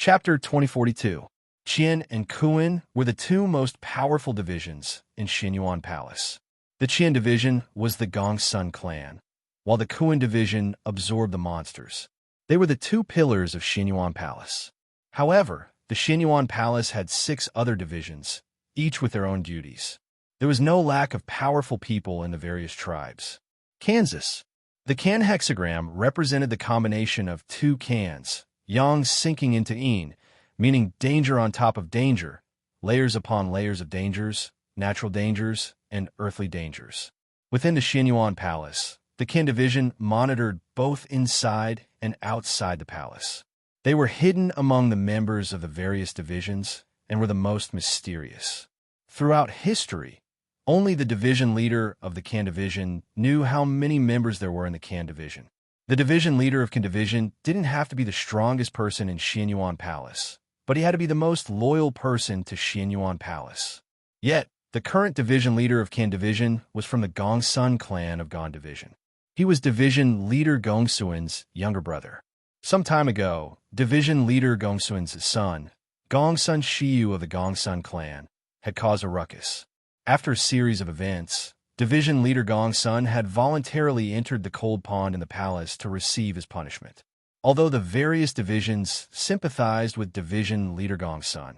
Chapter 2042. Qian and Kuan were the two most powerful divisions in Xianyuan Palace. The Qian division was the Gongsun clan, while the Kuan division absorbed the monsters. They were the two pillars of Xianyuan Palace. However, the Xianyuan Palace had 6 other divisions, each with their own duties. There was no lack of powerful people in the various tribes. Kansas. The Kan hexagram represented the combination of 2 Kans, yang sinking into yin, meaning danger on top of danger, layers upon layers of dangers, natural dangers, and earthly dangers. Within the Xianyuan Palace, the Kan division monitored both inside and outside the palace. They were hidden among the members of the various divisions and were the most mysterious. Throughout history, only the division leader of the Kan division knew how many members there were in the Kan division. The division leader of Kan division didn't have to be the strongest person in Xianyuan Palace, but he had to be the most loyal person to Xianyuan Palace. Yet, the current division leader of Kan division was from the Gongsun clan of Gon division. He was division leader Gongsun's younger brother. Some time ago, division leader Gongsun's son, Gongsun Shiyu of the Gongsun clan, had caused a ruckus. After a series of events, division leader Gongsun had voluntarily entered the cold pond in the palace to receive his punishment. Although the various divisions sympathized with division leader Gongsun,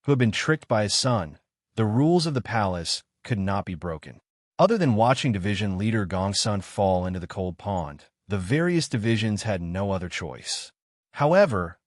who had been tricked by his son, the rules of the palace could not be broken. Other than watching division leader Gongsun fall into the cold pond, the various divisions had no other choice. However,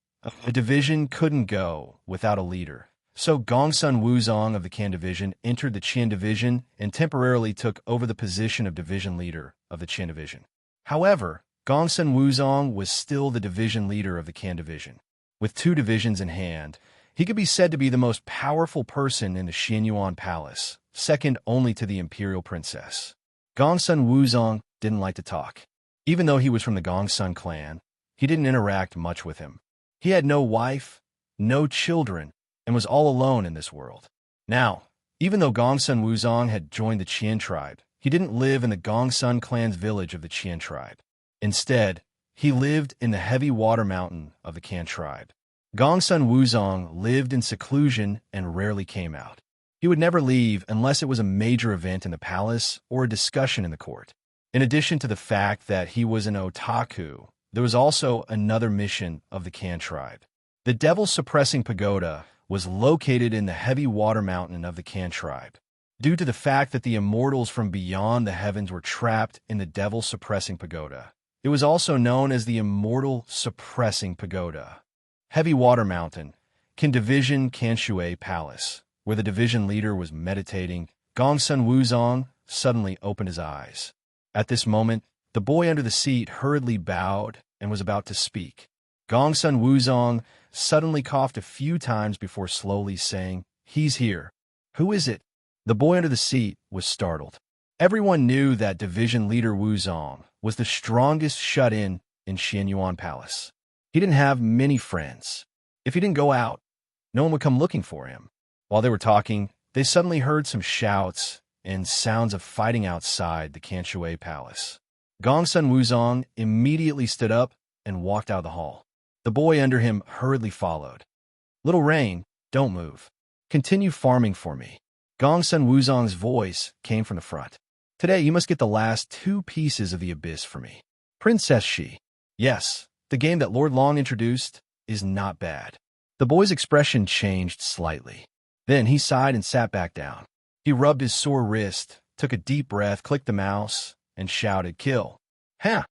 a division couldn't go without a leader, so Gongsun Wuzong of the Kan division entered the Qian division and temporarily took over the position of division leader of the Qian division. However, Gongsun Wuzong was still the division leader of the Kan division. With 2 divisions in hand, he could be said to be the most powerful person in the Xianyuan Palace, second only to the imperial princess. Gongsun Wuzong didn't like to talk. Even though he was from the Gongsun clan, he didn't interact much with him. He had no wife, no children, and was all alone in this world. Now, even though Gongsun Wuzong had joined the Qian tribe, he didn't live in the Gongsun clan's village of the Qian tribe. Instead, he lived in the heavy water mountain of the Kan tribe. Gongsun Wuzong lived in seclusion and rarely came out. He would never leave unless it was a major event in the palace or a discussion in the court. In addition to the fact that he was an otaku, there was also another mission of the Kan tribe. The devil-suppressing pagoda was located in the heavy water mountain of the Kan tribe. Due to the fact that the immortals from beyond the heavens were trapped in the devil-suppressing pagoda, it was also known as the Immortal Suppressing Pagoda. Heavy Water Mountain, Kan Division Kanshui Palace, where the division leader was meditating, Gongsun Wuzong suddenly opened his eyes. At this moment, the boy under the seat hurriedly bowed and was about to speak. Gongsun Wuzong suddenly coughed a few times before slowly saying, "He's here." "Who is it?" The boy under the seat was startled. Everyone knew that division leader Wuzong was the strongest shut-in Xianyuan Palace. He didn't have many friends. If he didn't go out, no one would come looking for him. While they were talking, they suddenly heard some shouts and sounds of fighting outside the Kanshui Palace. Gongsun Wuzong immediately stood up and walked out of the hall. The boy under him hurriedly followed. "Little Rain, don't move. Continue farming for me." Gongsun Wuzong's voice came from the front. "Today you must get the last 2 pieces of the abyss for me." Princess Shi. "Yes, the game that Lord Long introduced is not bad." The boy's expression changed slightly. Then he sighed and sat back down. He rubbed his sore wrist, took a deep breath, clicked the mouse, and shouted, "Kill." "Ha!"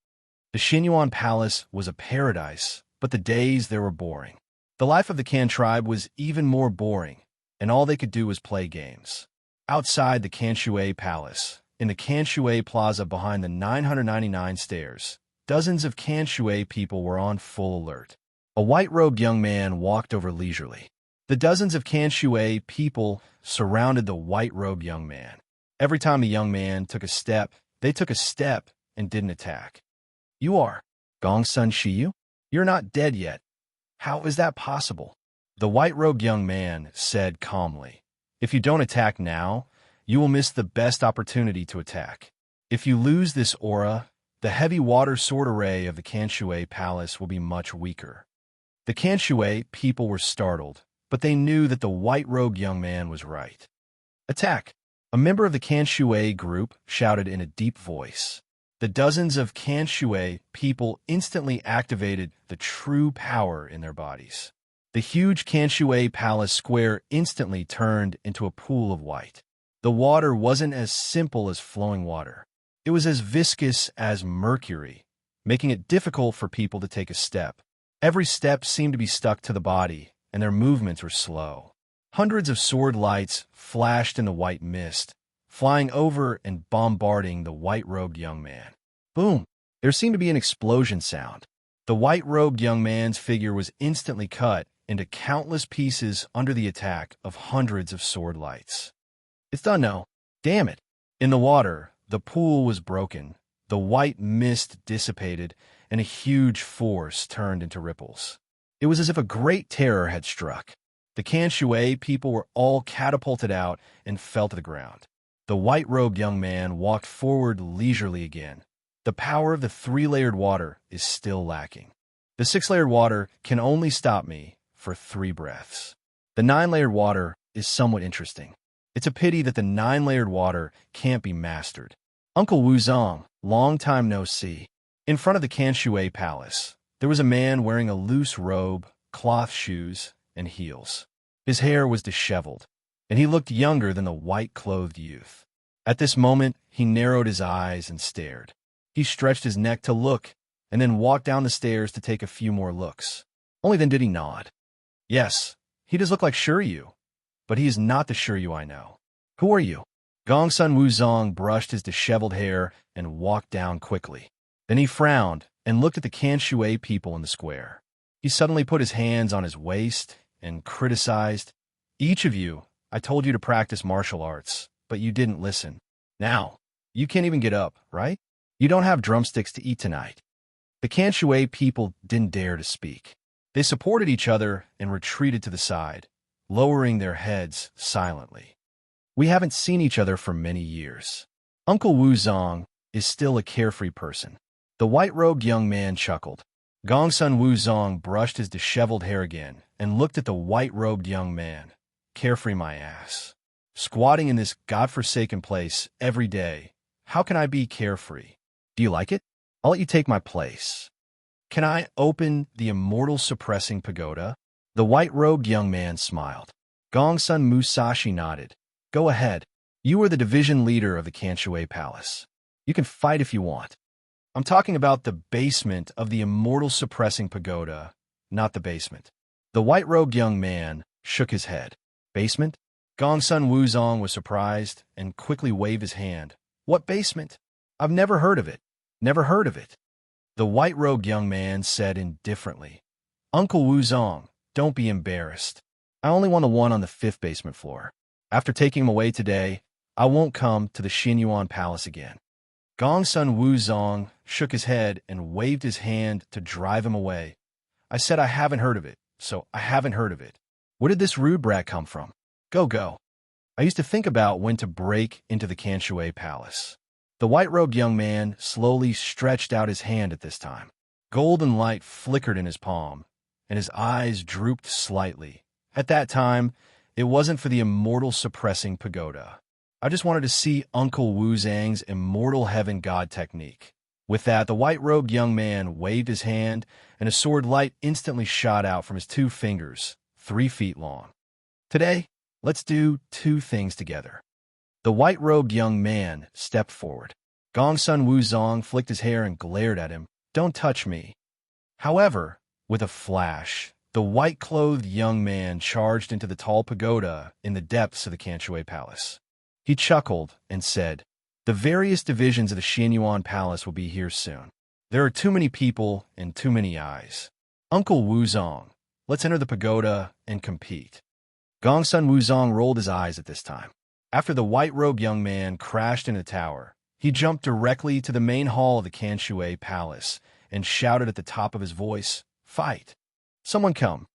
The Xianyuan Palace was a paradise, but the days there were boring. The life of the Kan tribe was even more boring, and all they could do was play games. Outside the Kanshui Palace, in the Kanshui Plaza behind the 999 stairs, dozens of Kanshui people were on full alert. A white-robed young man walked over leisurely. The dozens of Kanshui people surrounded the white-robed young man. Every time the young man took a step, they took a step and didn't attack. "You are Gongsun Shiyu? You're not dead yet. How is that possible?" The white-robed young man said calmly, "If you don't attack now, you will miss the best opportunity to attack. If you lose this aura, the heavy water sword array of the Kanshui Palace will be much weaker." The Kanshui people were startled, but they knew that the white-robed young man was right. Attack! A member of the Kanshui group shouted in a deep voice. The dozens of Kanshui people instantly activated the true power in their bodies. The huge Kanshui palace square instantly turned into a pool of white. The water wasn't as simple as flowing water. It was as viscous as mercury, making it difficult for people to take a step. Every step seemed to be stuck to the body, and their movements were slow. Hundreds of sword lights flashed in the white mist, flying over and bombarding the white-robed young man. Boom! There seemed to be an explosion sound. The white-robed young man's figure was instantly cut into countless pieces under the attack of hundreds of sword lights. It's done now. Damn it! In the water, the pool was broken. The white mist dissipated, and a huge force turned into ripples. It was as if a great terror had struck. The Kanshui people were all catapulted out and fell to the ground. The white-robed young man walked forward leisurely again. The power of the 3-layered water is still lacking. The 6-layered water can only stop me for 3 breaths. The 9-layered water is somewhat interesting. It's a pity that the 9-layered water can't be mastered. Uncle Wuzong, long time no see. In front of the Kanshui palace, there was a man wearing a loose robe, cloth shoes, and heels. His hair was disheveled, and he looked younger than the white-clothed youth. At this moment, he narrowed his eyes and stared. He stretched his neck to look, and then walked down the stairs to take a few more looks. Only then did he nod. Yes, he does look like Shiryu, but he is not the Shiryu I know. Who are you? Gongsun Wuzong brushed his disheveled hair and walked down quickly. Then he frowned and looked at the Kanshui people in the square. He suddenly put his hands on his waist and criticized, "Each of you, I told you to practice martial arts, but you didn't listen. Now, you can't even get up, right? You don't have drumsticks to eat tonight." The Kanshui people didn't dare to speak. They supported each other and retreated to the side, lowering their heads silently. We haven't seen each other for many years. Uncle Wuzong is still a carefree person. The white-robed young man chuckled. Gongsun Wuzong brushed his disheveled hair again and looked at the white-robed young man. Carefree my ass. Squatting in this godforsaken place every day, how can I be carefree? Do you like it? I'll let you take my place. Can I open the immortal suppressing pagoda? The white-robed young man smiled. Gongsun Musashi nodded. Go ahead. You are the division leader of the Kanshui Palace. You can fight if you want. I'm talking about the basement of the immortal suppressing pagoda, not the basement. The white-robed young man shook his head. Basement? Gongsun Wuzong was surprised and quickly waved his hand. What basement? I've never heard of it. Never heard of it. The white-robed young man said indifferently. Uncle Wuzong, don't be embarrassed. I only want the one on the 5th basement floor. After taking him away today, I won't come to the Xinyuan Palace again. Gongsun Wuzong shook his head and waved his hand to drive him away. I said I haven't heard of it, so I haven't heard of it. Where did this rude brat come from? Go. I used to think about when to break into the Kanshui Palace. The white-robed young man slowly stretched out his hand at this time. Golden light flickered in his palm, and his eyes drooped slightly. At that time, it wasn't for the immortal suppressing pagoda. I just wanted to see Uncle Wuzong's immortal heaven god technique. With that, the white-robed young man waved his hand, and a sword light instantly shot out from his 2 fingers, 3 feet long. Today, let's do 2 things together. The white-robed young man stepped forward. Gongsun Wuzong flicked his hair and glared at him. Don't touch me. However, with a flash, the white-clothed young man charged into the tall pagoda in the depths of the Kanshui Palace. He chuckled and said, the various divisions of the Xinyuan Palace will be here soon. There are too many people and too many eyes. Uncle Wuzong, let's enter the pagoda and compete. Gongsun Wuzong rolled his eyes at this time. After the white-robed young man crashed in the tower, he jumped directly to the main hall of the Kanshui Palace and shouted at the top of his voice, Fight! Someone come!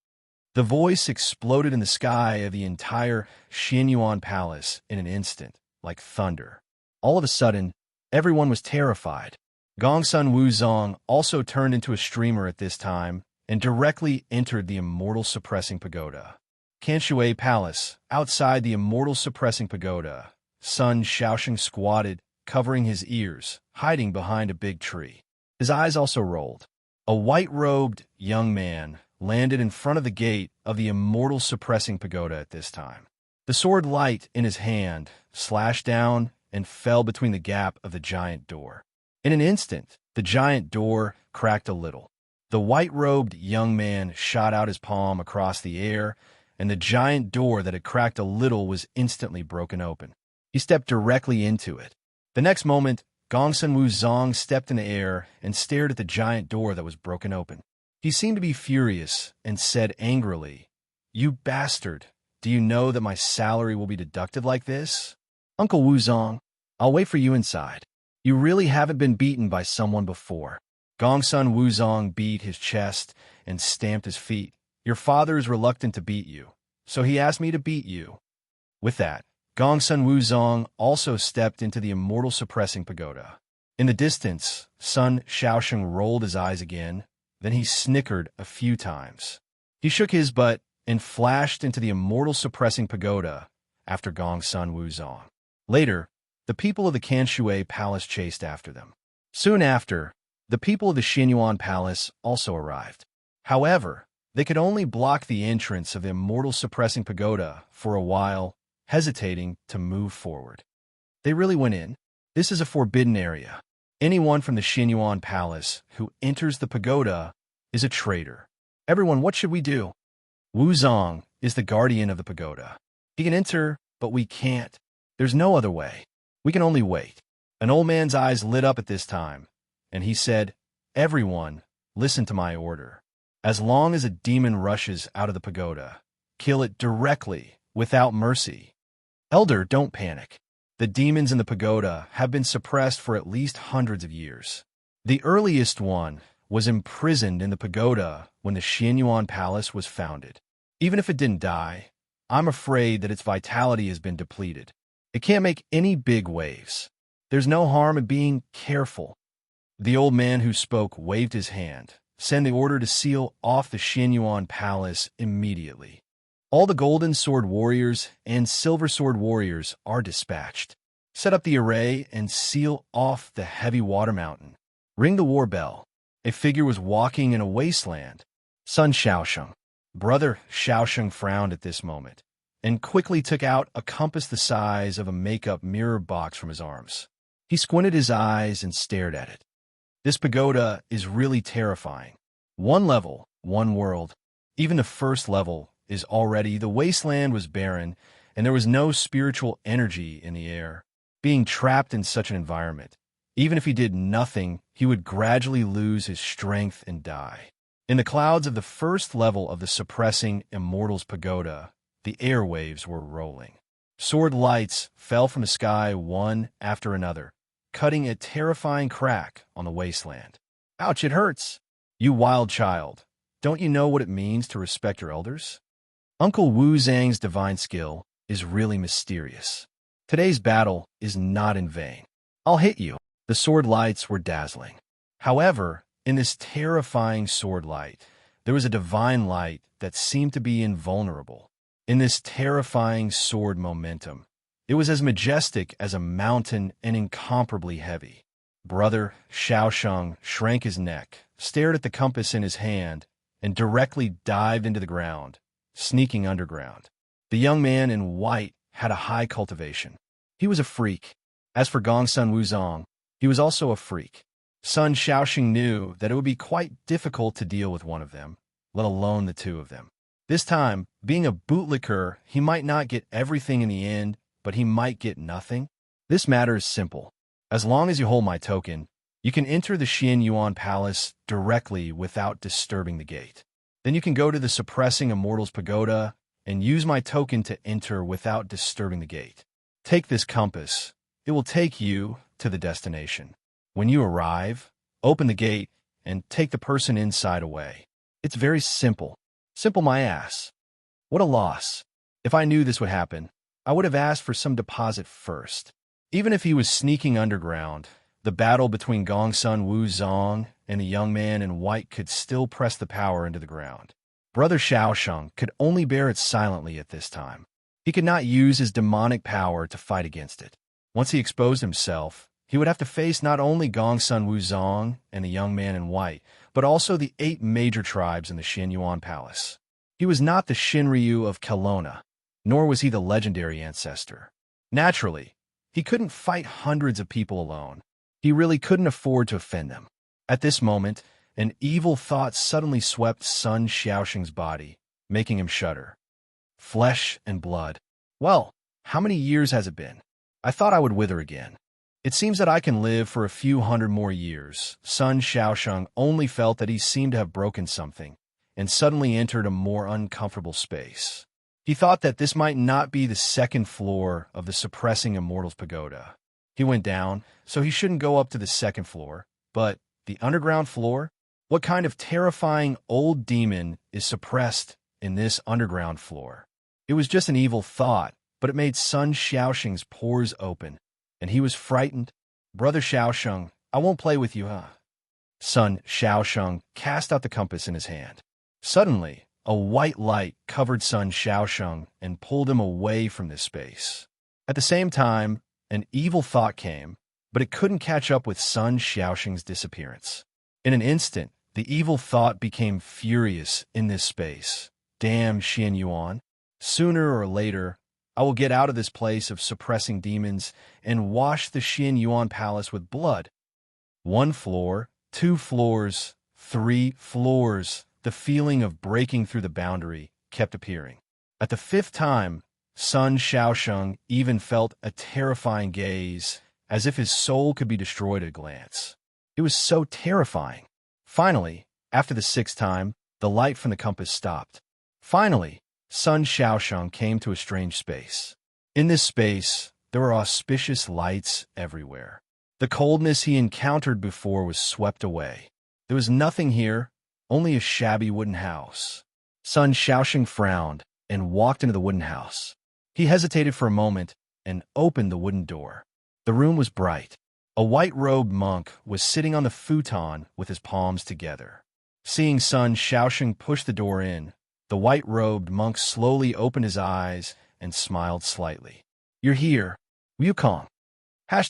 The voice exploded in the sky of the entire Xinyuan Palace in an instant, like thunder. All of a sudden, everyone was terrified. Gongsun Wuzong also turned into a streamer at this time and directly entered the immortal suppressing pagoda. Kanshui Palace, outside the immortal suppressing pagoda, Sun Shaoxing squatted, covering his ears, hiding behind a big tree. His eyes also rolled. A white-robed young man landed in front of the gate of the immortal suppressing pagoda at this time. The sword light in his hand slashed down and fell between the gap of the giant door. In an instant, the giant door cracked a little. The white-robed young man shot out his palm across the air, and the giant door that had cracked a little was instantly broken open. He stepped directly into it. The next moment, Gongsun Wuzong stepped in the air and stared at the giant door that was broken open. He seemed to be furious and said angrily, "You bastard, do you know that my salary will be deducted like this? Uncle Wuzong, I'll wait for you inside. You really haven't been beaten by someone before." Gongsun Wuzong beat his chest and stamped his feet. "Your father is reluctant to beat you, so he asked me to beat you." With that, Gongsun Wuzong also stepped into the immortal suppressing pagoda. In the distance, Sun Shaoxing rolled his eyes again, then he snickered a few times. He shook his butt and flashed into the immortal suppressing pagoda after Gongsun Wuzong. Later, the people of the Kanshui Palace chased after them. Soon after, the people of the Xinyuan Palace also arrived. However, they could only block the entrance of the immortal suppressing pagoda for a while, hesitating to move forward. They really went in. This is a forbidden area. Anyone from the Xinyuan Palace who enters the pagoda is a traitor. Everyone, what should we do? Wuzong is the guardian of the pagoda. He can enter, but we can't. There's no other way. We can only wait. An old man's eyes lit up at this time, and he said, "Everyone, listen to my order. As long as a demon rushes out of the pagoda, kill it directly, without mercy. Elder, don't panic. The demons in the pagoda have been suppressed for at least hundreds of years. The earliest one was imprisoned in the pagoda when the Xinyuan Palace was founded. Even if it didn't die, I'm afraid that its vitality has been depleted. It can't make any big waves. There's no harm in being careful." The old man who spoke waved his hand, send the order to seal off the Xinyuan Palace immediately. All the golden sword warriors and silver sword warriors are dispatched. Set up the array and seal off the heavy water mountain. Ring the war bell. A figure was walking in a wasteland. Sun Shaoxing. Brother Shaoxing frowned at this moment and quickly took out a compass the size of a makeup mirror box from his arms. He squinted his eyes and stared at it. This pagoda is really terrifying. One level, one world. Even the first level is already the wasteland was barren, and there was no spiritual energy in the air. Being trapped in such an environment, even if he did nothing, he would gradually lose his strength and die. In the clouds of the first level of the suppressing Immortals Pagoda, the airwaves were rolling. Sword lights fell from the sky one after another, cutting a terrifying crack on the wasteland. Ouch, it hurts! You wild child, don't you know what it means to respect your elders? Uncle Wu Zhang's divine skill is really mysterious. Today's battle is not in vain. I'll hit you. The sword lights were dazzling. However, in this terrifying sword light, there was a divine light that seemed to be invulnerable. In this terrifying sword momentum, it was as majestic as a mountain and incomparably heavy. Brother Shaoxing shrank his neck, stared at the compass in his hand, and directly dived into the ground, sneaking underground. The young man in white had a high cultivation. He was a freak. As for Gongsun Wuzong, he was also a freak. Sun Shaoxing knew that it would be quite difficult to deal with one of them, let alone the two of them. This time, being a bootlicker, he might not get everything in the end, but he might get nothing. This matter is simple. As long as you hold my token, you can enter the Xinyuan Palace directly without disturbing the gate. Then you can go to the Suppressing Immortals Pagoda and use my token to enter without disturbing the gate. Take this compass. It will take you to the destination. When you arrive, open the gate and take the person inside away. It's very simple. Simple my ass. What a loss. If I knew this would happen, I would have asked for some deposit first. Even if he was sneaking underground, The battle between Gongsun Wuzong and the young man in white could still press the power into the ground. Brother Xiaosheng could only bear it silently at this time. He could not use his demonic power to fight against it. Once he exposed himself, he would have to face not only Gongsun Wuzong and the young man in white, but also the 8 major tribes in the Xianyuan Palace. He was not the Shinryu of Kelowna, nor was he the legendary ancestor. Naturally, he couldn't fight hundreds of people alone. He really couldn't afford to offend them. At this moment, an evil thought suddenly swept Sun Xiaosheng's body, making him shudder. Flesh and blood. Well, how many years has it been? I thought I would wither again. It seems that I can live for a few hundred more years. Sun Xiaosheng only felt that he seemed to have broken something, and suddenly entered a more uncomfortable space. He thought that this might not be the 2nd floor of the Suppressing Immortals Pagoda. He went down, so he shouldn't go up to the 2nd floor, but the underground floor? What kind of terrifying old demon is suppressed in this underground floor? It was just an evil thought, but it made Sun Xiaosheng's pores open, and he was frightened. Brother Xiaosheng, I won't play with you, huh? Sun Xiaosheng cast out the compass in his hand. Suddenly, a white light covered Sun Xiaosheng and pulled him away from this space. At the same time, an evil thought came, but it couldn't catch up with Sun Xiaosheng's disappearance. In an instant, the evil thought became furious in this space. Damn Xianyuan. Sooner or later, I will get out of this place of suppressing demons and wash the Xianyuan Palace with blood. 1 floor, 2 floors, 3 floors. The feeling of breaking through the boundary kept appearing. At the 5th time, Sun Xiaosheng even felt a terrifying gaze, as if his soul could be destroyed at a glance. It was so terrifying. Finally, after the 6th time, the light from the compass stopped. Finally, Sun Xiaosheng came to a strange space. In this space, there were auspicious lights everywhere. The coldness he encountered before was swept away. There was nothing here, only a shabby wooden house. Sun Xiaosheng frowned and walked into the wooden house. He hesitated for a moment and opened the wooden door. The room was bright. A white-robed monk was sitting on the futon with his palms together. Seeing Sun Xiaosheng push the door in, the white-robed monk slowly opened his eyes and smiled slightly. You're here. Wukong. #######.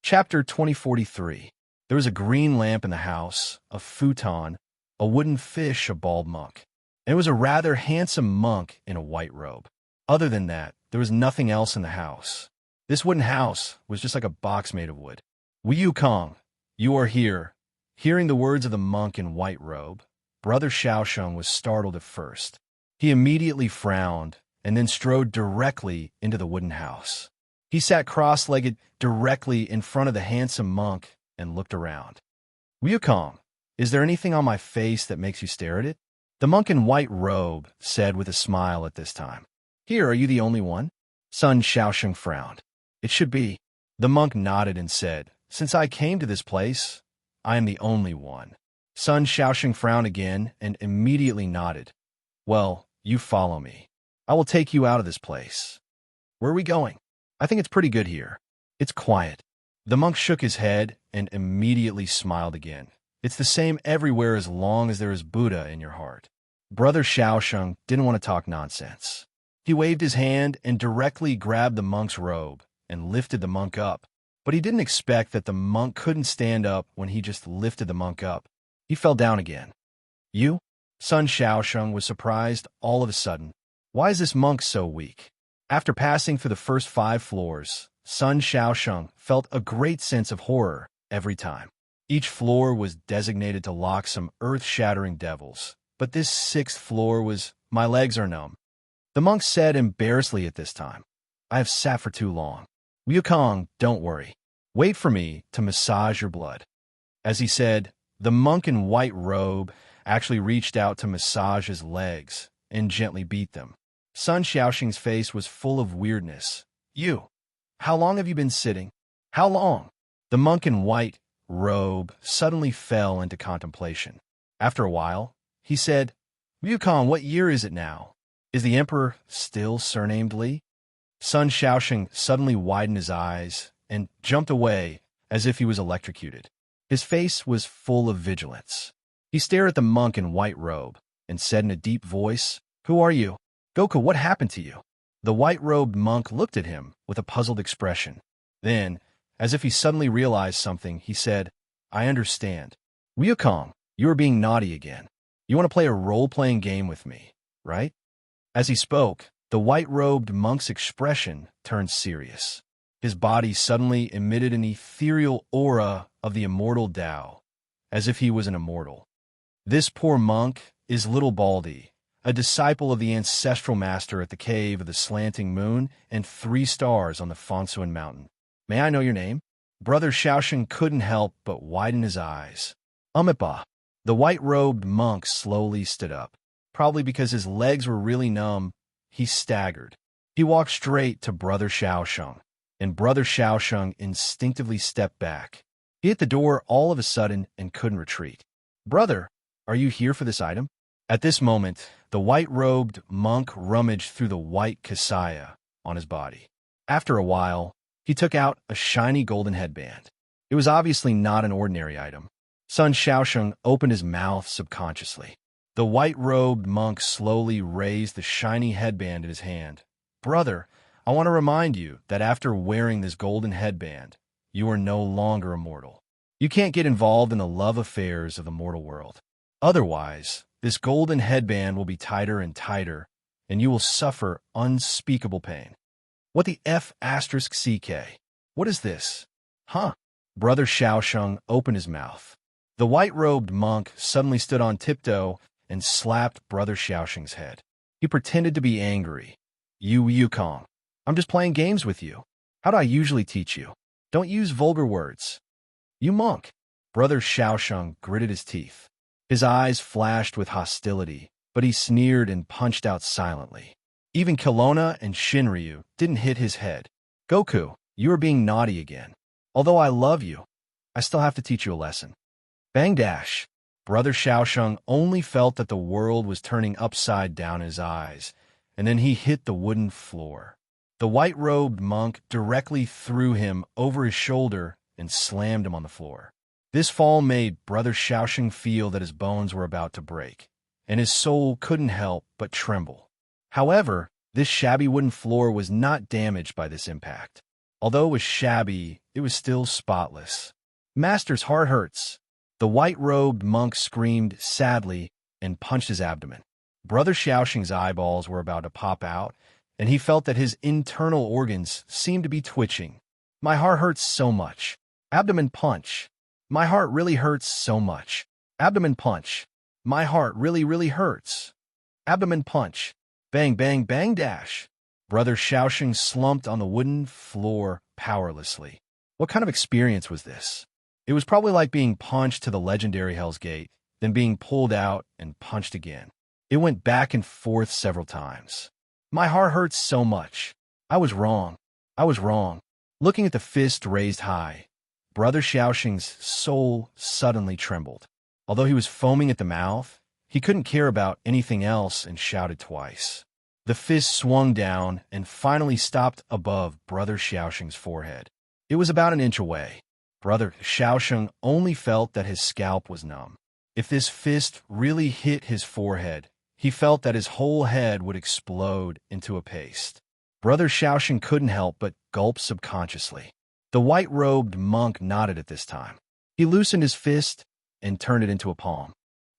Chapter 2043. There was a green lamp in the house, a futon, a wooden fish, a bald monk. And it was a rather handsome monk in a white robe. Other than that, there was nothing else in the house. This wooden house was just like a box made of wood. Wukong, you are here. Hearing the words of the monk in white robe, Brother Xiaosheng was startled at first. He immediately frowned and then strode directly into the wooden house. He sat cross-legged directly in front of the handsome monk and looked around. Wukong, is there anything on my face that makes you stare at it? The monk in white robe said with a smile at this time. Here, are you the only one? Sun Xiaosheng frowned. It should be. The monk nodded and said, Since I came to this place, I am the only one. Sun Xiaosheng frowned again and immediately nodded. Well, you follow me. I will take you out of this place. Where are we going? I think it's pretty good here. It's quiet. The monk shook his head and immediately smiled again. It's the same everywhere as long as there is Buddha in your heart. Brother Xiaosheng didn't want to talk nonsense. He waved his hand and directly grabbed the monk's robe and lifted the monk up. But he didn't expect that the monk couldn't stand up when he just lifted the monk up. He fell down again. You? Sun Xiaosheng was surprised all of a sudden. Why is this monk so weak? After passing through the first 5 floors, Sun Xiaosheng felt a great sense of horror every time. Each floor was designated to lock some earth-shattering devils, but this 6th floor was, my legs are numb. The monk said embarrassedly at this time, I have sat for too long. Wukong, don't worry. Wait for me to massage your blood. As he said, the monk in white robe actually reached out to massage his legs and gently beat them. Sun Xiaosheng's face was full of weirdness. You, how long have you been sitting? How long? The monk in white robe suddenly fell into contemplation. After a while, he said, Wukong, what year is it now? Is the emperor still surnamed Li? Sun Shaoxing suddenly widened his eyes and jumped away as if he was electrocuted. His face was full of vigilance. He stared at the monk in white robe and said in a deep voice, "Who are you? Goku, what happened to you?" The white-robed monk looked at him with a puzzled expression. Then, as if he suddenly realized something, he said, "I understand. Wukong, you are being naughty again. You want to play a role-playing game with me, right?" As he spoke, the white-robed monk's expression turned serious. His body suddenly emitted an ethereal aura of the immortal Tao, as if he was an immortal. This poor monk is Little Baldy, a disciple of the ancestral master at the Cave of the Slanting Moon and 3 stars on the Fonsuan Mountain. "May I know your name?" Brother Shaoxing couldn't help but widen his eyes. "Umipa." The white-robed monk slowly stood up. Probably because his legs were really numb, he staggered. He walked straight to Brother Shaoxing, and Brother Shaoxing instinctively stepped back. He hit the door all of a sudden and couldn't retreat. "Brother, are you here for this item?" At this moment, the white-robed monk rummaged through the white kasaya on his body. After a while, he took out a shiny golden headband. It was obviously not an ordinary item. Sun Shaoxing opened his mouth subconsciously. The white-robed monk slowly raised the shiny headband in his hand. "Brother, I want to remind you that after wearing this golden headband, you are no longer immortal. You can't get involved in the love affairs of the mortal world. Otherwise, this golden headband will be tighter and tighter, and you will suffer unspeakable pain." "What the F***CK? What is this?" "Huh?" Brother Shaoxing opened his mouth. The white-robed monk suddenly stood on tiptoe and slapped Brother Shaoxing's head. He pretended to be angry. "You Wukong, I'm just playing games with you. How do I usually teach you? Don't use vulgar words." "You monk." Brother Shaoxing gritted his teeth. His eyes flashed with hostility, but he sneered and punched out silently. Even Kelowna and Shinryu didn't hit his head. "Goku, you are being naughty again. Although I love you, I still have to teach you a lesson." Bang dash! Brother Shaoxing only felt that the world was turning upside down in his eyes, and then he hit the wooden floor. The white-robed monk directly threw him over his shoulder and slammed him on the floor. This fall made Brother Shaoxing feel that his bones were about to break, and his soul couldn't help but tremble. However, this shabby wooden floor was not damaged by this impact. Although it was shabby, it was still spotless. "Master's heart hurts." The white-robed monk screamed sadly and punched his abdomen. Brother Shaoxing's eyeballs were about to pop out, and he felt that his internal organs seemed to be twitching. "My heart hurts so much." Abdomen punch. "My heart really hurts so much." Abdomen punch. "My heart really hurts." Abdomen punch. Bang, bang, bang dash. Brother Shaoxing slumped on the wooden floor powerlessly. What kind of experience was this? It was probably like being punched to the legendary Hell's Gate, then being pulled out and punched again. It went back and forth several times. "My heart hurts so much. I was wrong. I was wrong." Looking at the fist raised high, Brother Shaoxing's soul suddenly trembled. Although he was foaming at the mouth, he couldn't care about anything else and shouted twice. The fist swung down and finally stopped above Brother Shaoxing's forehead. It was about an inch away. Brother Shaoxing only felt that his scalp was numb. If this fist really hit his forehead, he felt that his whole head would explode into a paste. Brother Shaoxing couldn't help but gulp subconsciously. The white-robed monk nodded at this time. He loosened his fist and turned it into a palm.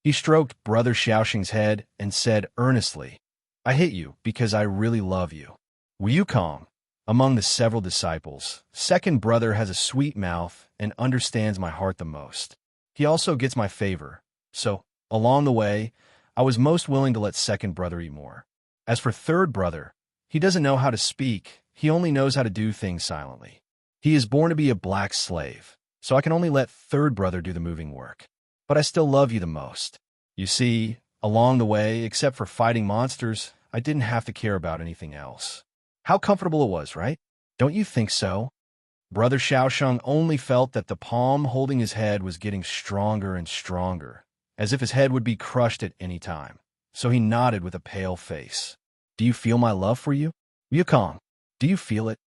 He stroked Brother Shaoxing's head and said earnestly, "I hit you because I really love you." Wukong, among the several disciples, second brother has a sweet mouth and understands my heart the most. He also gets my favor, so, along the way, I was most willing to let second brother eat more. As for third brother, he doesn't know how to speak, he only knows how to do things silently. He is born to be a black slave, so I can only let third brother do the moving work. But I still love you the most. You see, along the way, except for fighting monsters, I didn't have to care about anything else. How comfortable it was, right? Don't you think so? Brother Shaoxing only felt that the palm holding his head was getting stronger and stronger, as if his head would be crushed at any time. So he nodded with a pale face. "Do you feel my love for you?" "Wukong." Do you feel it?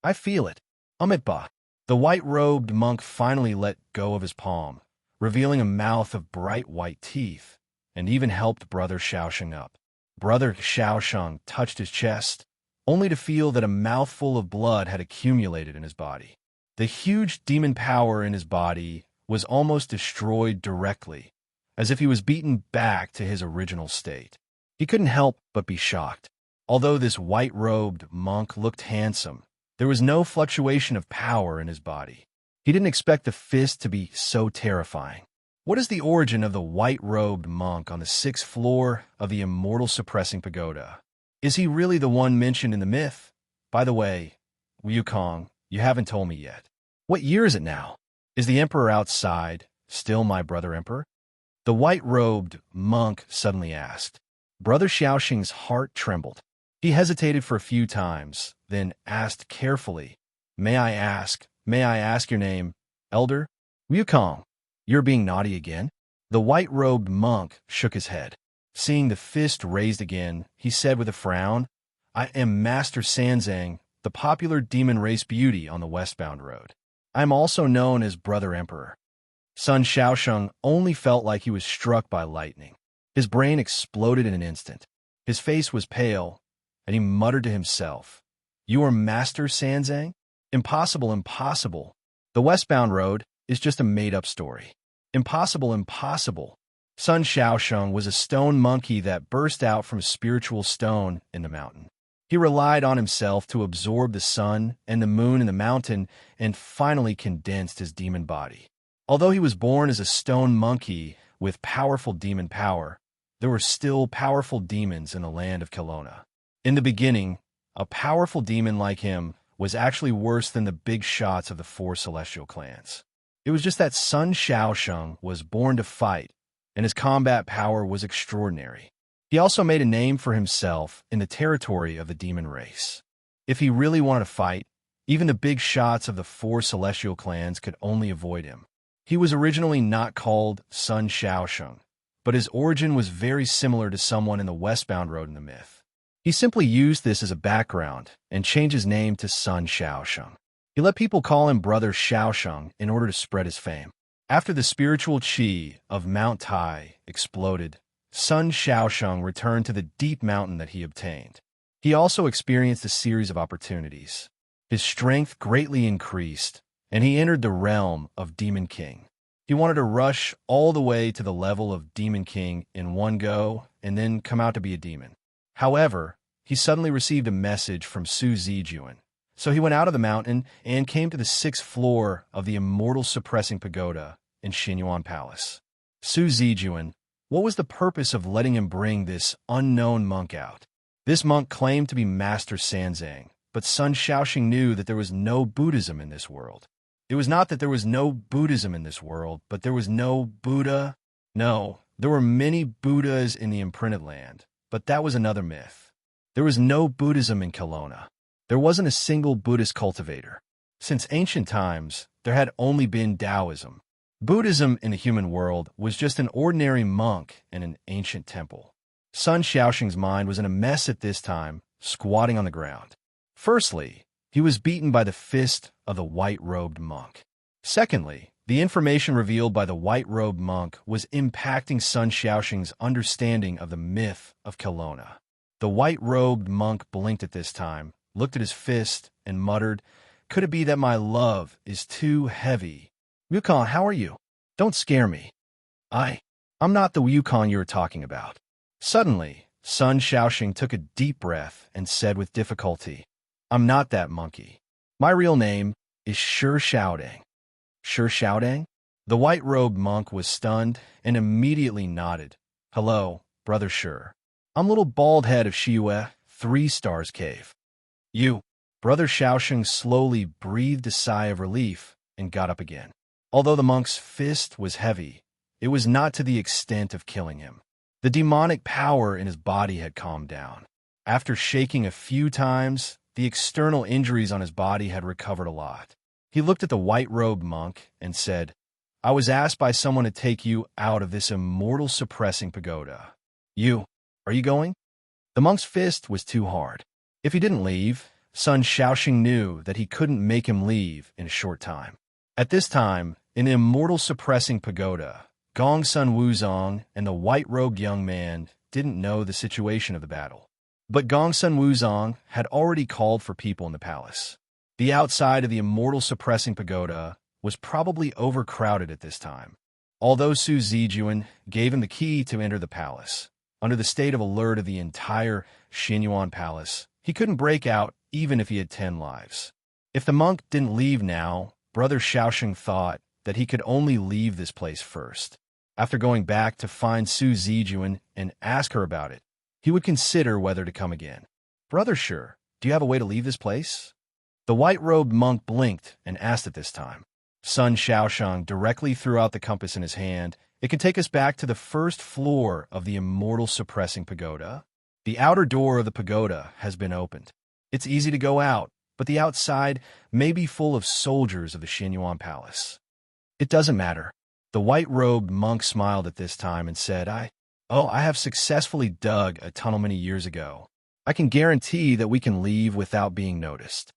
I feel it. Amitba. The white-robed monk finally let go of his palm, revealing a mouth of bright white teeth, and even helped Brother Xiaosheng up. Brother Xiaosheng touched his chest, only to feel that a mouthful of blood had accumulated in his body. The huge demon power in his body was almost destroyed directly, as if he was beaten back to his original state. He couldn't help but be shocked. Although this white-robed monk looked handsome, there was no fluctuation of power in his body. He didn't expect the fist to be so terrifying. What is the origin of the white-robed monk on the 6th floor of the Immortal Suppressing Pagoda? Is he really the one mentioned in the myth? By the way, Wukong, you haven't told me yet. What year is it now? Is the Emperor outside, still my brother Emperor? The white-robed monk suddenly asked. Brother Xiaosheng's heart trembled. He hesitated for a few times, then asked carefully, May I ask your name, Elder? Wukong, you're being naughty again? The white-robed monk shook his head. Seeing the fist raised again, he said with a frown, I am Master Sanzang, the popular demon race beauty on the westbound road. I am also known as Brother Emperor. Sun Xiaosheng only felt like he was struck by lightning. His brain exploded in an instant. His face was pale, and he muttered to himself, You are Master Sanzang? Impossible, impossible. The westbound road is just a made-up story. Impossible, impossible. Sun Xiaosheng was a stone monkey that burst out from a spiritual stone in the mountain. He relied on himself to absorb the sun and the moon in the mountain and finally condensed his demon body. Although he was born as a stone monkey with powerful demon power, there were still powerful demons in the land of Kelowna. In the beginning, a powerful demon like him was actually worse than the big shots of the 4 celestial clans. It was just that Sun Xiaosheng was born to fight, and his combat power was extraordinary. He also made a name for himself in the territory of the demon race. If he really wanted to fight, even the big shots of the 4 celestial clans could only avoid him. He was originally not called Sun Xiaosheng, but his origin was very similar to someone in the westbound road in the myth. He simply used this as a background and changed his name to Sun Xiaosheng. He let people call him Brother Xiaosheng in order to spread his fame. After the spiritual qi of Mount Tai exploded, Sun Xiaosheng returned to the deep mountain that he obtained. He also experienced a series of opportunities. His strength greatly increased, and he entered the realm of Demon King. He wanted to rush all the way to the level of Demon King in one go and then come out to be a demon. However, he suddenly received a message from Su Zijuan. So he went out of the mountain and came to the 6th floor of the Immortal Suppressing Pagoda in Xinyuan Palace. Su Zijuan, what was the purpose of letting him bring this unknown monk out? This monk claimed to be Master Sanzang, but Sun Xiaosheng knew that there was no Buddhism in this world. It was not that there was no Buddhism in this world, but there was no Buddha. No, there were many Buddhas in the imprinted land, but that was another myth. There was no Buddhism in Kelowna. There wasn't a single Buddhist cultivator. Since ancient times, there had only been Taoism. Buddhism in the human world was just an ordinary monk in an ancient temple. Sun Xiaosheng's mind was in a mess at this time, squatting on the ground. Firstly, he was beaten by the fist of the white-robed monk. Secondly, the information revealed by the white-robed monk was impacting Sun Xiaosheng's understanding of the myth of Kelowna. The white-robed monk blinked at this time, looked at his fist, and muttered, Could it be that my love is too heavy? Wukong, how are you? Don't scare me. I'm not the Wukong you're talking about. Suddenly, Sun Xiaosheng took a deep breath and said with difficulty, I'm not that monkey. My real name is Shi Xiaodang. Shi Xiaodang? The white-robed monk was stunned and immediately nodded. Hello, Brother Shi. I'm little bald head of Shiyue, 3 Stars Cave. You. Brother Xiaosheng slowly breathed a sigh of relief and got up again. Although the monk's fist was heavy, it was not to the extent of killing him. The demonic power in his body had calmed down. After shaking a few times, the external injuries on his body had recovered a lot. He looked at the white-robed monk and said, I was asked by someone to take you out of this immortal suppressing pagoda. Are you going? The monk's fist was too hard. If he didn't leave, Sun Shaoxing knew that he couldn't make him leave in a short time. At this time, in the immortal suppressing pagoda, Gong Sun Wuzong and the white-robed young man didn't know the situation of the battle. But Gong Sun Wuzong had already called for people in the palace. The outside of the immortal suppressing pagoda was probably overcrowded at this time. Although Su Zijuan gave him the key to enter the palace, under the state of alert of the entire Xinyuan palace, he couldn't break out even if he had 10 lives. If the monk didn't leave now, Brother Shaoxing thought that he could only leave this place first. After going back to find Su Zijuan and ask her about it, he would consider whether to come again. Brother Sure, do you have a way to leave this place? The white-robed monk blinked and asked at this time. Sun Shaoxing directly threw out the compass in his hand. It can take us back to the first floor of the immortal suppressing pagoda. The outer door of the pagoda has been opened. It's easy to go out, but the outside may be full of soldiers of the Xinyuan palace. It doesn't matter. The white-robed monk smiled at this time and said, I have successfully dug a tunnel many years ago. I can guarantee that we can leave without being noticed.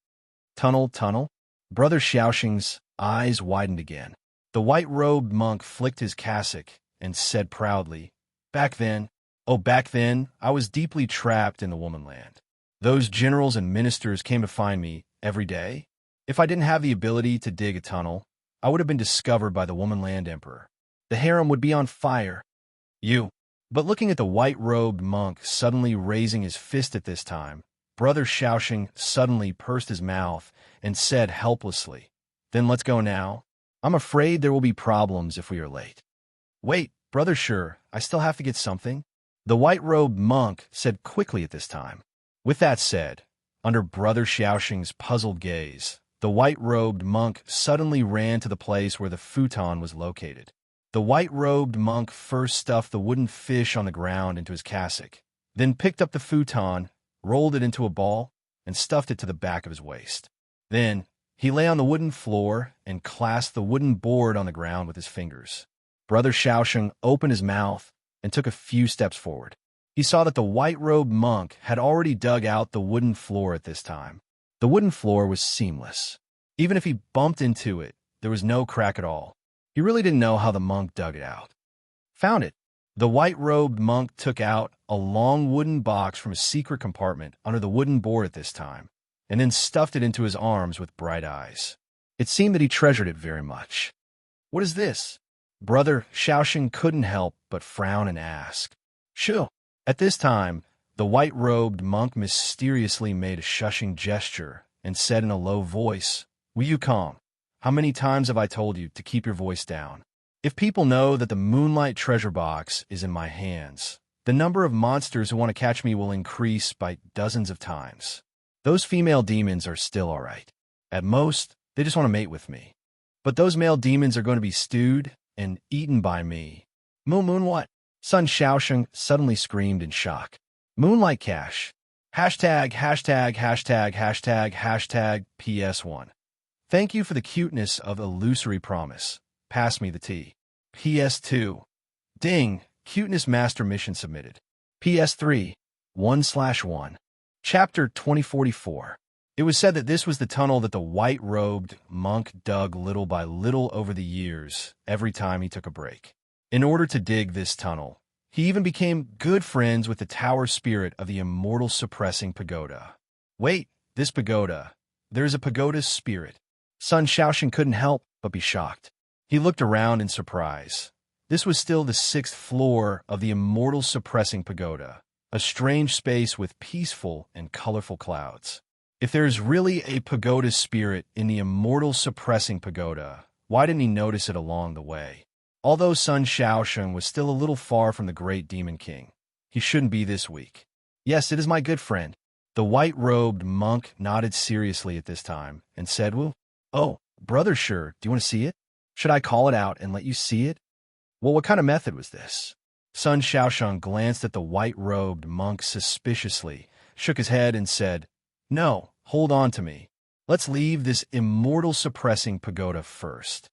Tunnel? Brother Shaoxing's eyes widened again. The white-robed monk flicked his cassock and said proudly, Back then, I was deeply trapped in the womanland. Those generals and ministers came to find me every day. If I didn't have the ability to dig a tunnel, I would have been discovered by the womanland emperor. The harem would be on fire. But looking at the white-robed monk suddenly raising his fist at this time, Brother Shaoxing suddenly pursed his mouth and said helplessly, Then let's go now. I'm afraid there will be problems if we are late. Wait, Brother Sure, I still have to get something. The white-robed monk said quickly at this time. With that said, under Brother Shaoxing's puzzled gaze, the white-robed monk suddenly ran to the place where the futon was located. The white-robed monk first stuffed the wooden fish on the ground into his cassock, then picked up the futon, rolled it into a ball, and stuffed it to the back of his waist. Then, he lay on the wooden floor and clasped the wooden board on the ground with his fingers. Brother Shaoxing opened his mouth and took a few steps forward. He saw that the white-robed monk had already dug out the wooden floor at this time. The wooden floor was seamless. Even if he bumped into it, there was no crack at all. He really didn't know how the monk dug it out. Found it. The white-robed monk took out a long wooden box from a secret compartment under the wooden board at this time, and then stuffed it into his arms with bright eyes. It seemed that he treasured it very much. What is this? Brother Shaoxing couldn't help but frown and ask. Shoo! At this time, the white-robed monk mysteriously made a shushing gesture and said in a low voice, Will you calm? How many times have I told you to keep your voice down? If people know that the moonlight treasure box is in my hands, the number of monsters who want to catch me will increase by dozens of times. Those female demons are still all right. At most, they just want to mate with me. But those male demons are going to be stewed and eaten by me. Moon what? Sun Shaoxing suddenly screamed in shock. Moonlight cash. Hashtag PS1. Thank you for the cuteness of illusory promise. Pass me the tea. PS2. Ding. Cuteness master mission submitted. PS3. 1/1. Chapter 2044. It was said that this was the tunnel that the white-robed monk dug little by little over the years, every time he took a break. In order to dig this tunnel, he even became good friends with the tower spirit of the immortal suppressing pagoda. Wait, this pagoda. There's a pagoda's spirit. Sun Shaoxing couldn't help but be shocked. He looked around in surprise. This was still the 6th floor of the immortal suppressing pagoda, a strange space with peaceful and colorful clouds. If there's really a pagoda spirit in the immortal suppressing pagoda, why didn't he notice it along the way? Although Sun Shaoxing was still a little far from the great demon king, he shouldn't be this weak. Yes, it is my good friend. The white-robed monk nodded seriously at this time and said, Well, oh, Brother Sure, do you want to see it? Should I call it out and let you see it? Well, what kind of method was this? Sun Shaoxing glanced at the white-robed monk suspiciously, shook his head and said, No, hold on to me. Let's leave this immortal suppressing pagoda first.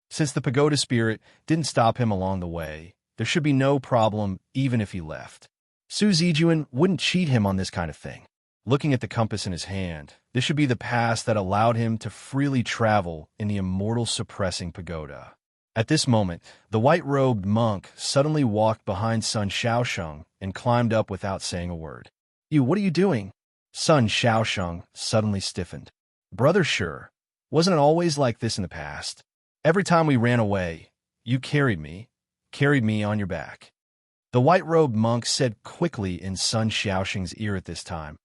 Since the pagoda spirit didn't stop him along the way, there should be no problem even if he left. Su Zijuan wouldn't cheat him on this kind of thing. looking at the compass in his hand. This should be the pass that allowed him to freely travel in the immortal suppressing pagoda. At this moment, the white-robed monk suddenly walked behind Sun Xiaosheng and climbed up without saying a word. What are you doing? Sun Xiaosheng suddenly stiffened. Brother Sure, wasn't it always like this in the past? Every time we ran away, you carried me on your back. The white-robed monk said quickly in Sun Xiaosheng's ear at this time.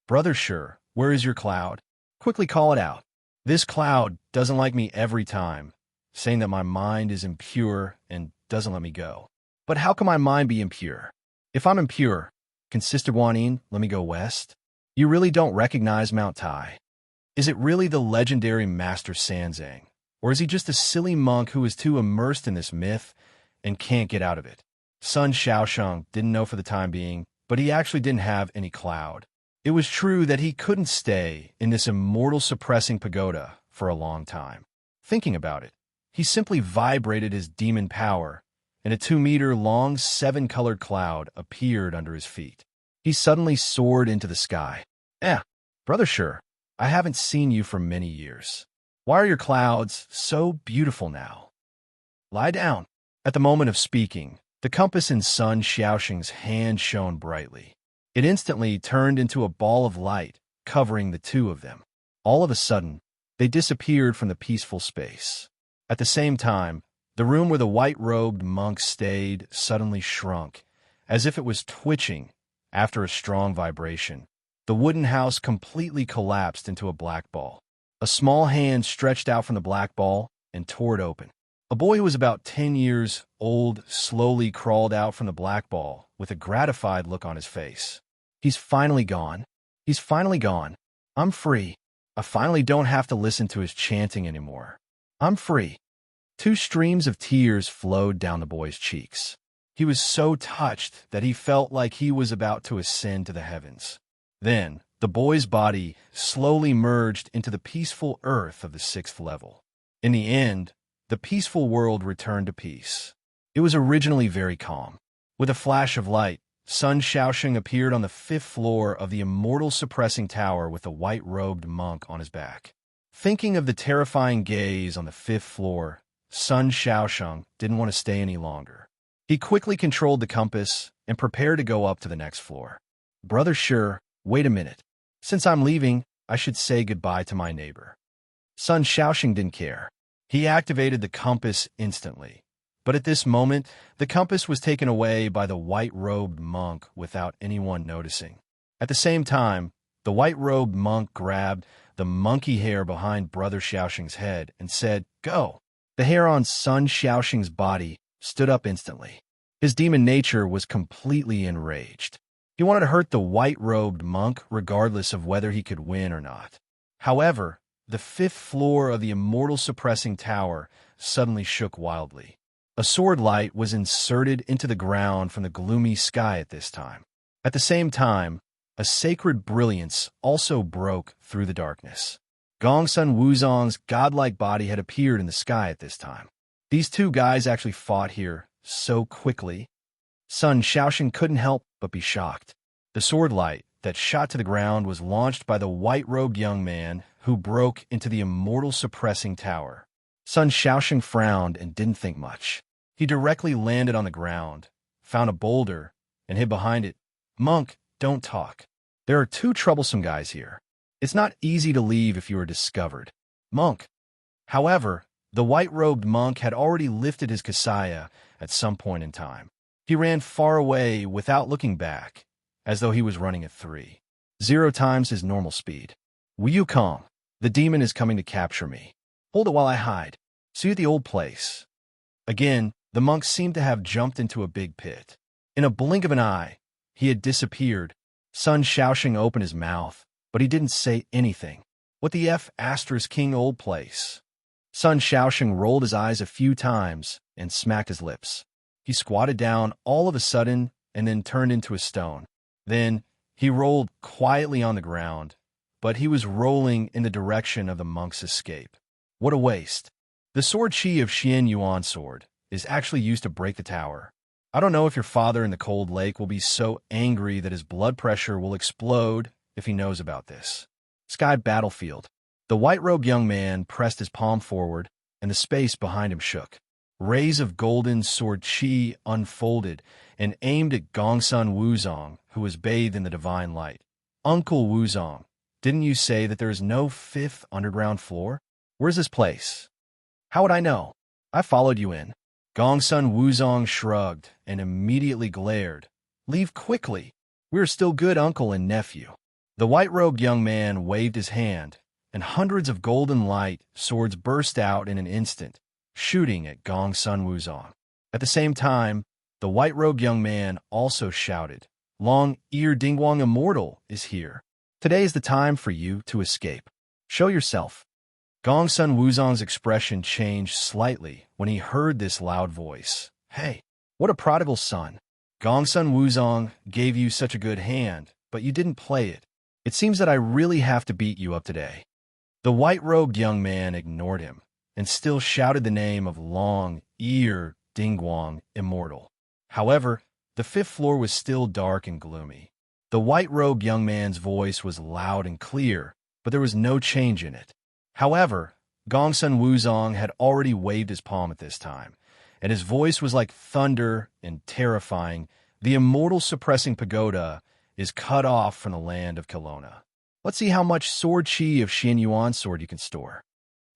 Brother Sure, where is your cloud? Quickly call it out. This cloud doesn't like me every time, saying that my mind is impure and doesn't let me go. But how can my mind be impure? If I'm impure, can Sister Guanyin let me go west? You really don't recognize Mount Tai. Is it really the legendary Master Sanzang? Or is he just a silly monk who is too immersed in this myth and can't get out of it? Sun Xiaosheng didn't know for the time being, but he actually didn't have any cloud. It was true that he couldn't stay in this immortal suppressing pagoda for a long time. Thinking about it, he simply vibrated his demon power, and a 2-meter-long 7-colored cloud appeared under his feet. He suddenly soared into the sky. Brother Sure, I haven't seen you for many years. Why are your clouds so beautiful now? Lie down. At the moment of speaking, the compass in Sun Xiaosheng's hand shone brightly. It instantly turned into a ball of light, covering the two of them. All of a sudden, they disappeared from the peaceful space. At the same time, the room where the white-robed monk stayed suddenly shrunk, as if it was twitching after a strong vibration. The wooden house completely collapsed into a black ball. A small hand stretched out from the black ball and tore it open. A boy who was about 10 years old slowly crawled out from the black ball with a gratified look on his face. He's finally gone. He's finally gone. I'm free. I finally don't have to listen to his chanting anymore. I'm free. 2 streams of tears flowed down the boy's cheeks. He was so touched that he felt like he was about to ascend to the heavens. Then, the boy's body slowly merged into the peaceful earth of the 6th level. In the end, the peaceful world returned to peace. It was originally very calm. With a flash of light, Sun Xiaosheng appeared on the 5th floor of the immortal suppressing tower with a white-robed monk on his back. Thinking of the terrifying gaze on the 5th floor, Sun Xiaosheng didn't want to stay any longer. He quickly controlled the compass and prepared to go up to the next floor. Brother Sure, wait a minute. Since I'm leaving, I should say goodbye to my neighbor. Sun Xiaosheng didn't care. He activated the compass instantly. But at this moment, the compass was taken away by the white-robed monk without anyone noticing. At the same time, the white-robed monk grabbed the monkey hair behind Brother Xiaosheng's head and said, "Go." The hair on Sun Xiaosheng's body stood up instantly. His demon nature was completely enraged. He wanted to hurt the white-robed monk regardless of whether he could win or not. However, the 5th floor of the immortal suppressing tower suddenly shook wildly. A sword light was inserted into the ground from the gloomy sky at this time. At the same time, a sacred brilliance also broke through the darkness. Gongsun Wuzong's godlike body had appeared in the sky at this time. These 2 guys actually fought here so quickly. Sun Xiaosheng couldn't help but be shocked. The sword light that shot to the ground was launched by the white-robed young man who broke into the immortal suppressing tower. Sun Xiaosheng frowned and didn't think much. He directly landed on the ground, found a boulder, and hid behind it. Monk, don't talk. There are 2 troublesome guys here. It's not easy to leave if you are discovered. Monk. However, the white-robed monk had already lifted his kasaya at some point in time. He ran far away without looking back, as though he was running at 3.0 times his normal speed. Will you come? The demon is coming to capture me. Hold it while I hide. See you at the old place. Again, the monk seemed to have jumped into a big pit. In a blink of an eye, he had disappeared. Sun Xiaosheng opened his mouth, but he didn't say anything. What the F*** king old place? Sun Xiaosheng rolled his eyes a few times and smacked his lips. He squatted down all of a sudden and then turned into a stone. Then he rolled quietly on the ground, but he was rolling in the direction of the monk's escape. What a waste. The sword chi of Xian Yuan sword is actually used to break the tower. I don't know if your father in the cold lake will be so angry that his blood pressure will explode if he knows about this. Sky battlefield. The white-robed young man pressed his palm forward, and the space behind him shook. Rays of golden sword chi unfolded and aimed at Gongsun Wuzong, who was bathed in the divine light. Uncle Wuzong, didn't you say that there is no fifth underground floor? Where's this place? How would I know? I followed you in. Gongsun Wuzong shrugged and immediately glared. Leave quickly. We are still good uncle and nephew. The white-robed young man waved his hand, and hundreds of golden light swords burst out in an instant, shooting at Gongsun Wuzong. At the same time, the white-robed young man also shouted, Long-ear Dingguang Immortal is here. Today is the time for you to escape. Show yourself. Gongsun Wuzong's expression changed slightly when he heard this loud voice. Hey, what a prodigal son. Gongsun Wuzong gave you such a good hand, but you didn't play it. It seems that I really have to beat you up today. The white-robed young man ignored him and still shouted the name of Long-ear Dingguang Immortal. However, the fifth floor was still dark and gloomy. The white-robed young man's voice was loud and clear, but there was no change in it. However, Gongsun Wuzong had already waved his palm at this time, and his voice was like thunder and terrifying. The immortal suppressing pagoda is cut off from the land of Kelowna. Let's see how much sword chi of Xian Yuan sword you can store.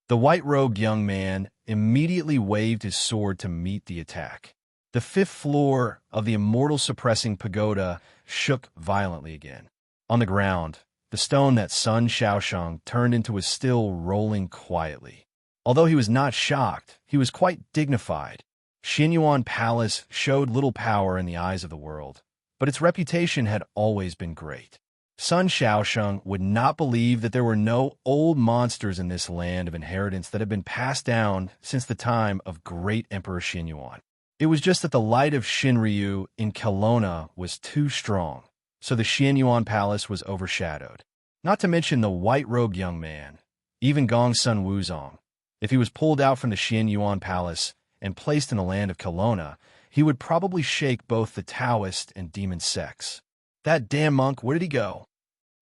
The white-robed young man immediately waved his sword to meet the attack. The fifth floor of the immortal suppressing pagoda shook violently again. On the ground, the stone that Sun Shaosheng turned into was still rolling quietly. Although he was not shocked, he was quite dignified. Xian Yuan Palace showed little power in the eyes of the world, but its reputation had always been great. Sun Shaosheng would not believe that there were no old monsters in this land of inheritance that had been passed down since the time of great Emperor Xian Yuan. It was just that the light of Shinryu in Kelowna was too strong, so the Xian Yuan Palace was overshadowed. Not to mention the white-robed young man, even Gongsun Wuzong. If he was pulled out from the Xian Yuan Palace and placed in the land of Kelowna, he would probably shake both the Taoist and demon sects. That damn monk, where did he go?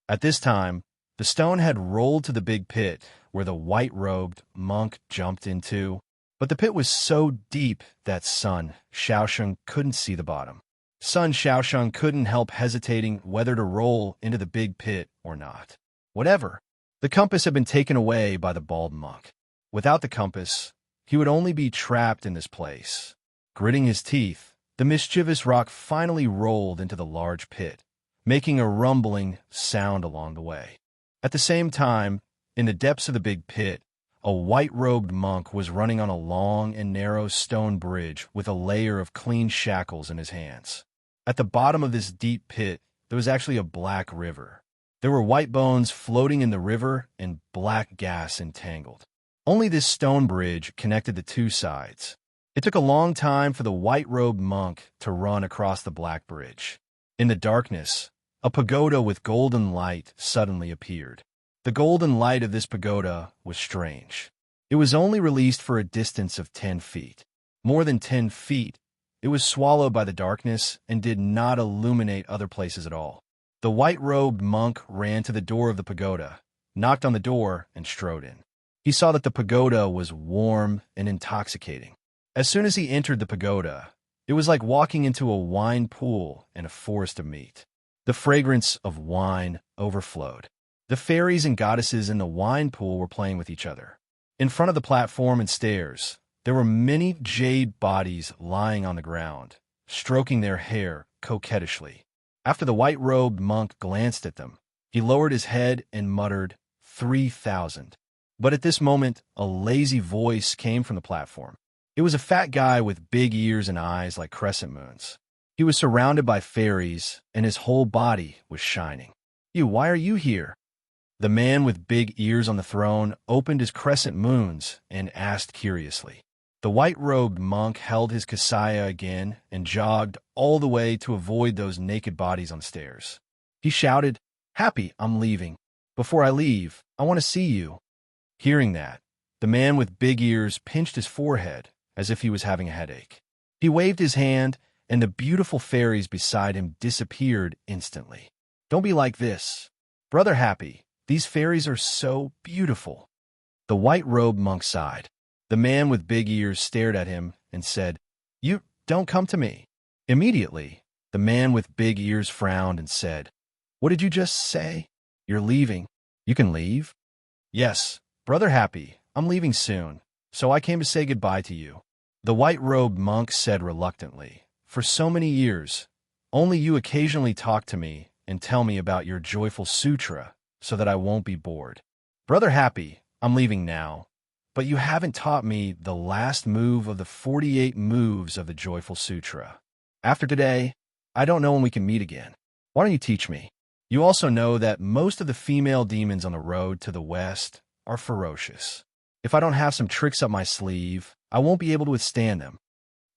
At this time, the stone had rolled to the big pit where the white-robed monk jumped into, but the pit was so deep that Sun Shaosheng couldn't see the bottom. Sun Shaosheng couldn't help hesitating whether to roll into the big pit or not. Whatever. The compass had been taken away by the bald monk. Without the compass, he would only be trapped in this place. Gritting his teeth, the mischievous rock finally rolled into the large pit, making a rumbling sound along the way. At the same time, in the depths of the big pit, a white-robed monk was running on a long and narrow stone bridge with a layer of clean shackles in his hands. At the bottom of this deep pit, there was actually a black river. There were white bones floating in the river and black gas entangled. Only this stone bridge connected the two sides. It took a long time for the white-robed monk to run across the black bridge. In the darkness, a pagoda with golden light suddenly appeared. The golden light of this pagoda was strange. It was only released for a distance of 10 feet. More than 10 feet, it was swallowed by the darkness and did not illuminate other places at all. The white-robed monk ran to the door of the pagoda, knocked on the door, and strode in. He saw that the pagoda was warm and intoxicating. As soon as he entered the pagoda, it was like walking into a wine pool in a forest of meat. The fragrance of wine overflowed. The fairies and goddesses in the wine pool were playing with each other. In front of the platform and stairs, there were many jade bodies lying on the ground, stroking their hair coquettishly. After the white-robed monk glanced at them, he lowered his head and muttered, 3,000. But at this moment, a lazy voice came from the platform. It was a fat guy with big ears and eyes like crescent moons. He was surrounded by fairies, and his whole body was shining. Why are you here? The man with big ears on the throne opened his crescent moons and asked curiously. The white-robed monk held his kasaya again and jogged all the way to avoid those naked bodies on the stairs. He shouted, Happy, I'm leaving. Before I leave, I want to see you. Hearing that, the man with big ears pinched his forehead as if he was having a headache. He waved his hand, and the beautiful fairies beside him disappeared instantly. Don't be like this. Brother Happy, these fairies are so beautiful. The white-robed monk sighed. The man with big ears stared at him and said, You don't come to me. Immediately, the man with big ears frowned and said, What did you just say? You're leaving. You can leave? Yes, Brother Happy, I'm leaving soon, so I came to say goodbye to you. The white-robed monk said reluctantly, For so many years, only you occasionally talk to me and tell me about your joyful sutra so that I won't be bored. Brother Happy, I'm leaving now, but you haven't taught me the last move of the 48 moves of the Joyful Sutra. After today, I don't know when we can meet again. Why don't you teach me? You also know that most of the female demons on the road to the west are ferocious. If I don't have some tricks up my sleeve, I won't be able to withstand them.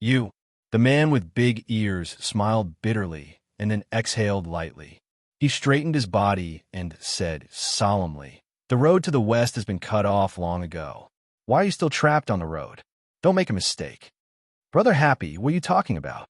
You, the man with big ears, smiled bitterly and then exhaled lightly. He straightened his body and said solemnly, The road to the west has been cut off long ago. Why are you still trapped on the road? Don't make a mistake. Brother Happy, what are you talking about?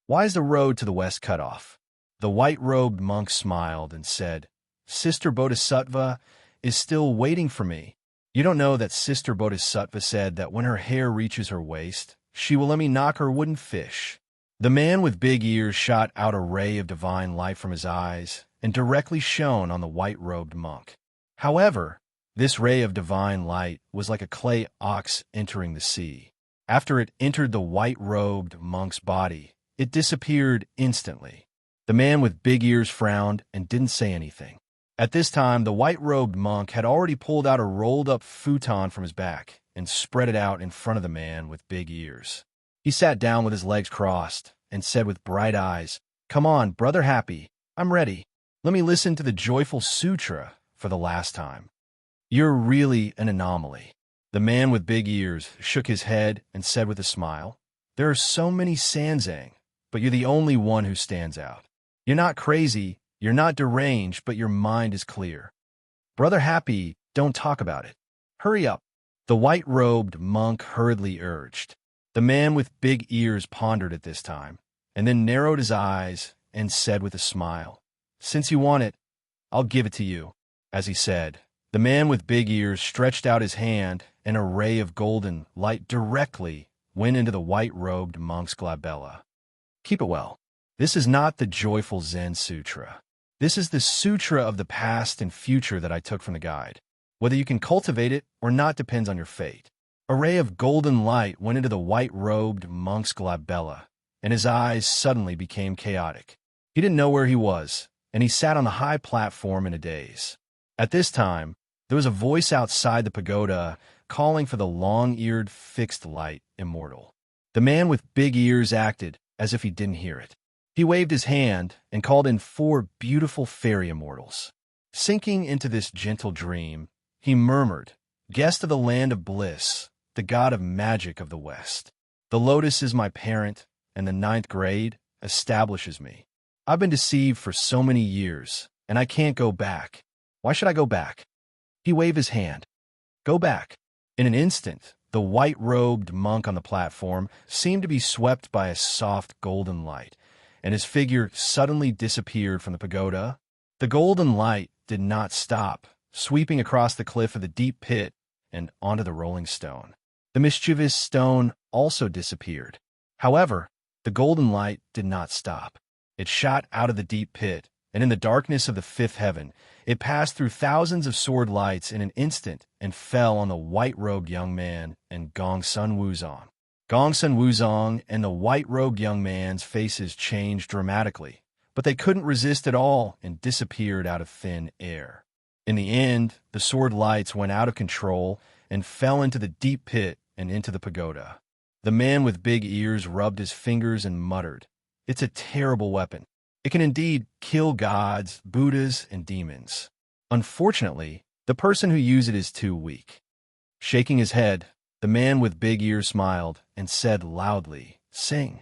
Why is the road to the west cut off? The white-robed monk smiled and said, Sister Bodhisattva is still waiting for me. You don't know that Sister Bodhisattva said that when her hair reaches her waist, she will let me knock her wooden fish. The man with big ears shot out a ray of divine light from his eyes and directly shone on the white-robed monk. However, this ray of divine light was like a clay ox entering the sea. After it entered the white-robed monk's body, it disappeared instantly. The man with big ears frowned and didn't say anything. At this time, the white-robed monk had already pulled out a rolled-up futon from his back and spread it out in front of the man with big ears. He sat down with his legs crossed and said with bright eyes, Come on, Brother Happy, I'm ready. Let me listen to the Joyful Sutra for the last time. You're really an anomaly. The man with big ears shook his head and said with a smile, There are so many Sanzang, but you're the only one who stands out. You're not crazy, you're not deranged, but your mind is clear. Brother Happy, don't talk about it. Hurry up. The white-robed monk hurriedly urged. The man with big ears pondered at this time, and then narrowed his eyes and said with a smile, Since you want it, I'll give it to you. As he said, the man with big ears stretched out his hand, and a ray of golden light directly went into the white-robed monk's glabella. Keep it well. This is not the Joyful Zen Sutra. This is the sutra of the past and future that I took from the guide. Whether you can cultivate it or not depends on your fate. A ray of golden light went into the white-robed monk's glabella, and his eyes suddenly became chaotic. He didn't know where he was, and he sat on the high platform in a daze. At this time, there was a voice outside the pagoda calling for the long-eared fixed light immortal. The man with big ears acted as if he didn't hear it. He waved his hand and called in 4 beautiful fairy immortals. Sinking into this gentle dream, he murmured, Guest of the land of bliss, the god of magic of the West. The lotus is my parent, and the 9th grade establishes me. I've been deceived for so many years, and I can't go back. Why should I go back? He waved his hand. Go back. In an instant, the white-robed monk on the platform seemed to be swept by a soft golden light, and his figure suddenly disappeared from the pagoda. The golden light did not stop, sweeping across the cliff of the deep pit and onto the rolling stone. The mischievous stone also disappeared. However, the golden light did not stop. It shot out of the deep pit, and in the darkness of the 5th heaven, it passed through thousands of sword lights in an instant and fell on the white-robed young man and Gong Sun Wuzong. Gong Sun Wuzong and the white-robed young man's faces changed dramatically, but they couldn't resist at all and disappeared out of thin air. In the end, the sword lights went out of control and fell into the deep pit and into the pagoda. The man with big ears rubbed his fingers and muttered, It's a terrible weapon. It can indeed kill gods, Buddhas, and demons. Unfortunately, the person who uses it is too weak. Shaking his head, the man with big ears smiled and said loudly, Sing.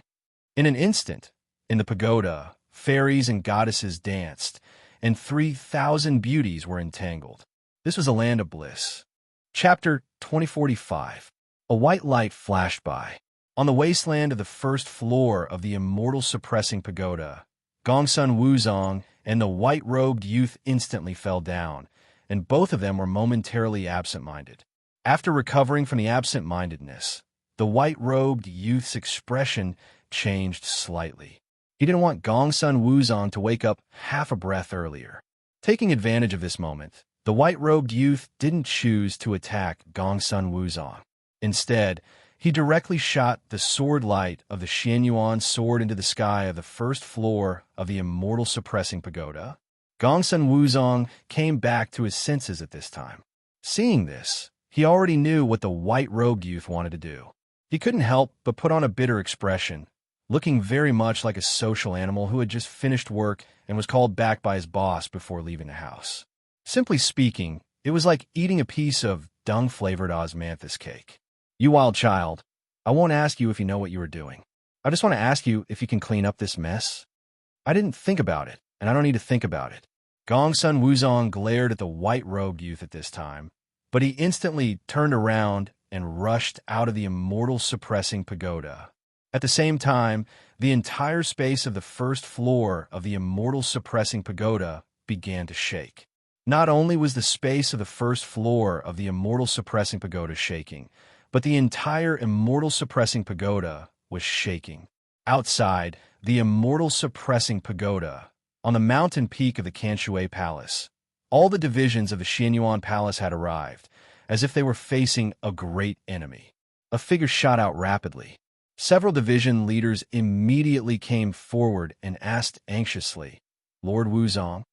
In an instant, in the pagoda, fairies and goddesses danced, and 3,000 beauties were entangled. This was a land of bliss. Chapter 2045. A white light flashed by. On the wasteland of the 1st floor of the immortal suppressing pagoda, Gong Sun Wuzong and the white-robed youth instantly fell down, and both of them were momentarily absent-minded. After recovering from the absent-mindedness, the white-robed youth's expression changed slightly. He didn't want Gongsun Wuzong to wake up half a breath earlier. Taking advantage of this moment, the white-robed youth didn't choose to attack Gongsun Wuzong. Instead, he directly shot the sword light of the Xianyuan sword into the sky of the first floor of the Immortal Suppressing Pagoda. Gongsun Wuzong came back to his senses at this time. Seeing this, he already knew what the white-robed youth wanted to do. He couldn't help but put on a bitter expression, looking very much like a social animal who had just finished work and was called back by his boss before leaving the house. Simply speaking, it was like eating a piece of dung-flavored osmanthus cake. You wild child, I won't ask you if you know what you were doing. I just want to ask you if you can clean up this mess. I didn't think about it, and I don't need to think about it. Gongsun Wuzong glared at the white-robed youth at this time, but he instantly turned around and rushed out of the Immortal Suppressing Pagoda. At the same time, the entire space of the first floor of the Immortal Suppressing Pagoda began to shake. Not only was the space of the first floor of the Immortal Suppressing Pagoda shaking, but the entire Immortal Suppressing Pagoda was shaking. Outside the Immortal Suppressing Pagoda, on the mountain peak of the Kanshui Palace, all the divisions of the Xianyuan Palace had arrived, as if they were facing a great enemy. A figure shot out rapidly. Several division leaders immediately came forward and asked anxiously, "Lord Wuzong?"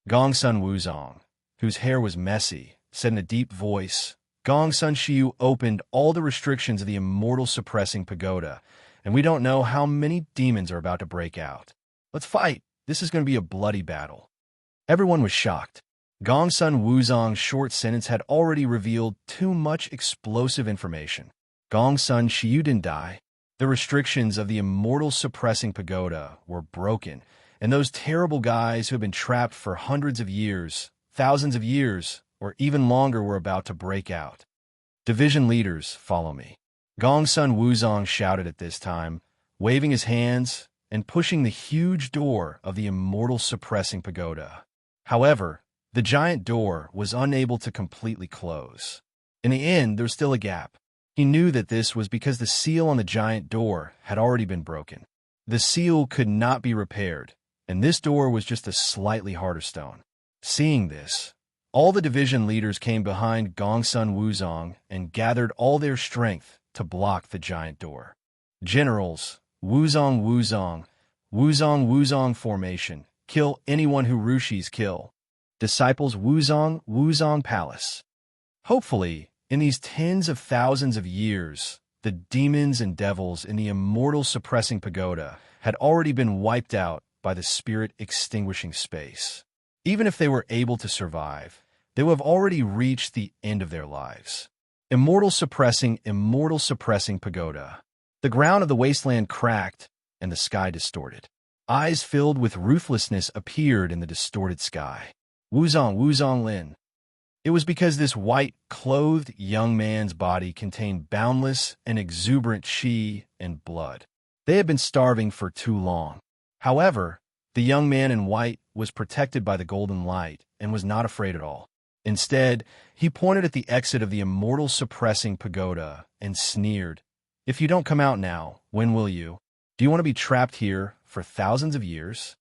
Gongsun Wuzong, whose hair was messy, said in a deep voice, "Gongsun Shiyu opened all the restrictions of the Immortal Suppressing Pagoda, and we don't know how many demons are about to break out. Let's fight. This is going to be a bloody battle." Everyone was shocked. Gongsun Wuzong's short sentence had already revealed too much explosive information. Gongsun Shiyu didn't die. The restrictions of the Immortal Suppressing Pagoda were broken, and those terrible guys who had been trapped for hundreds of years, thousands of years, or even longer were about to break out. "Division leaders, follow me." Gongsun Wuzong shouted at this time, waving his hands and pushing the huge door of the Immortal Suppressing Pagoda. However, the giant door was unable to completely close. In the end, there was still a gap. He knew that this was because the seal on the giant door had already been broken. The seal could not be repaired, and this door was just a slightly harder stone. Seeing this, all the division leaders came behind Gongsun Wuzong and gathered all their strength to block the giant door. Generals, Wuzong Wuzong, Wuzong Wuzong formation, kill anyone who Rushis kill. Disciples Wuzong Wuzong Palace. Hopefully, in these tens of thousands of years, the demons and devils in the Immortal Suppressing Pagoda had already been wiped out by the spirit extinguishing space. Even if they were able to survive, they would have already reached the end of their lives. Immortal Suppressing Pagoda. The ground of the wasteland cracked, and the sky distorted. Eyes filled with ruthlessness appeared in the distorted sky. Wuzong Lin. It was because this white-clothed young man's body contained boundless and exuberant qi and blood. They had been starving for too long. However, the young man in white was protected by the golden light and was not afraid at all. Instead, he pointed at the exit of the Immortal Suppressing Pagoda and sneered, "If you don't come out now, when will you? Do you want to be trapped here for thousands of years?"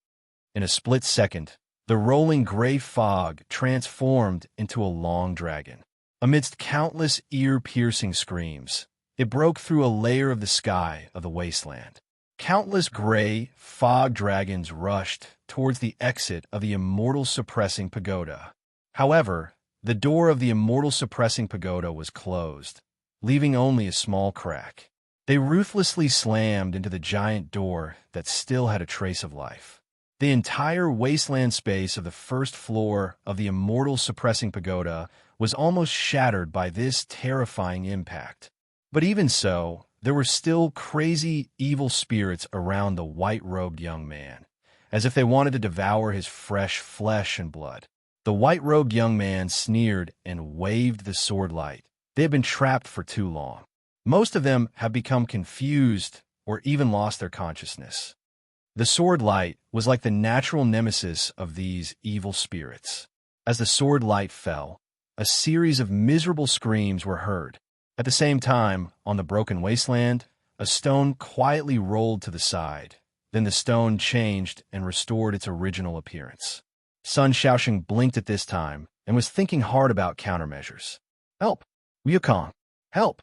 In a split second, the rolling gray fog transformed into a long dragon. Amidst countless ear-piercing screams, it broke through a layer of the sky of the wasteland. Countless gray fog dragons rushed towards the exit of the Immortal Suppressing Pagoda. However, the door of the Immortal Suppressing Pagoda was closed, leaving only a small crack. They ruthlessly slammed into the giant door that still had a trace of life. The entire wasteland space of the first floor of the Immortal Suppressing Pagoda was almost shattered by this terrifying impact. But even so, there were still crazy, evil spirits around the white-robed young man, as if they wanted to devour his fresh flesh and blood. The white-robed young man sneered and waved the sword light. They had been trapped for too long. Most of them have become confused or even lost their consciousness. The sword light was like the natural nemesis of these evil spirits. As the sword light fell, a series of miserable screams were heard. At the same time, on the broken wasteland, a stone quietly rolled to the side. Then the stone changed and restored its original appearance. Sun Xiaosheng blinked at this time and was thinking hard about countermeasures. Help! Wukong! Help!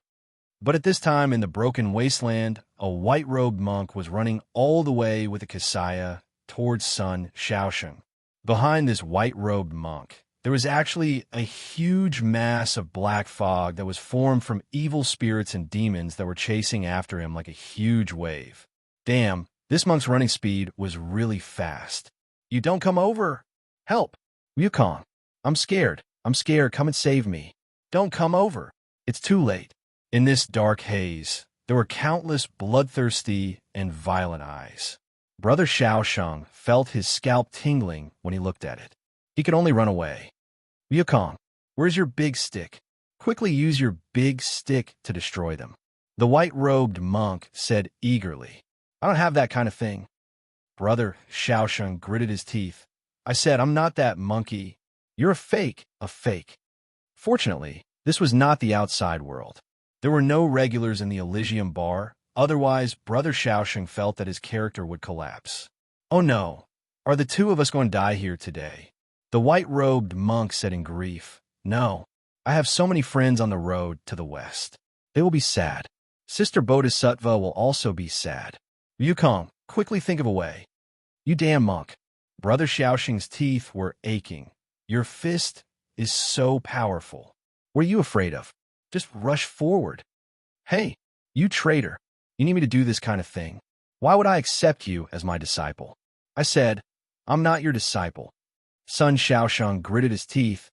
But at this time in the broken wasteland, a white-robed monk was running all the way with a kasaya towards Sun Xiaosheng. Behind this white-robed monk, there was actually a huge mass of black fog that was formed from evil spirits and demons that were chasing after him like a huge wave. Damn, this monk's running speed was really fast. You don't come over! Help! Wukong! I'm scared. I'm scared. Come and save me. Don't come over. It's too late. In this dark haze, there were countless bloodthirsty and violent eyes. Brother Xiaosheng felt his scalp tingling when he looked at it. He could only run away. Wukong, where's your big stick? Quickly use your big stick to destroy them. The white-robed monk said eagerly. I don't have that kind of thing. Brother Xiaosheng gritted his teeth. I said, I'm not that monkey. You're a fake. Fortunately, this was not the outside world. There were no regulars in the Elysium bar, otherwise Brother Xiaosheng felt that his character would collapse. Oh no, are the two of us going to die here today? The white-robed monk said in grief. No, I have so many friends on the road to the west. They will be sad. Sister Bodhisattva will also be sad. Wukong, quickly think of a way. You damn monk. Brother Xiaosheng's teeth were aching. Your fist is so powerful. What are you afraid of? Just rush forward. Hey, you traitor. You need me to do this kind of thing. Why would I accept you as my disciple? I said, I'm not your disciple. Sun Xiaosheng gritted his teeth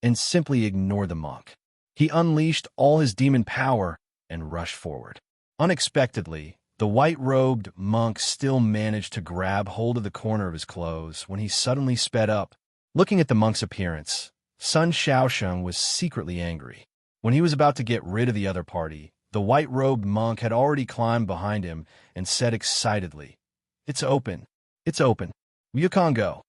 and simply ignored the monk. He unleashed all his demon power and rushed forward. Unexpectedly, the white-robed monk still managed to grab hold of the corner of his clothes when he suddenly sped up. Looking at the monk's appearance, Sun Xiaosheng was secretly angry. When he was about to get rid of the other party, the white-robed monk had already climbed behind him and said excitedly, It's open. It's open. Wukong go.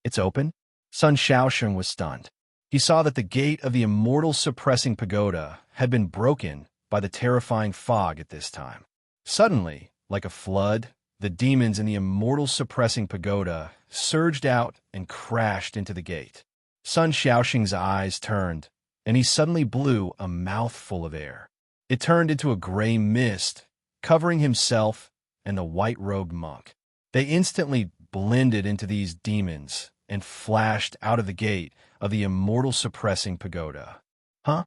It's open? Sun Xiaosheng was stunned. He saw that the gate of the immortal suppressing pagoda had been broken by the terrifying fog at this time. Suddenly, like a flood, the demons in the immortal suppressing pagoda surged out and crashed into the gate. Sun Xiaosheng's eyes turned, and he suddenly blew a mouthful of air. It turned into a gray mist, covering himself and the white-robed monk. They instantly blended into these demons and flashed out of the gate of the immortal suppressing pagoda. Huh?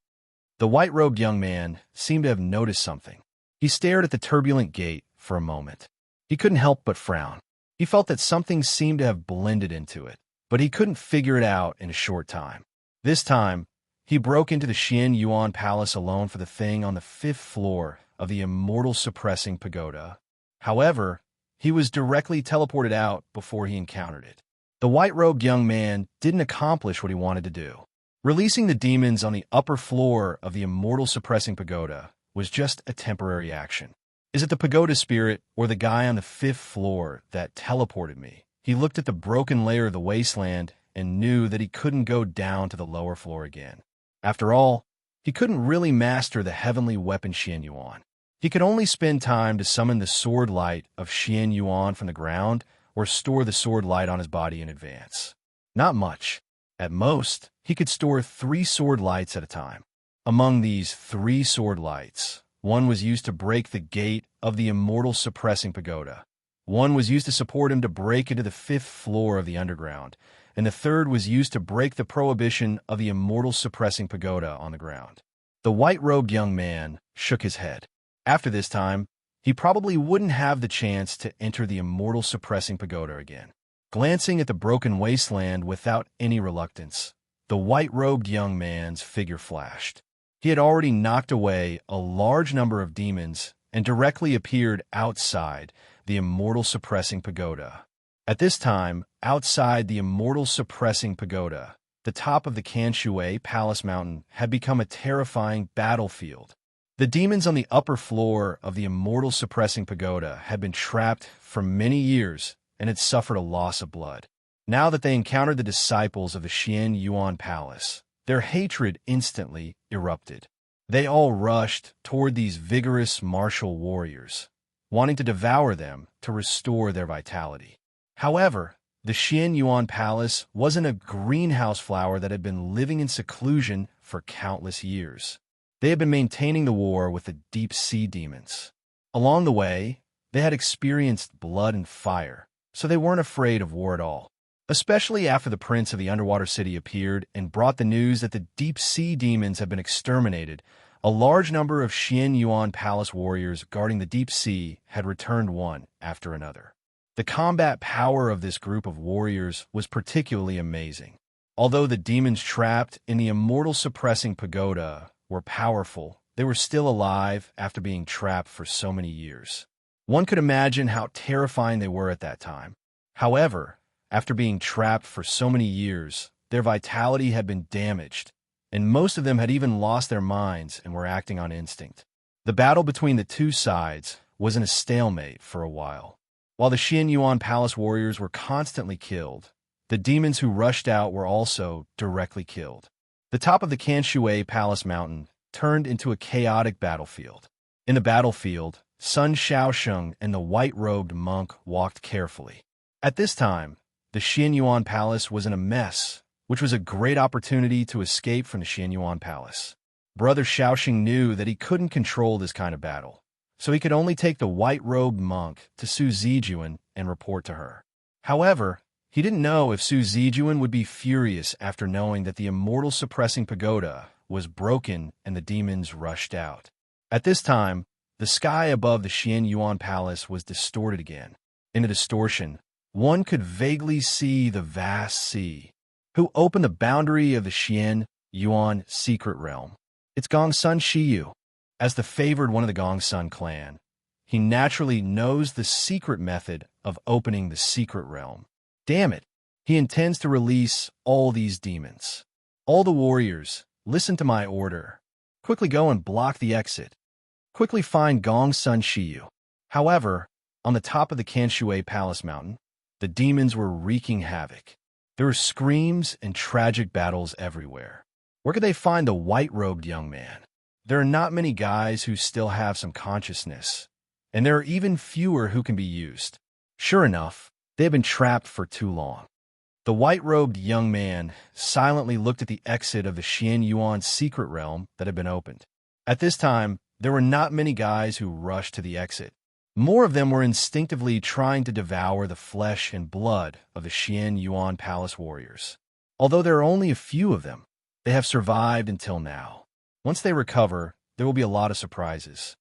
The white-robed young man seemed to have noticed something. He stared at the turbulent gate for a moment. He couldn't help but frown. He felt that something seemed to have blended into it, but he couldn't figure it out in a short time. This time, he broke into the Xian Yuan Palace alone for the thing on the 5th floor of the immortal suppressing pagoda. However, he was directly teleported out before he encountered it. The white-robed young man didn't accomplish what he wanted to do. Releasing the demons on the upper floor of the immortal suppressing pagoda was just a temporary action. Is it the pagoda spirit or the guy on the 5th floor that teleported me? He looked at the broken layer of the wasteland and knew that he couldn't go down to the lower floor again. After all, he couldn't really master the heavenly weapon Xian Yuan. He could only spend time to summon the sword light of Xian Yuan from the ground or store the sword light on his body in advance. Not much. At most, he could store 3 sword lights at a time. Among these 3 sword lights, one was used to break the gate of the immortal suppressing pagoda. One was used to support him to break into the 5th floor of the underground, and the third was used to break the prohibition of the immortal suppressing pagoda on the ground. The white-robed young man shook his head. After this time, he probably wouldn't have the chance to enter the immortal suppressing pagoda again. Glancing at the broken wasteland without any reluctance, the white-robed young man's figure flashed. He had already knocked away a large number of demons and directly appeared outside the immortal suppressing pagoda. At this time, outside the immortal suppressing pagoda, the top of the Kanshui Palace Mountain had become a terrifying battlefield. The demons on the upper floor of the immortal suppressing pagoda had been trapped for many years and had suffered a loss of blood. Now that they encountered the disciples of the Xian Yuan Palace, their hatred instantly erupted. They all rushed toward these vigorous martial warriors, wanting to devour them to restore their vitality. However, the Xian Yuan Palace wasn't a greenhouse flower that had been living in seclusion for countless years. They had been maintaining the war with the deep sea demons. Along the way, they had experienced blood and fire, so they weren't afraid of war at all. Especially after the prince of the underwater city appeared and brought the news that the deep sea demons had been exterminated, a large number of Xian Yuan Palace warriors guarding the deep sea had returned one after another. The combat power of this group of warriors was particularly amazing. Although the demons trapped in the immortal suppressing pagoda were powerful, they were still alive after being trapped for so many years. One could imagine how terrifying they were at that time. However, after being trapped for so many years, their vitality had been damaged, and most of them had even lost their minds and were acting on instinct. The battle between the two sides was in a stalemate for a while. While the Xian Yuan Palace warriors were constantly killed, the demons who rushed out were also directly killed. The top of the Kanshui Palace mountain turned into a chaotic battlefield. In the battlefield, Sun Shaosheng and the white-robed monk walked carefully. At this time, the Xian Yuan Palace was in a mess, which was a great opportunity to escape from the Xian Yuan Palace. Brother Shaoxing knew that he couldn't control this kind of battle, so he could only take the white-robed monk to Su Zijuan and report to her. However, he didn't know if Su Zijuan would be furious after knowing that the immortal suppressing pagoda was broken and the demons rushed out. At this time, the sky above the Xian Yuan Palace was distorted again. In the distortion, one could vaguely see the vast sea, who opened the boundary of the Xian Yuan secret realm. It's Gongsun Shiyu. As the favored one of the Gongsun clan, he naturally knows the secret method of opening the secret realm. Damn it, he intends to release all these demons. All the warriors, listen to my order. Quickly go and block the exit. Quickly find Gongsun Shiyu. However, on the top of the Kanshui Palace mountain, the demons were wreaking havoc. There were screams and tragic battles everywhere. Where could they find the white-robed young man? There are not many guys who still have some consciousness, and there are even fewer who can be used. Sure enough, they have been trapped for too long. The white-robed young man silently looked at the exit of the Xian Yuan secret realm that had been opened. At this time, there were not many guys who rushed to the exit. More of them were instinctively trying to devour the flesh and blood of the Xian Yuan Palace warriors. Although there are only a few of them, they have survived until now. Once they recover, there will be a lot of surprises.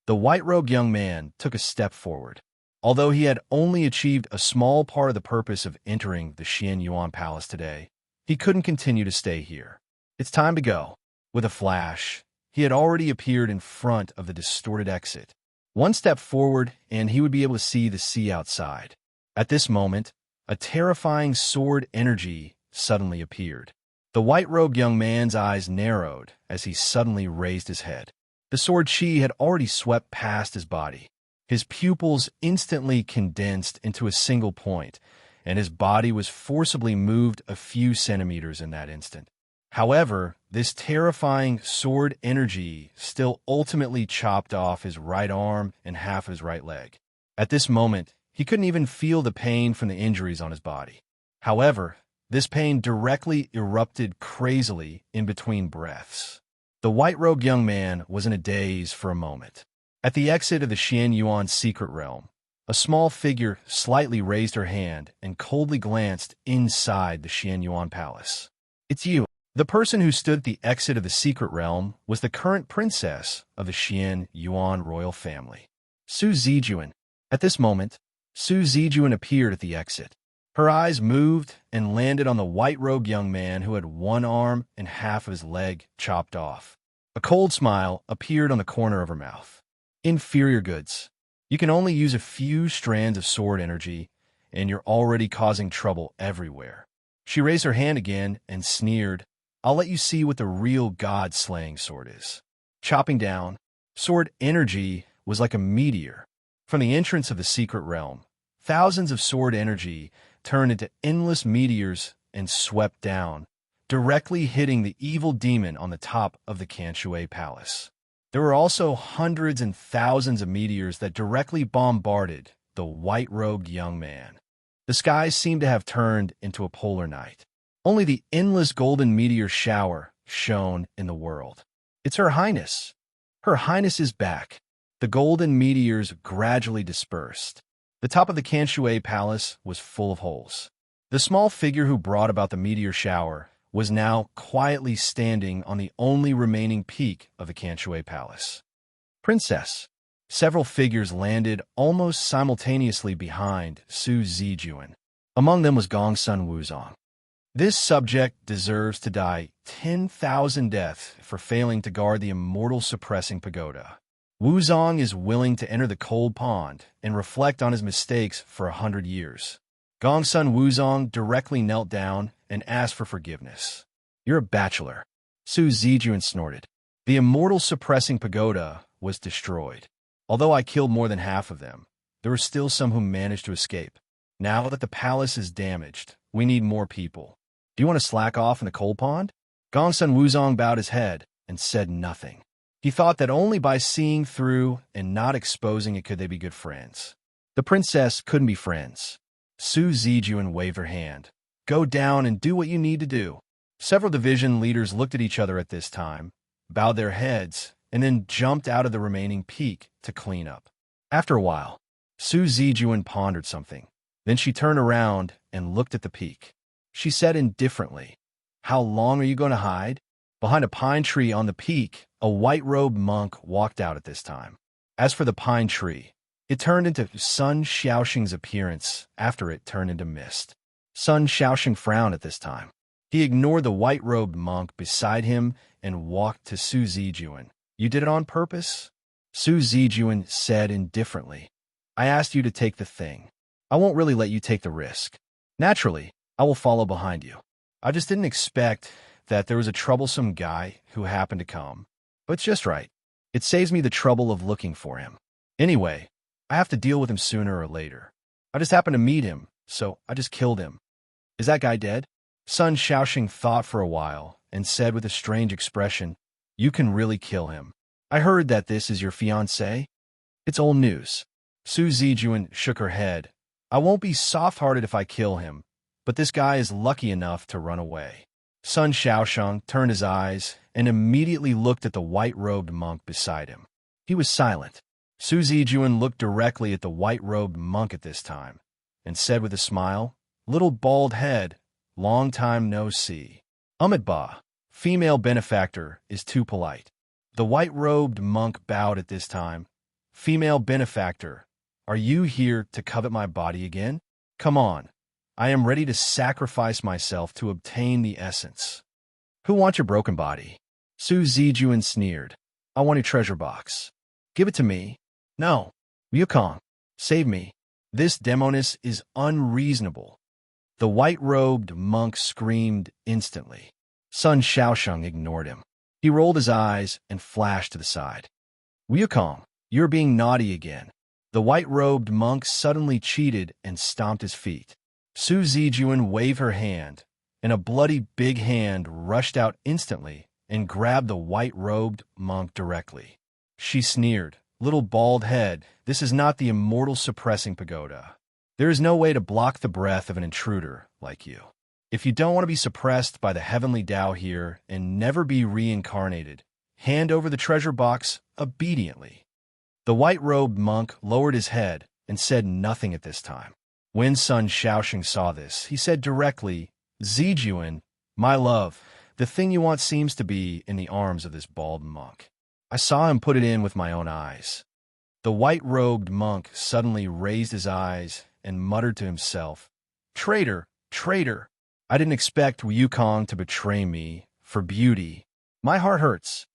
The white-robed young man took a step forward. Although he had only achieved a small part of the purpose of entering the Xian Yuan Palace today, he couldn't continue to stay here. It's time to go. With a flash, he had already appeared in front of the distorted exit. One step forward, and he would be able to see the sea outside. At this moment, a terrifying sword energy suddenly appeared. The white-robed young man's eyes narrowed as he suddenly raised his head. The sword chi had already swept past his body. His pupils instantly condensed into a single point, and his body was forcibly moved a few centimeters in that instant. However, this terrifying sword energy still ultimately chopped off his right arm and half of his right leg. At this moment, he couldn't even feel the pain from the injuries on his body. However, this pain directly erupted crazily in between breaths. The white-robed young man was in a daze for a moment. At the exit of the Xian Yuan secret realm, a small figure slightly raised her hand and coldly glanced inside the Xian Yuan Palace. It's you. The person who stood at the exit of the secret realm was the current princess of the Xian Yuan royal family, Su Zijuan. At this moment, Su Zijuan appeared at the exit. Her eyes moved and landed on the white-robed young man who had one arm and half of his leg chopped off. A cold smile appeared on the corner of her mouth. Inferior goods. You can only use a few strands of sword energy, and you're already causing trouble everywhere. She raised her hand again and sneered, I'll let you see what the real god-slaying sword is. Chopping down, sword energy was like a meteor. From the entrance of the secret realm, Thousands of sword energy turned into endless meteors and swept down, directly hitting the evil demon on the top of the Kanshui Palace. There were also hundreds and thousands of meteors that directly bombarded the white-robed young man. The skies seemed to have turned into a polar night. Only the endless golden meteor shower shone in the world. It's Her Highness. Her Highness is back. The golden meteors gradually dispersed. The top of the Kanshui Palace was full of holes. The small figure who brought about the meteor shower was now quietly standing on the only remaining peak of the Kanshui Palace. Princess. Several figures landed almost simultaneously behind Su Zijuan. Among them was Gongsun Wuzong. This subject deserves to die 10,000 deaths for failing to guard the immortal suppressing pagoda. Wuzong is willing to enter the cold pond and reflect on his mistakes for 100 years. Gongsun Wuzong directly knelt down and asked for forgiveness. You're a bachelor. Su Zijuan snorted. The immortal suppressing pagoda was destroyed. Although I killed more than half of them, there were still some who managed to escape. Now that the palace is damaged, we need more people. Do you want to slack off in the cold pond? Gongsun Wuzong bowed his head and said nothing. He thought that only by seeing through and not exposing it could they be good friends. The princess couldn't be friends. Su Zijuan waved her hand. Go down and do what you need to do. Several division leaders looked at each other at this time, bowed their heads, and then jumped out of the remaining peak to clean up. After a while, Su Zijuan pondered something. Then she turned around and looked at the peak. She said indifferently, How long are you going to hide? Behind a pine tree on the peak, a white-robed monk walked out at this time. As for the pine tree, it turned into Sun Xiaoxing's appearance after it turned into mist. Sun Xiaoxing frowned at this time. He ignored the white-robed monk beside him and walked to Su Zijuan. You did it on purpose? Su Zijuan said indifferently. I asked you to take the thing. I won't really let you take the risk. Naturally, I will follow behind you. I just didn't expect that there was a troublesome guy who happened to come. But it's just right. It saves me the trouble of looking for him. Anyway, I have to deal with him sooner or later. I just happened to meet him, so I just killed him. Is that guy dead? Sun Xiaoxing thought for a while and said with a strange expression, You can really kill him. I heard that this is your fiancé. It's old news. Su Zijuan shook her head. I won't be soft-hearted if I kill him, but this guy is lucky enough to run away. Sun Xiaoxing turned his eyes and immediately looked at the white-robed monk beside him. He was silent. Su Zijuan looked directly at the white-robed monk at this time and said with a smile, Little bald head, long time no see. Ba, female benefactor, is too polite. The white-robed monk bowed at this time. Female benefactor, are you here to covet my body again? Come on. I am ready to sacrifice myself to obtain the essence. Who wants your broken body? Su Zijuan sneered. I want your treasure box. Give it to me. No. Wukong, save me. This demoness is unreasonable. The white-robed monk screamed instantly. Sun Xiaoxing ignored him. He rolled his eyes and flashed to the side. Wukong, you're being naughty again. The white-robed monk suddenly cheated and stomped his feet. Su Zijuan waved her hand, and a bloody big hand rushed out instantly and grabbed the white-robed monk directly. She sneered, Little bald head, this is not the immortal suppressing pagoda. There is no way to block the breath of an intruder like you. If you don't want to be suppressed by the heavenly Tao here and never be reincarnated, hand over the treasure box obediently. The white-robed monk lowered his head and said nothing at this time. When Sun Xiaoxing saw this, he said directly, Zijuan, my love, the thing you want seems to be in the arms of this bald monk. I saw him put it in with my own eyes. The white-robed monk suddenly raised his eyes and muttered to himself, Traitor, traitor! I didn't expect Wukong to betray me for beauty. My heart hurts.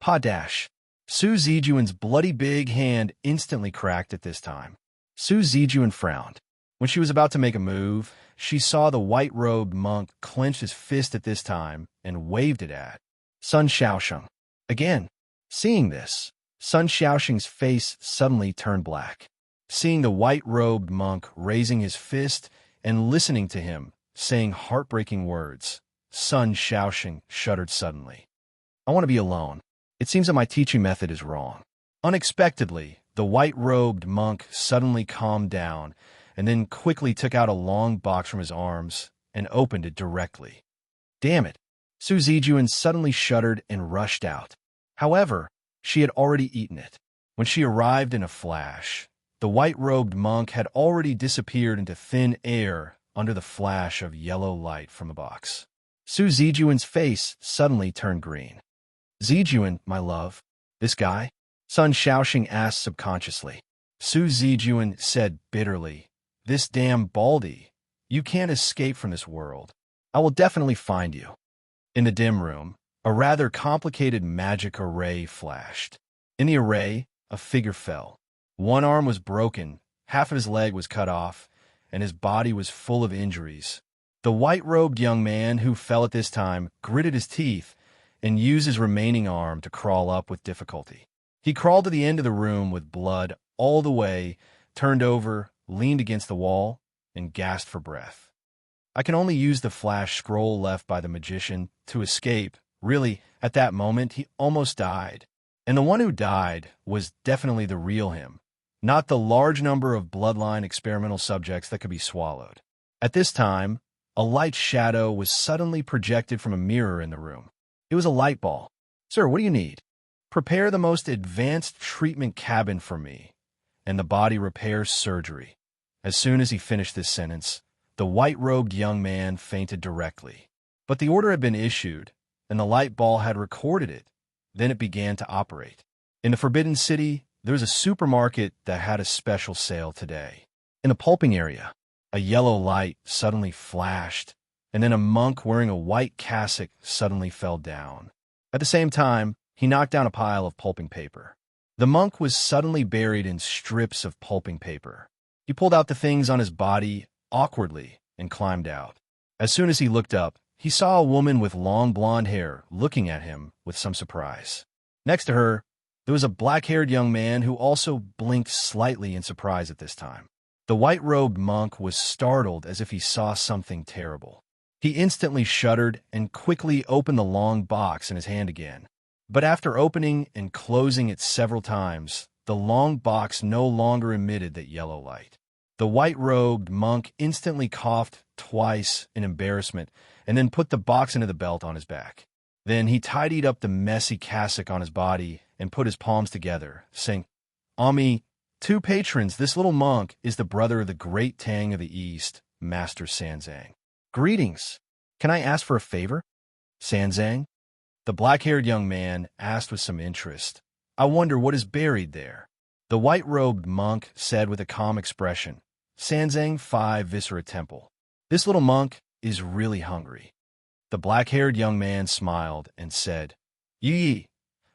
Pa dash. Su Zijuan's bloody big hand instantly cracked at this time. Su Zijuan frowned. When she was about to make a move, she saw the white-robed monk clench his fist at this time and waved it at Sun Xiaoxing. Again, seeing this, Sun Xiaoxing's face suddenly turned black. seeing the white-robed monk raising his fist and listening to him, saying heartbreaking words. Sun Shaoxing shuddered suddenly. I want to be alone. It seems that my teaching method is wrong. Unexpectedly, the white-robed monk suddenly calmed down and then quickly took out a long box from his arms and opened it directly. Damn it! Su Zijuan suddenly shuddered and rushed out. However, she had already eaten it. When she arrived in a flash, the white-robed monk had already disappeared into thin air under the flash of yellow light from the box. Su Zijuan's face suddenly turned green. Zijuan, my love, this guy? Sun Shaoxing asked subconsciously. Su Zijuan said bitterly, this damn baldy. You can't escape from this world. I will definitely find you. In the dim room, a rather complicated magic array flashed. In the array, a figure fell. One arm was broken, half of his leg was cut off, and his body was full of injuries. The white-robed young man who fell at this time gritted his teeth and used his remaining arm to crawl up with difficulty. He crawled to the end of the room with blood all the way, turned over, leaned against the wall, and gasped for breath. I can only use the flash scroll left by the magician to escape. Really, at that moment, he almost died. And the one who died was definitely the real him, not the large number of bloodline experimental subjects that could be swallowed. At this time, a light shadow was suddenly projected from a mirror in the room. It was a light ball. Sir, what do you need? Prepare the most advanced treatment cabin for me, and the body repair surgery. As soon as he finished this sentence, the white-robed young man fainted directly. But the order had been issued, and the light ball had recorded it. Then it began to operate. In the Forbidden City, there was a supermarket that had a special sale today. In the pulping area, a yellow light suddenly flashed, and then a monk wearing a white cassock suddenly fell down. At the same time, he knocked down a pile of pulping paper. The monk was suddenly buried in strips of pulping paper. He pulled out the things on his body awkwardly and climbed out. As soon as he looked up, he saw a woman with long blonde hair looking at him with some surprise. Next to her, there was a black-haired young man who also blinked slightly in surprise at this time. The white-robed monk was startled as if he saw something terrible. He instantly shuddered and quickly opened the long box in his hand again. But after opening and closing it several times, the long box no longer emitted that yellow light. The white-robed monk instantly coughed twice in embarrassment and then put the box into the belt on his back. Then he tidied up the messy cassock on his body and put his palms together, saying, Ami, two patrons, this little monk is the brother of the great Tang of the East, Master Sanzang. Greetings. Can I ask for a favor? Sanzang? The black-haired young man asked with some interest. I wonder what is buried there. The white-robed monk said with a calm expression, Sanzang 5 Viscera Temple. This little monk is really hungry. The black-haired young man smiled and said, Yi,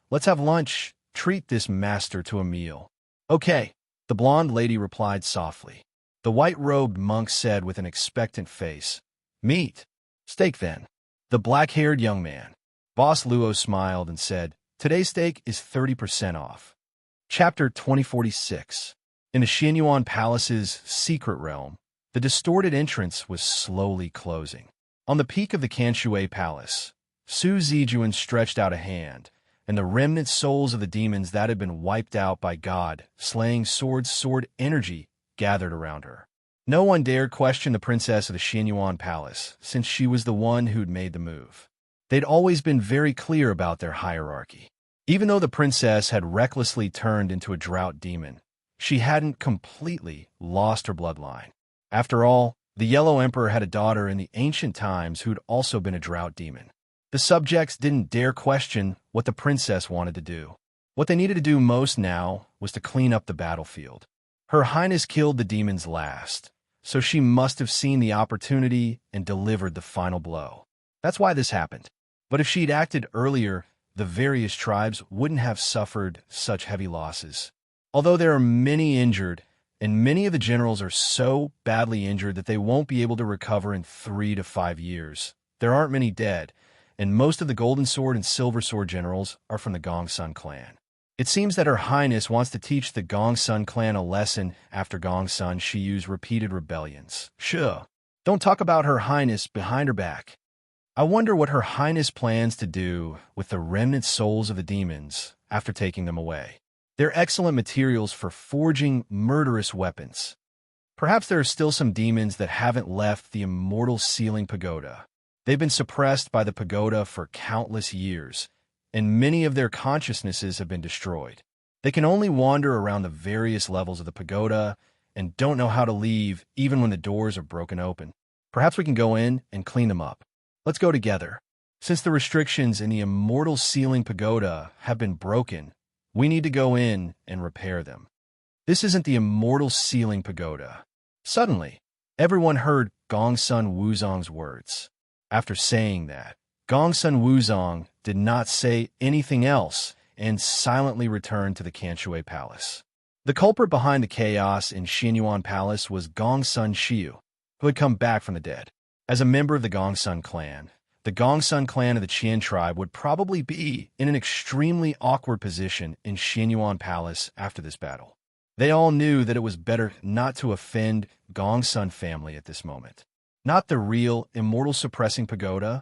let's have lunch. Treat this master to a meal. Okay, the blonde lady replied softly. The white-robed monk said with an expectant face, Meat. Steak then. The black-haired young man. Boss Luo smiled and said, Today's steak is 30% off. Chapter 2046. In the Xianyuan Palace's secret realm, the distorted entrance was slowly closing. On the peak of the Kanshui Palace, Su Zijuan stretched out a hand, and the remnant souls of the demons that had been wiped out by God, slaying sword energy, gathered around her. No one dared question the princess of the Xianyuan Palace, since she was the one who'd made the move. They'd always been very clear about their hierarchy. Even though the princess had recklessly turned into a drought demon, she hadn't completely lost her bloodline. After all, the Yellow Emperor had a daughter in the ancient times who'd also been a drought demon. The subjects didn't dare question what the princess wanted to do. What they needed to do most now was to clean up the battlefield. Her Highness killed the demons last, so she must have seen the opportunity and delivered the final blow. That's why this happened. But if she'd acted earlier, the various tribes wouldn't have suffered such heavy losses. Although there are many injured, and many of the generals are so badly injured that they won't be able to recover in 3 to 5 years, there aren't many dead, and most of the Golden Sword and Silver Sword generals are from the Gongsun clan. It seems that Her Highness wants to teach the Gongsun clan a lesson. After Gongsun, she used repeated rebellions. Sure. Don't talk about Her Highness behind her back. I wonder what Her Highness plans to do with the remnant souls of the demons after taking them away. They're excellent materials for forging murderous weapons. Perhaps there are still some demons that haven't left the immortal ceiling pagoda. They've been suppressed by the pagoda for countless years, and many of their consciousnesses have been destroyed. They can only wander around the various levels of the pagoda and don't know how to leave even when the doors are broken open. Perhaps we can go in and clean them up. Let's go together. Since the restrictions in the immortal ceiling pagoda have been broken, we need to go in and repair them. This isn't the immortal ceiling pagoda. Suddenly, everyone heard Gongsun Wuzong's words. After saying that, Gongsun Wuzong did not say anything else and silently returned to the Kanshui Palace. The culprit behind the chaos in Xianyuan Palace was Gongsun Xiu, who had come back from the dead. As a member of the Gongsun clan, the Gongsun clan of the Qian tribe would probably be in an extremely awkward position in Xianyuan Palace after this battle. They all knew that it was better not to offend Gongsun family at this moment. Not the real immortal suppressing pagoda.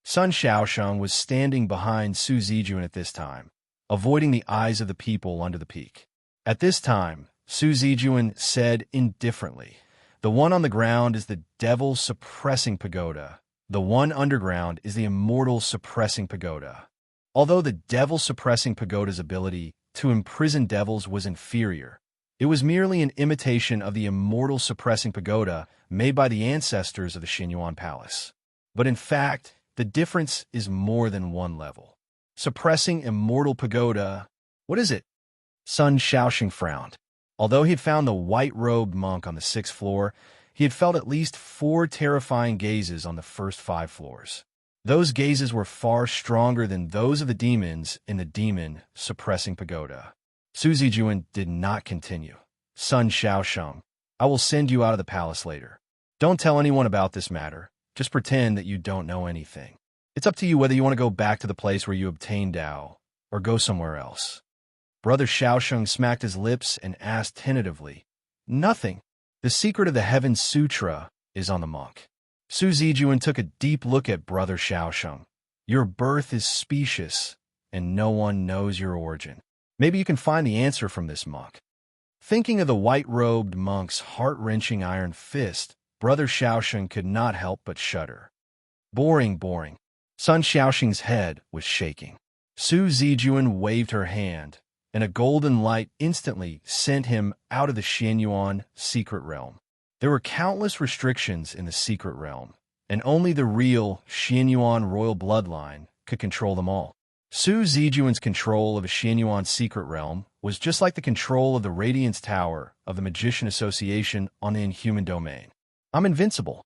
Sun Xiaosheng was standing behind Su Zijun at this time, avoiding the eyes of the people under the peak. At this time, Su Zijun said indifferently, "The one on the ground is the devil suppressing pagoda. The one underground is the immortal suppressing pagoda." Although the devil suppressing pagoda's ability to imprison devils was inferior, it was merely an imitation of the immortal suppressing pagoda made by the ancestors of the Xianyuan Palace. But in fact, the difference is more than one level. Suppressing immortal pagoda, what is it? Sun Xiaosheng frowned. Although he had found the white-robed monk on the 6th floor, he had felt at least 4 terrifying gazes on the first 5 floors. Those gazes were far stronger than those of the demons in the demon suppressing pagoda. Su Zijun did not continue. "Sun Xiaosheng, I will send you out of the palace later. Don't tell anyone about this matter. Just pretend that you don't know anything. It's up to you whether you want to go back to the place where you obtained Tao or go somewhere else." Brother Xiaosheng smacked his lips and asked tentatively, "Nothing. The secret of the Heaven Sutra is on the monk." Su Zijun took a deep look at Brother Xiaosheng. "Your birth is specious, and no one knows your origin. Maybe you can find the answer from this monk." Thinking of the white-robed monk's heart-wrenching iron fist, Brother Xiaosheng could not help but shudder. Boring, boring. Sun Xiaosheng's head was shaking. Su Zijun waved her hand, and a golden light instantly sent him out of the Xianyuan secret realm. There were countless restrictions in the secret realm, and only the real Xianyuan royal bloodline could control them all. Su Zijun's control of a Xianyuan secret realm was just like the control of the Radiance Tower of the Magician Association on the Inhuman Domain. "I'm invincible."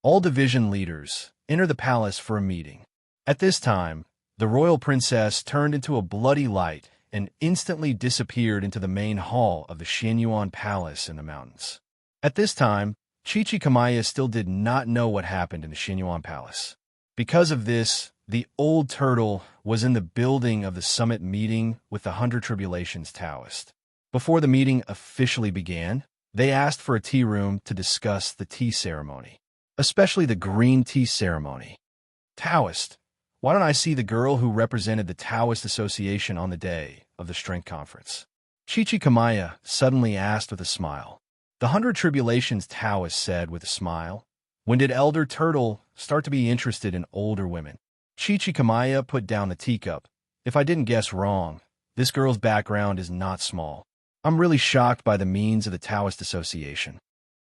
All division leaders enter the palace for a meeting. At this time, the royal princess turned into a bloody light and instantly disappeared into the main hall of the Xianyuan Palace in the mountains. At this time, Chichikamaya still did not know what happened in the Xianyuan Palace. Because of this, the old turtle was in the building of the summit meeting with the 100 Tribulations Taoist. Before the meeting officially began, they asked for a tea room to discuss the tea ceremony, especially the green tea ceremony. "Taoist, why don't I see the girl who represented the Taoist Association on the day of the Strength Conference?" Chichikamaya suddenly asked with a smile. The 100 Tribulations Taoist said with a smile, "When did Elder Turtle start to be interested in older women?" Chichikamaya put down the teacup. "If I didn't guess wrong, this girl's background is not small. I'm really shocked by the means of the Taoist Association."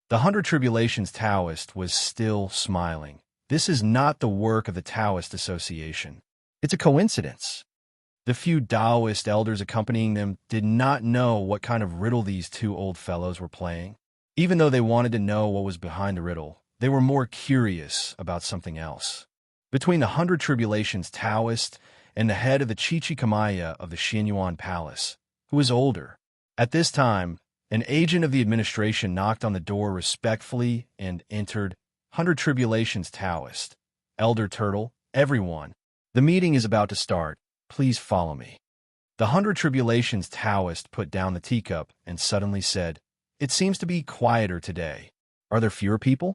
The 100 Tribulations Taoist was still smiling. "This is not the work of the Taoist Association. It's a coincidence." The few Taoist elders accompanying them did not know what kind of riddle these 2 old fellows were playing. Even though they wanted to know what was behind the riddle, they were more curious about something else. Between the 100 Tribulations Taoist and the head of the Chichikamaya of the Xianyuan Palace, who was older. At this time, an agent of the administration knocked on the door respectfully and entered. 100 Tribulations Taoist. "Elder Turtle, everyone. The meeting is about to start. Please follow me." The 100 Tribulations Taoist put down the teacup and suddenly said, "It seems to be quieter today. Are there fewer people?"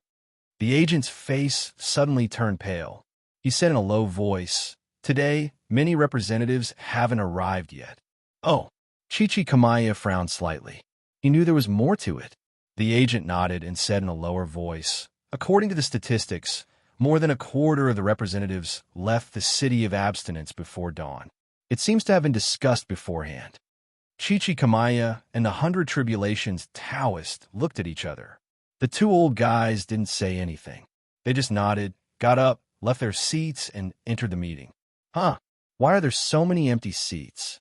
The agent's face suddenly turned pale. He said in a low voice, "Today, many representatives haven't arrived yet." "Oh." Chichi Kamaya frowned slightly. He knew there was more to it. The agent nodded and said in a lower voice, "According to the statistics, more than a quarter of the representatives left the city of abstinence before dawn. It seems to have been discussed beforehand." Chichi Kamaya and the 100 Tribulations Taoist looked at each other. The two old guys didn't say anything. They just nodded, got up, left their seats, and entered the meeting. Huh, why are there so many empty seats?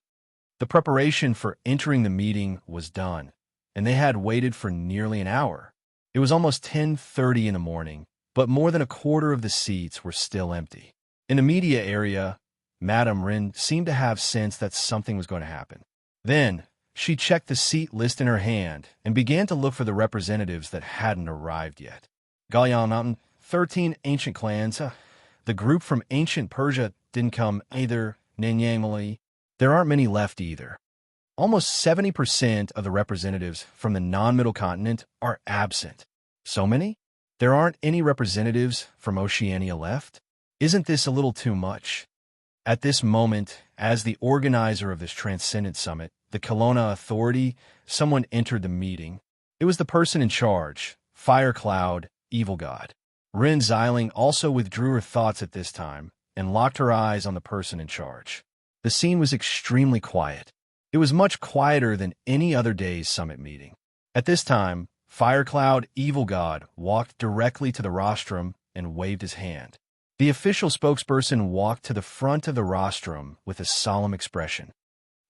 The preparation for entering the meeting was done, and they had waited for nearly an hour. It was almost 10:30 in the morning, but more than a quarter of the seats were still empty. In the media area, Madame Rin seemed to have sensed that something was going to happen. Then, she checked the seat list in her hand and began to look for the representatives that hadn't arrived yet. Galyan, 13 ancient clans. The group from ancient Persia didn't come either. Ninyamali. There aren't many left either. Almost 70% of the representatives from the non-middle continent are absent. So many? There aren't any representatives from Oceania left? Isn't this a little too much? At this moment, as the organizer of this Transcendent Summit, the Kelowna Authority, someone entered the meeting. It was the person in charge, Fire Cloud, Evil God. Rin Xiling also withdrew her thoughts at this time and locked her eyes on the person in charge. The scene was extremely quiet. It was much quieter than any other day's summit meeting. At this time, Fire Cloud, Evil God, walked directly to the rostrum and waved his hand. The official spokesperson walked to the front of the rostrum with a solemn expression.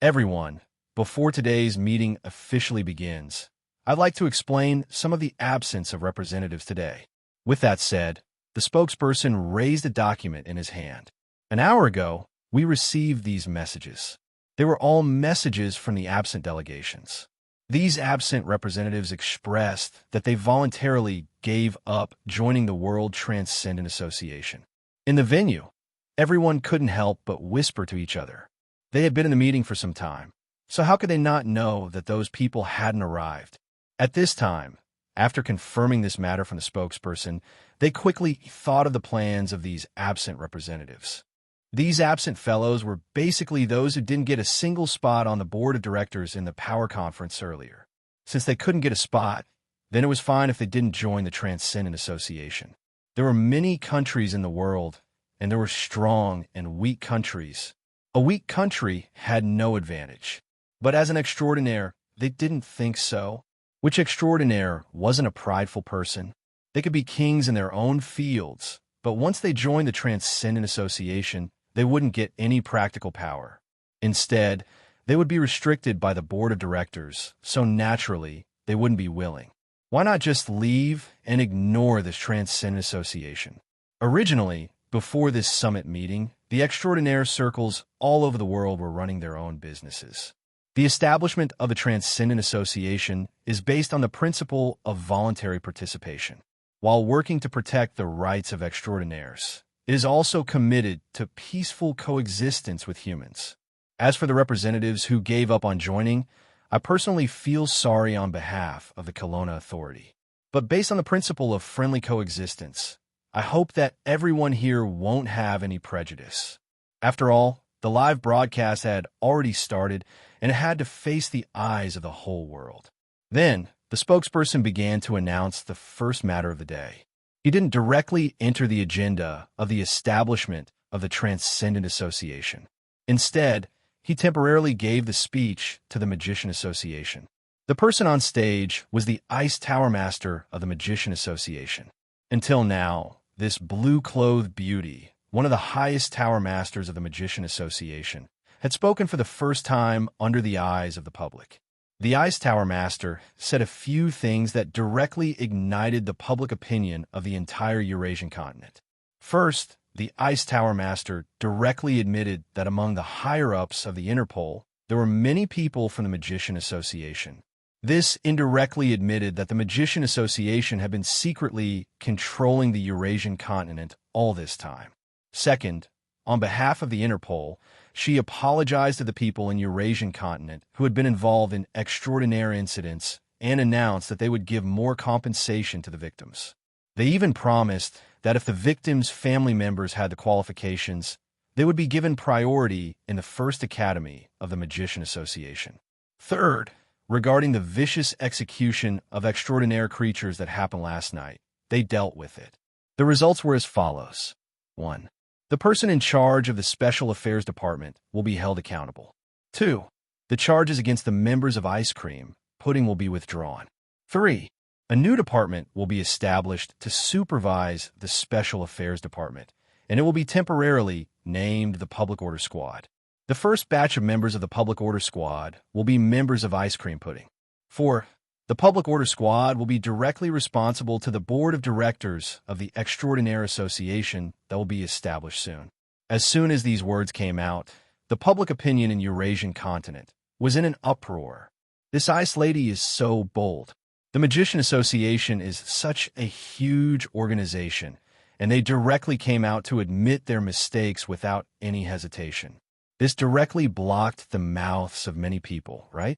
"Everyone, before today's meeting officially begins, I'd like to explain some of the absence of representatives today." With that said, the spokesperson raised a document in his hand. "An hour ago, we received these messages. They were all messages from the absent delegations. These absent representatives expressed that they voluntarily gave up joining the World Transcendent Association. In the venue, everyone couldn't help but whisper to each other. They had been in the meeting for some time, so how could they not know that those people hadn't arrived? At this time, after confirming this matter from the spokesperson, they quickly thought of the plans of these absent representatives. These absent fellows were basically those who didn't get a single spot on the board of directors in the power conference earlier. Since they couldn't get a spot, then it was fine if they didn't join the Transcendent Association. There were many countries in the world, and there were strong and weak countries. A weak country had no advantage. But as an extraordinaire, they didn't think so. Which extraordinaire wasn't a prideful person? They could be kings in their own fields, but once they joined the Transcendent Association, they wouldn't get any practical power. Instead, they would be restricted by the board of directors, so naturally, they wouldn't be willing. Why not just leave and ignore this Transcendent Association? Originally, before this summit meeting, the extraordinaire circles all over the world were running their own businesses. The establishment of a Transcendent Association is based on the principle of voluntary participation. While working to protect the rights of extraordinaires, it is also committed to peaceful coexistence with humans. As for the representatives who gave up on joining, I personally feel sorry on behalf of the Kelowna Authority. But based on the principle of friendly coexistence, I hope that everyone here won't have any prejudice. After all, the live broadcast had already started, and it had to face the eyes of the whole world. Then, the spokesperson began to announce the first matter of the day. He didn't directly enter the agenda of the establishment of the Transcendent Association. Instead, he temporarily gave the speech to the Magician Association. The person on stage was the Ice Tower Master of the Magician Association. Until now, this blue-clothed beauty, one of the highest Tower Masters of the Magician Association, had spoken for the first time under the eyes of the public. The Ice Tower Master said a few things that directly ignited the public opinion of the entire Eurasian continent. First, the Ice Tower Master directly admitted that among the higher-ups of the Interpol, there were many people from the Magician Association. This indirectly admitted that the Magician Association had been secretly controlling the Eurasian continent all this time. Second, On behalf of the Interpol, she apologized to the people in Eurasian continent who had been involved in extraordinary incidents and announced that they would give more compensation to the victims. They even promised that if the victims' family members had the qualifications, they would be given priority in the first academy of the Magician Association. Third, regarding the vicious execution of extraordinary creatures that happened last night, they dealt with it. The results were as follows. 1. The person in charge of the Special Affairs Department will be held accountable. 2. The charges against the members of Ice Cream Pudding will be withdrawn. 3. A new department will be established to supervise the Special Affairs Department, and it will be temporarily named the Public Order Squad. The first batch of members of the Public Order Squad will be members of Ice Cream Pudding. 4. The Public Order Squad will be directly responsible to the Board of Directors of the Extraordinary Association that will be established soon. As soon as these words came out, the public opinion in Eurasian continent was in an uproar. This ice lady is so bold. The Magician Association is such a huge organization, and they directly came out to admit their mistakes without any hesitation. This directly blocked the mouths of many people, right?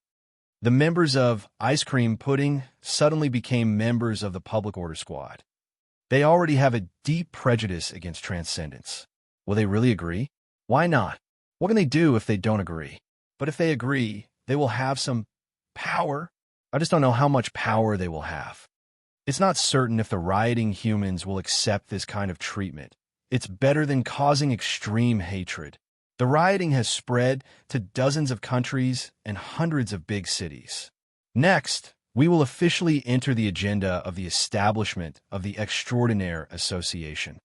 The members of Ice Cream Pudding suddenly became members of the Public Order Squad. They already have a deep prejudice against transcendence. Will they really agree? Why not? What can they do if they don't agree? But if they agree, they will have some power. I just don't know how much power they will have. It's not certain if the rioting humans will accept this kind of treatment. It's better than causing extreme hatred. The rioting has spread to dozens of countries and hundreds of big cities. Next, we will officially enter the agenda of the establishment of the Extraordinaire Association.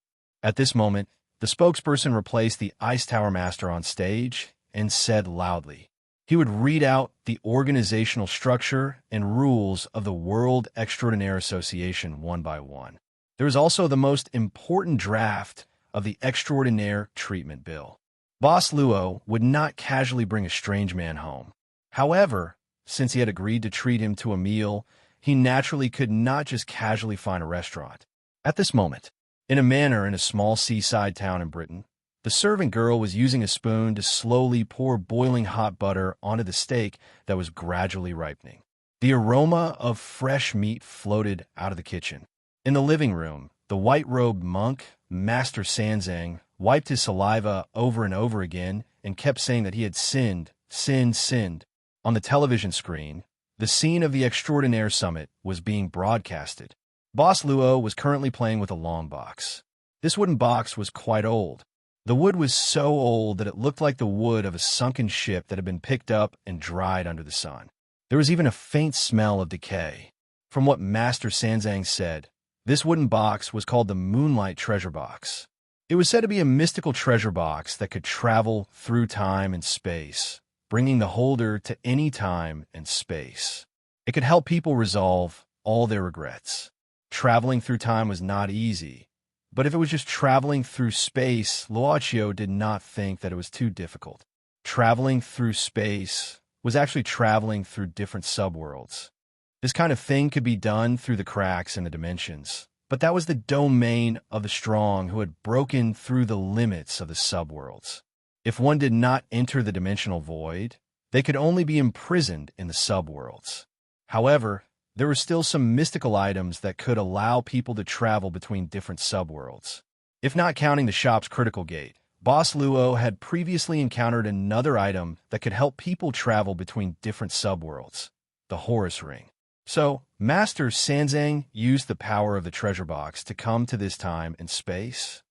At this moment, the spokesperson replaced the Ice Tower Master on stage and said loudly, he would read out the organizational structure and rules of the World Extraordinaire Association one by one. There is also the most important draft of the Extraordinaire Treatment Bill. Boss Luo would not casually bring a strange man home. However, since he had agreed to treat him to a meal, he naturally could not just casually find a restaurant. At this moment, in a manor in a small seaside town in Britain, the servant girl was using a spoon to slowly pour boiling hot butter onto the steak that was gradually ripening. The aroma of fresh meat floated out of the kitchen. In the living room, the white-robed monk, Master Sanzang, wiped his saliva over and over again and kept saying that he had sinned. On the television screen, the scene of the Extraordinaire Summit was being broadcasted. Boss Luo was currently playing with a long box. This wooden box was quite old. The wood was so old that it looked like the wood of a sunken ship that had been picked up and dried under the sun. There was even a faint smell of decay. From what Master Sanzang said, this wooden box was called the Moonlight Treasure Box. It was said to be a mystical treasure box that could travel through time and space, bringing the holder to any time and space. It could help people resolve all their regrets. Traveling through time was not easy, but if it was just traveling through space, Luochio did not think that it was too difficult. Traveling through space was actually traveling through different subworlds. This kind of thing could be done through the cracks in the dimensions, but that was the domain of the strong who had broken through the limits of the subworlds. If one did not enter the dimensional void, they could only be imprisoned in the subworlds. However, there were still some mystical items that could allow people to travel between different subworlds. If not counting the shop's critical gate, Boss Luo had previously encountered another item that could help people travel between different subworlds, the Horus Ring. So, Master Sanzang used the power of the treasure box to come to this time and space.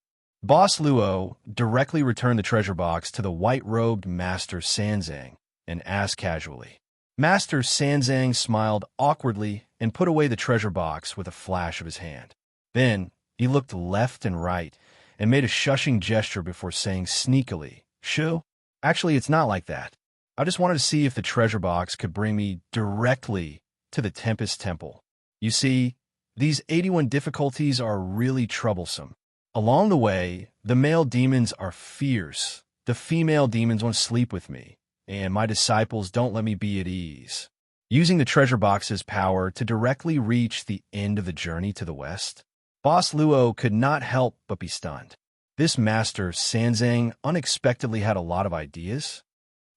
Boss Luo directly returned the treasure box to the white-robed Master Sanzang and asked casually. Master Sanzang smiled awkwardly and put away the treasure box with a flash of his hand. Then, he looked left and right and made a shushing gesture before saying sneakily, "Shu? Actually, it's not like that. I just wanted to see if the treasure box could bring me directly to the Tempest Temple. You see, these 81 difficulties are really troublesome. Along the way, the male demons are fierce. The female demons want to sleep with me, and my disciples don't let me be at ease." Using the treasure box's power to directly reach the end of the journey to the west, Boss Luo could not help but be stunned. This Master Sanzang unexpectedly had a lot of ideas.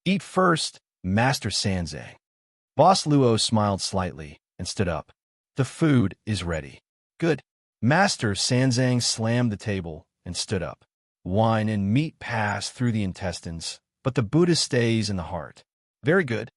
Eat first, Master Sanzang. Boss Luo smiled slightly and stood up. The food is ready. Good. Master Sanzang slammed the table and stood up. Wine and meat pass through the intestines, but the Buddha stays in the heart. Very good.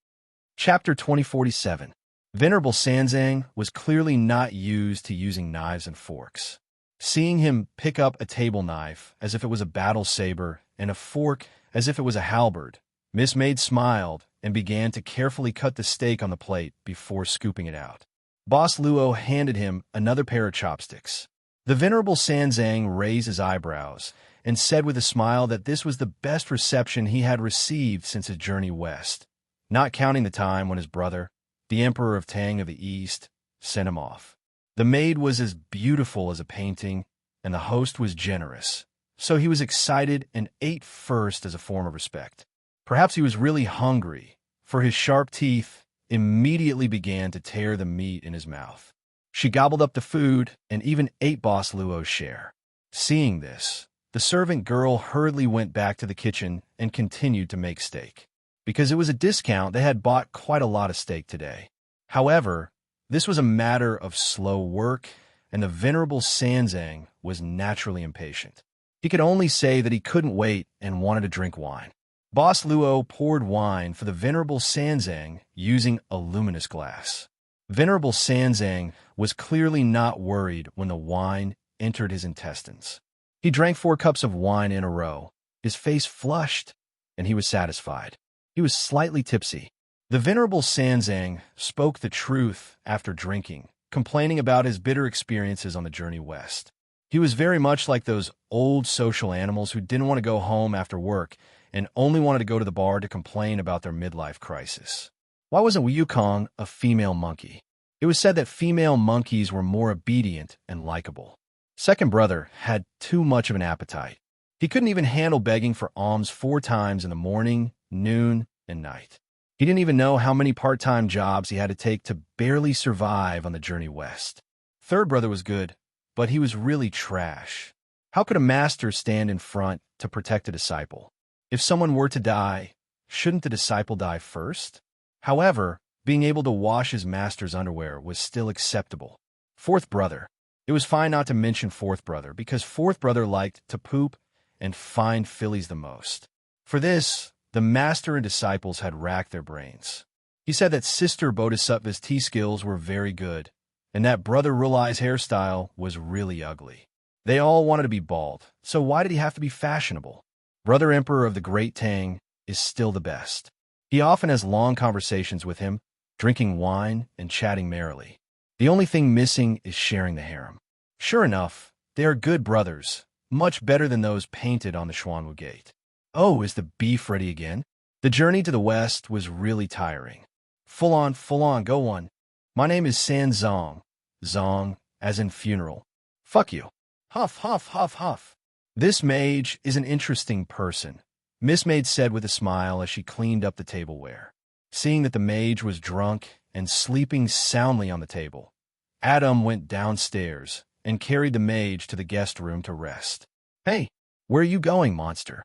Chapter 2047. Venerable Sanzang was clearly not used to using knives and forks. Seeing him pick up a table knife as if it was a battle saber and a fork as if it was a halberd, Miss Maid smiled and began to carefully cut the steak on the plate before scooping it out. Boss Luo handed him another pair of chopsticks. The Venerable Sanzang raised his eyebrows and said with a smile that this was the best reception he had received since his journey west, not counting the time when his brother, the Emperor of Tang of the East, sent him off. The maid was as beautiful as a painting, and the host was generous, so he was excited and ate first as a form of respect. Perhaps he was really hungry, for his sharp teeth immediately began to tear the meat in his mouth. She gobbled up the food and even ate Boss Luo's share. Seeing this, the servant girl hurriedly went back to the kitchen and continued to make steak. Because it was a discount, they had bought quite a lot of steak today. However, this was a matter of slow work, and the Venerable Sanzang was naturally impatient. He could only say that he couldn't wait and wanted to drink wine. Boss Luo poured wine for the Venerable Sanzang using a luminous glass. Venerable Sanzang was clearly not worried when the wine entered his intestines. He drank 4 cups of wine in a row. His face flushed, and he was satisfied. He was slightly tipsy. The Venerable Sanzang spoke the truth after drinking, complaining about his bitter experiences on the journey west. He was very much like those old social animals who didn't want to go home after work and only wanted to go to the bar to complain about their midlife crisis. Why wasn't Wukong a female monkey? It was said that female monkeys were more obedient and likable. Second brother had too much of an appetite. He couldn't even handle begging for alms 4 times in the morning, noon, and night. He didn't even know how many part-time jobs he had to take to barely survive on the journey west. Third brother was good, but he was really trash. How could a master stand in front to protect a disciple? If someone were to die, shouldn't the disciple die first? However, being able to wash his master's underwear was still acceptable. Fourth brother. It was fine not to mention fourth brother because fourth brother liked to poop and find fillies the most. For this, the master and disciples had racked their brains. He said that Sister Bodhisattva's tea skills were very good, and that Brother Rulai's hairstyle was really ugly. They all wanted to be bald, so why did he have to be fashionable? Brother Emperor of the Great Tang is still the best. He often has long conversations with him, drinking wine and chatting merrily. The only thing missing is sharing the harem. Sure enough, they are good brothers, much better than those painted on the Xuanwu Gate. Oh, is the beef ready again? The journey to the west was really tiring. Full on, go on. My name is San Zong. Zong, as in funeral. Fuck you. Huff, huff, huff, huff. This mage is an interesting person, Miss Maid said with a smile as she cleaned up the tableware. Seeing that the mage was drunk and sleeping soundly on the table, Adam went downstairs and carried the mage to the guest room to rest. Hey, where are you going, monster?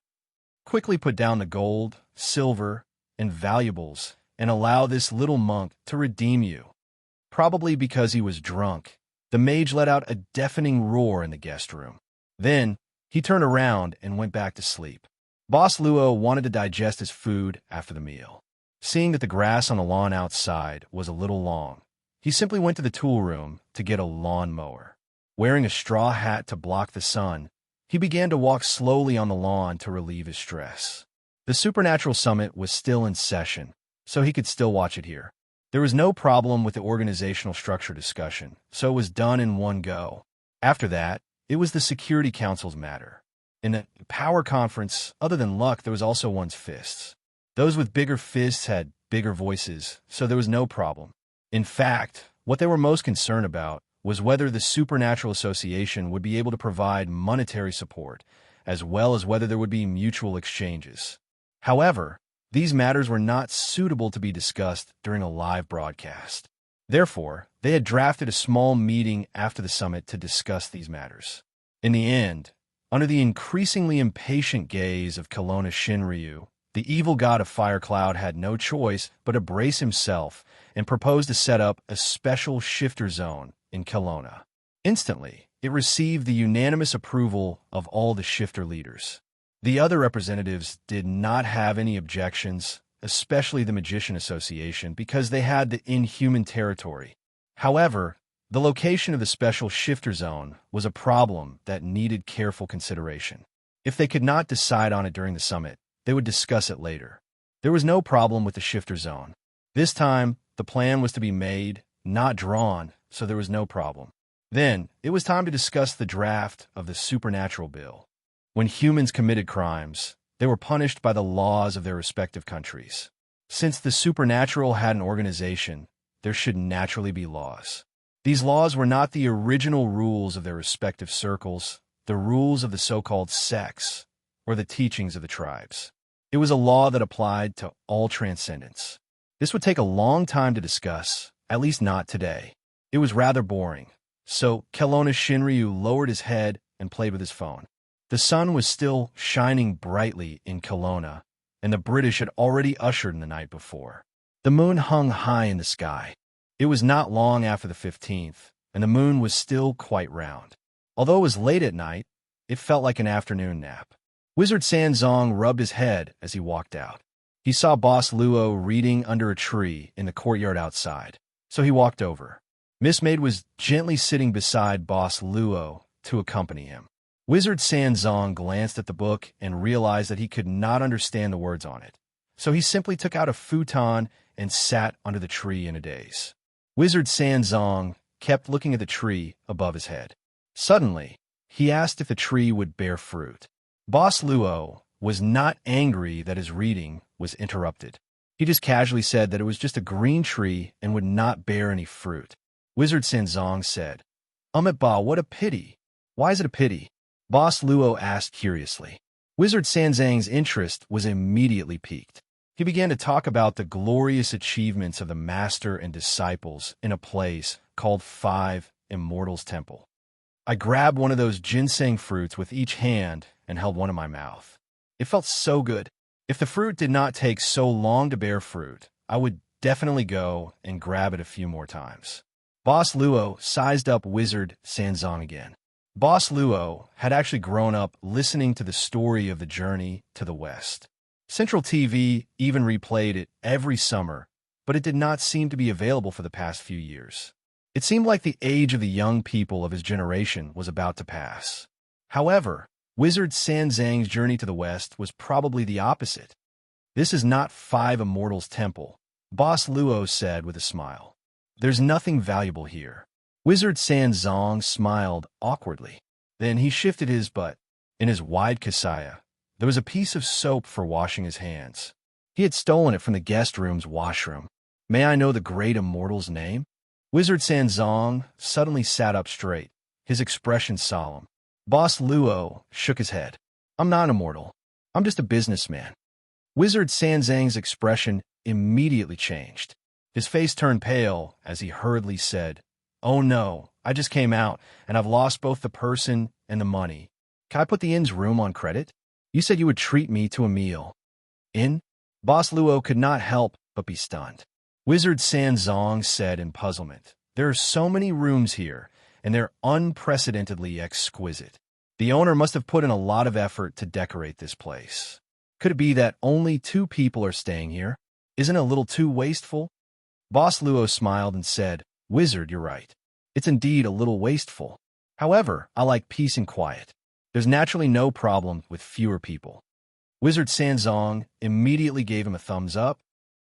Quickly put down the gold, silver, and valuables and allow this little monk to redeem you. Probably because he was drunk, the mage let out a deafening roar in the guest room. Then, he turned around and went back to sleep. Boss Luo wanted to digest his food after the meal. Seeing that the grass on the lawn outside was a little long, he simply went to the tool room to get a lawn mower. Wearing a straw hat to block the sun, he began to walk slowly on the lawn to relieve his stress. The Supernatural Summit was still in session, so he could still watch it here. There was no problem with the organizational structure discussion, so it was done in one go. After that, it was the Security Council's matter. In the power conference, other than luck, there was also one's fists. Those with bigger fists had bigger voices, so there was no problem. In fact, what they were most concerned about was whether the Supernatural Association would be able to provide monetary support, as well as whether there would be mutual exchanges. However, these matters were not suitable to be discussed during a live broadcast. Therefore, they had drafted a small meeting after the summit to discuss these matters. In the end, Under the increasingly impatient gaze of Kelowna Shinryu, the evil god of Fire Cloud had no choice but to brace himself and proposed to set up a special shifter zone in Kelowna. Instantly, it received the unanimous approval of all the shifter leaders. The other representatives did not have any objections, especially the Magician Association, because they had the inhuman territory. However, the location of the special shifter zone was a problem that needed careful consideration. If they could not decide on it during the summit, they would discuss it later. There was no problem with the shifter zone. This time, the plan was to be made, not drawn, so there was no problem. Then, it was time to discuss the draft of the supernatural bill. When humans committed crimes, they were punished by the laws of their respective countries. Since the supernatural had an organization, there should naturally be laws. These laws were not the original rules of their respective circles, the rules of the so-called sects, or the teachings of the tribes. It was a law that applied to all transcendence. This would take a long time to discuss, at least not today. It was rather boring, so Kelowna Shinryu lowered his head and played with his phone. The sun was still shining brightly in Kelowna, and the British had already ushered in the night before. The moon hung high in the sky. It was not long after the 15th, and the moon was still quite round. Although it was late at night, it felt like an afternoon nap. Wizard Sanzong rubbed his head as he walked out. He saw Boss Luo reading under a tree in the courtyard outside, so he walked over. Miss Maid was gently sitting beside Boss Luo to accompany him. Wizard Sanzong glanced at the book and realized that he could not understand the words on it, so he simply took out a futon and sat under the tree in a daze. Wizard Sanzong kept looking at the tree above his head. Suddenly, he asked if the tree would bear fruit. Boss Luo was not angry that his reading was interrupted. He just casually said that it was just a green tree and would not bear any fruit. Wizard Sanzong said, Ba, what a pity. Why is it a pity? Boss Luo asked curiously. Wizard Sanzang's interest was immediately piqued. He began to talk about the glorious achievements of the master and disciples in a place called Five Immortals Temple. I grabbed one of those ginseng fruits with each hand and held one in my mouth. It felt so good. If the fruit did not take so long to bear fruit, I would definitely go and grab it a few more times. Boss Luo sized up Wizard Sanzong again. Boss Luo had actually grown up listening to the story of the journey to the West. Central TV even replayed it every summer, but it did not seem to be available for the past few years. It seemed like the age of the young people of his generation was about to pass. However, Wizard Sanzang's journey to the West was probably the opposite. This is not Five Immortals Temple, Boss Luo said with a smile. There's nothing valuable here. Wizard Sanzong smiled awkwardly. Then he shifted his butt. In his wide kasaya, there was a piece of soap for washing his hands. He had stolen it from the guest room's washroom. May I know the great immortal's name? Wizard Sanzong suddenly sat up straight, his expression solemn. Boss Luo shook his head. I'm not immortal. I'm just a businessman. Wizard Sanzang's expression immediately changed. His face turned pale as he hurriedly said, Oh no, I just came out, and I've lost both the person and the money. Can I put the inn's room on credit? You said you would treat me to a meal. Inn? Boss Luo could not help but be stunned. Wizard Sanzong said in puzzlement, There are so many rooms here, and they're unprecedentedly exquisite. The owner must have put in a lot of effort to decorate this place. Could it be that only 2 people are staying here? Isn't it a little too wasteful? Boss Luo smiled and said, Wizard, you're right. It's indeed a little wasteful. However, I like peace and quiet. There's naturally no problem with fewer people. Wizard Sanzong immediately gave him a thumbs up.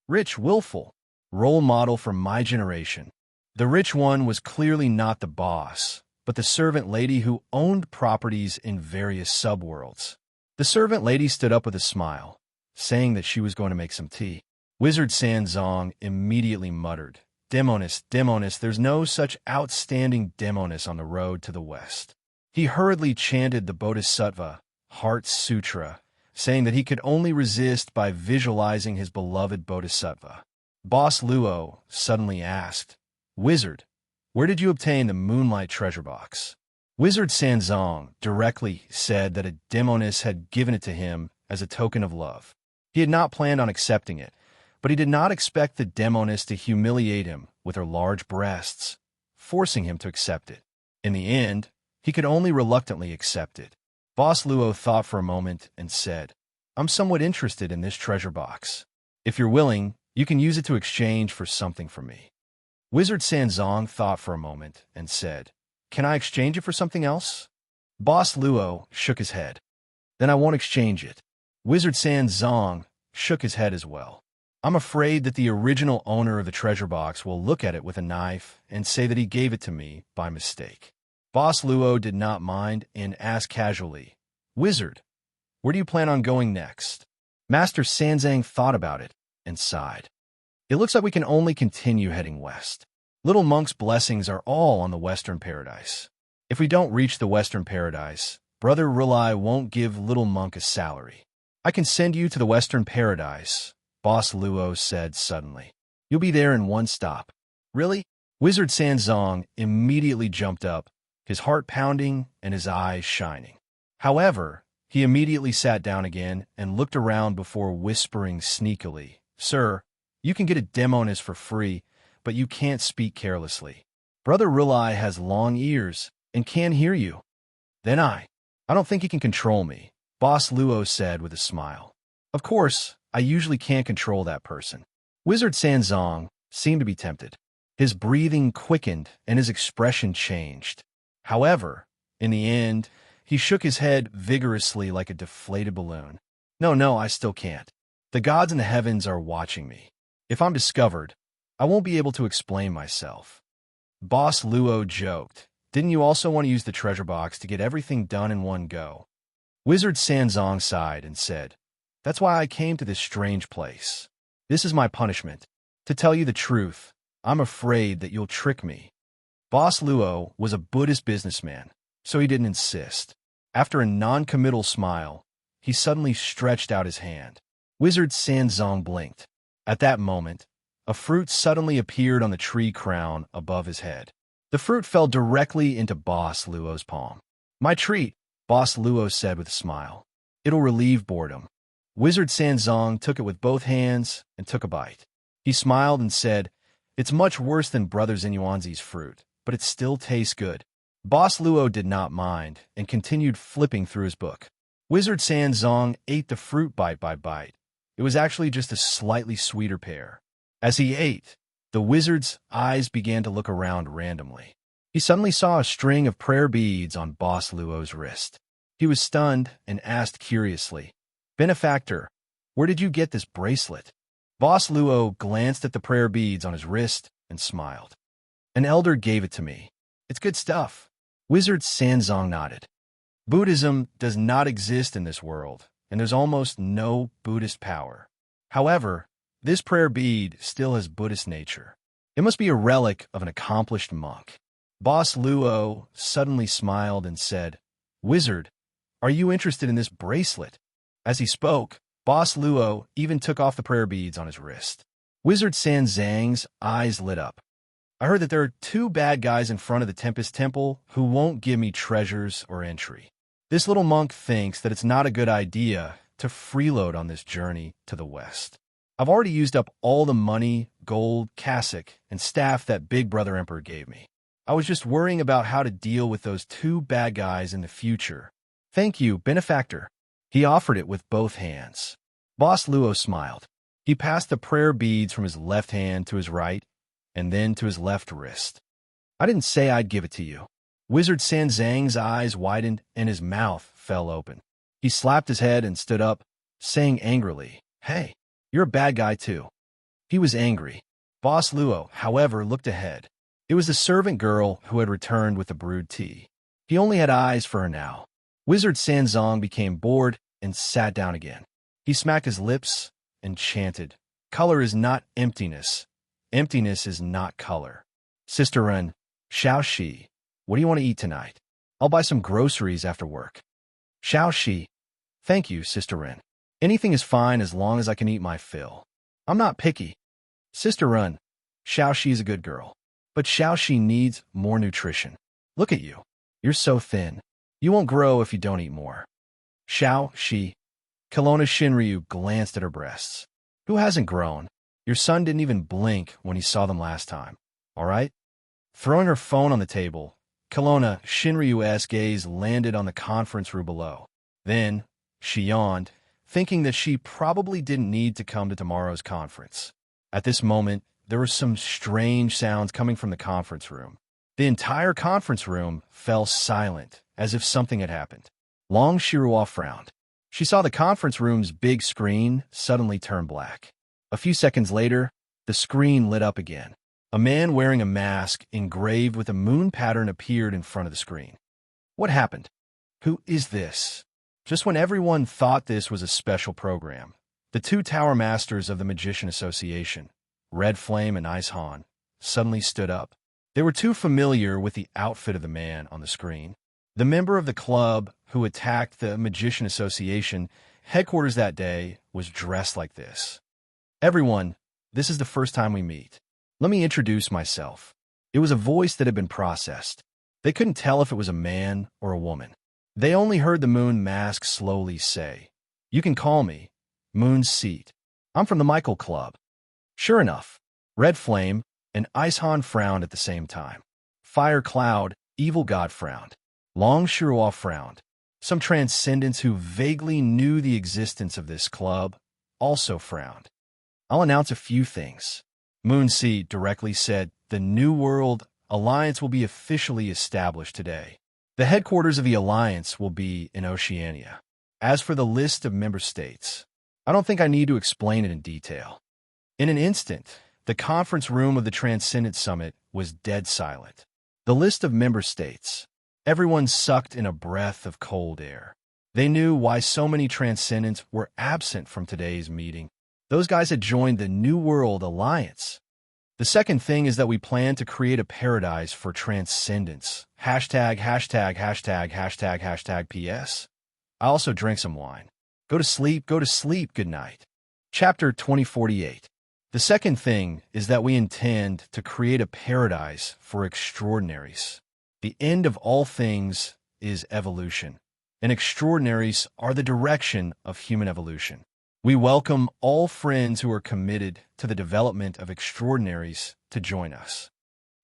Rich, willful, role model for my generation. The rich one was clearly not the boss, but the servant lady who owned properties in various subworlds. The servant lady stood up with a smile, saying that she was going to make some tea. Wizard Sanzong immediately muttered, Demonis, Demonis, there's no such outstanding Demonis on the road to the West. He hurriedly chanted the Bodhisattva Heart Sutra, saying that he could only resist by visualizing his beloved Bodhisattva. Boss Luo suddenly asked, Wizard, where did you obtain the Moonlight treasure box? Wizard Sanzong directly said that a demoness had given it to him as a token of love. He had not planned on accepting it, but he did not expect the demoness to humiliate him with her large breasts, forcing him to accept it. In the end, he could only reluctantly accept it. Boss Luo thought for a moment and said, "I'm somewhat interested in this treasure box. If you're willing, you can use it to exchange for something from me." Wizard Sanzong thought for a moment and said, "Can I exchange it for something else?" Boss Luo shook his head. "Then I won't exchange it." Wizard Sanzong shook his head as well. "I'm afraid that the original owner of the treasure box will look at it with a knife and say that he gave it to me by mistake." Boss Luo did not mind and asked casually, "Wizard, where do you plan on going next?" Master Sanzang thought about it and sighed. "It looks like we can only continue heading west. Little Monk's blessings are all on the Western Paradise. If we don't reach the Western Paradise, Brother Rulai won't give Little Monk a salary. I can send you to the Western Paradise," Boss Luo said suddenly. "You'll be there in one stop." "Really?" Wizard Sanzong immediately jumped up, his heart pounding and his eyes shining. However, he immediately sat down again and looked around before whispering sneakily, "Sir, you can get a demoness for free, but you can't speak carelessly. Brother Rulai has long ears and can hear you." "Then I don't think he can control me," Boss Luo said with a smile. "Of course, I usually can't control that person." Wizard Sanzong seemed to be tempted. His breathing quickened and his expression changed. However, in the end, he shook his head vigorously like a deflated balloon. No, I still can't. The gods in the heavens are watching me. If I'm discovered, I won't be able to explain myself." Boss Luo joked, "Didn't you also want to use the treasure box to get everything done in one go?" Wizard Sanzong sighed and said, "That's why I came to this strange place. This is my punishment. To tell you the truth, I'm afraid that you'll trick me." Boss Luo was a Buddhist businessman, so he didn't insist. After a non-committal smile, he suddenly stretched out his hand. Wizard Sanzong blinked. At that moment, a fruit suddenly appeared on the tree crown above his head. The fruit fell directly into Boss Luo's palm. "My treat," Boss Luo said with a smile. "It'll relieve boredom." Wizard Sanzong took it with both hands and took a bite. He smiled and said, "It's much worse than Brother Xinyuanzi's fruit, but it still tastes good." Boss Luo did not mind and continued flipping through his book. Wizard Sanzong ate the fruit bite by bite. It was actually just a slightly sweeter pear. As he ate, the wizard's eyes began to look around randomly. He suddenly saw a string of prayer beads on Boss Luo's wrist. He was stunned and asked curiously, "Benefactor, where did you get this bracelet?" Boss Luo glanced at the prayer beads on his wrist and smiled. "An elder gave it to me. It's good stuff." Wizard Sanzong nodded. Buddhism does not exist in this world, and there's almost no Buddhist power. However, this prayer bead still has Buddhist nature. It must be a relic of an accomplished monk. Boss Luo suddenly smiled and said, "Wizard, are you interested in this bracelet?" As he spoke, Boss Luo even took off the prayer beads on his wrist. Wizard Sanzang's eyes lit up. "I heard that there are 2 bad guys in front of the Tempest Temple who won't give me treasures or entry. This little monk thinks that it's not a good idea to freeload on this journey to the west. I've already used up all the money, gold, cassock, and staff that Big Brother Emperor gave me. I was just worrying about how to deal with those 2 bad guys in the future. Thank you, benefactor." He offered it with both hands. Boss Luo smiled. He passed the prayer beads from his left hand to his right, and then to his left wrist. "I didn't say I'd give it to you." Wizard Sanzang's eyes widened and his mouth fell open. He slapped his head and stood up, saying angrily, "Hey, you're a bad guy too." He was angry. Boss Luo, however, looked ahead. It was the servant girl who had returned with the brewed tea. He only had eyes for her now. Wizard Sanzong became bored and sat down again. He smacked his lips and chanted, "Color is not emptiness. Emptiness is not color. Sister Ren, Xiaoxi, what do you want to eat tonight? I'll buy some groceries after work." Xiaoxi, "Thank you, Sister Ren. Anything is fine as long as I can eat my fill. I'm not picky." Sister Ren, Xiaoxi is a good girl, but Xiaoxi needs more nutrition. Look at you. You're so thin. You won't grow if you don't eat more. Xiao, she. Kelowna Shinryu glanced at her breasts. Who hasn't grown? Your son didn't even blink when he saw them last time. All right? Throwing her phone on the table, Kelowna Shinryu's gaze landed on the conference room below. Then, she yawned, thinking that she probably didn't need to come to tomorrow's conference. At this moment, there were some strange sounds coming from the conference room. The entire conference room fell silent, as if something had happened. Long Shiruo frowned. She saw the conference room's big screen suddenly turn black. A few seconds later, the screen lit up again. A man wearing a mask engraved with a moon pattern appeared in front of the screen. What happened? Who is this? Just when everyone thought this was a special program, the two Tower Masters of the Magician Association, Red Flame and Ice Han, suddenly stood up. They were too familiar with the outfit of the man on the screen. The member of the club who attacked the Magician Association headquarters that day was dressed like this. Everyone, this is the first time we meet. Let me introduce myself. It was a voice that had been processed. They couldn't tell if it was a man or a woman. They only heard the moon mask slowly say, "You can call me Moon's Seat. I'm from the Michael Club." Sure enough, Red Flame and Ice Han frowned at the same time. Fire Cloud, Evil God frowned. Long Shiruo frowned. Some transcendents who vaguely knew the existence of this club also frowned. I'll announce a few things. Moonseed directly said, "The New World Alliance will be officially established today. The headquarters of the Alliance will be in Oceania. As for the list of member states, I don't think I need to explain it in detail." In an instant, the conference room of the Transcendent Summit was dead silent. The list of member states. Everyone sucked in a breath of cold air. They knew why so many Transcendents were absent from today's meeting. Those guys had joined the New World Alliance. The second thing is that we plan to create a paradise for Transcendents. Hashtag, hashtag, hashtag, hashtag, hashtag PS. I also drank some wine. Go to sleep, good night. Chapter 2048. The second thing is that we intend to create a paradise for extraordinaries. The end of all things is evolution, and extraordinaries are the direction of human evolution. We welcome all friends who are committed to the development of extraordinaries to join us.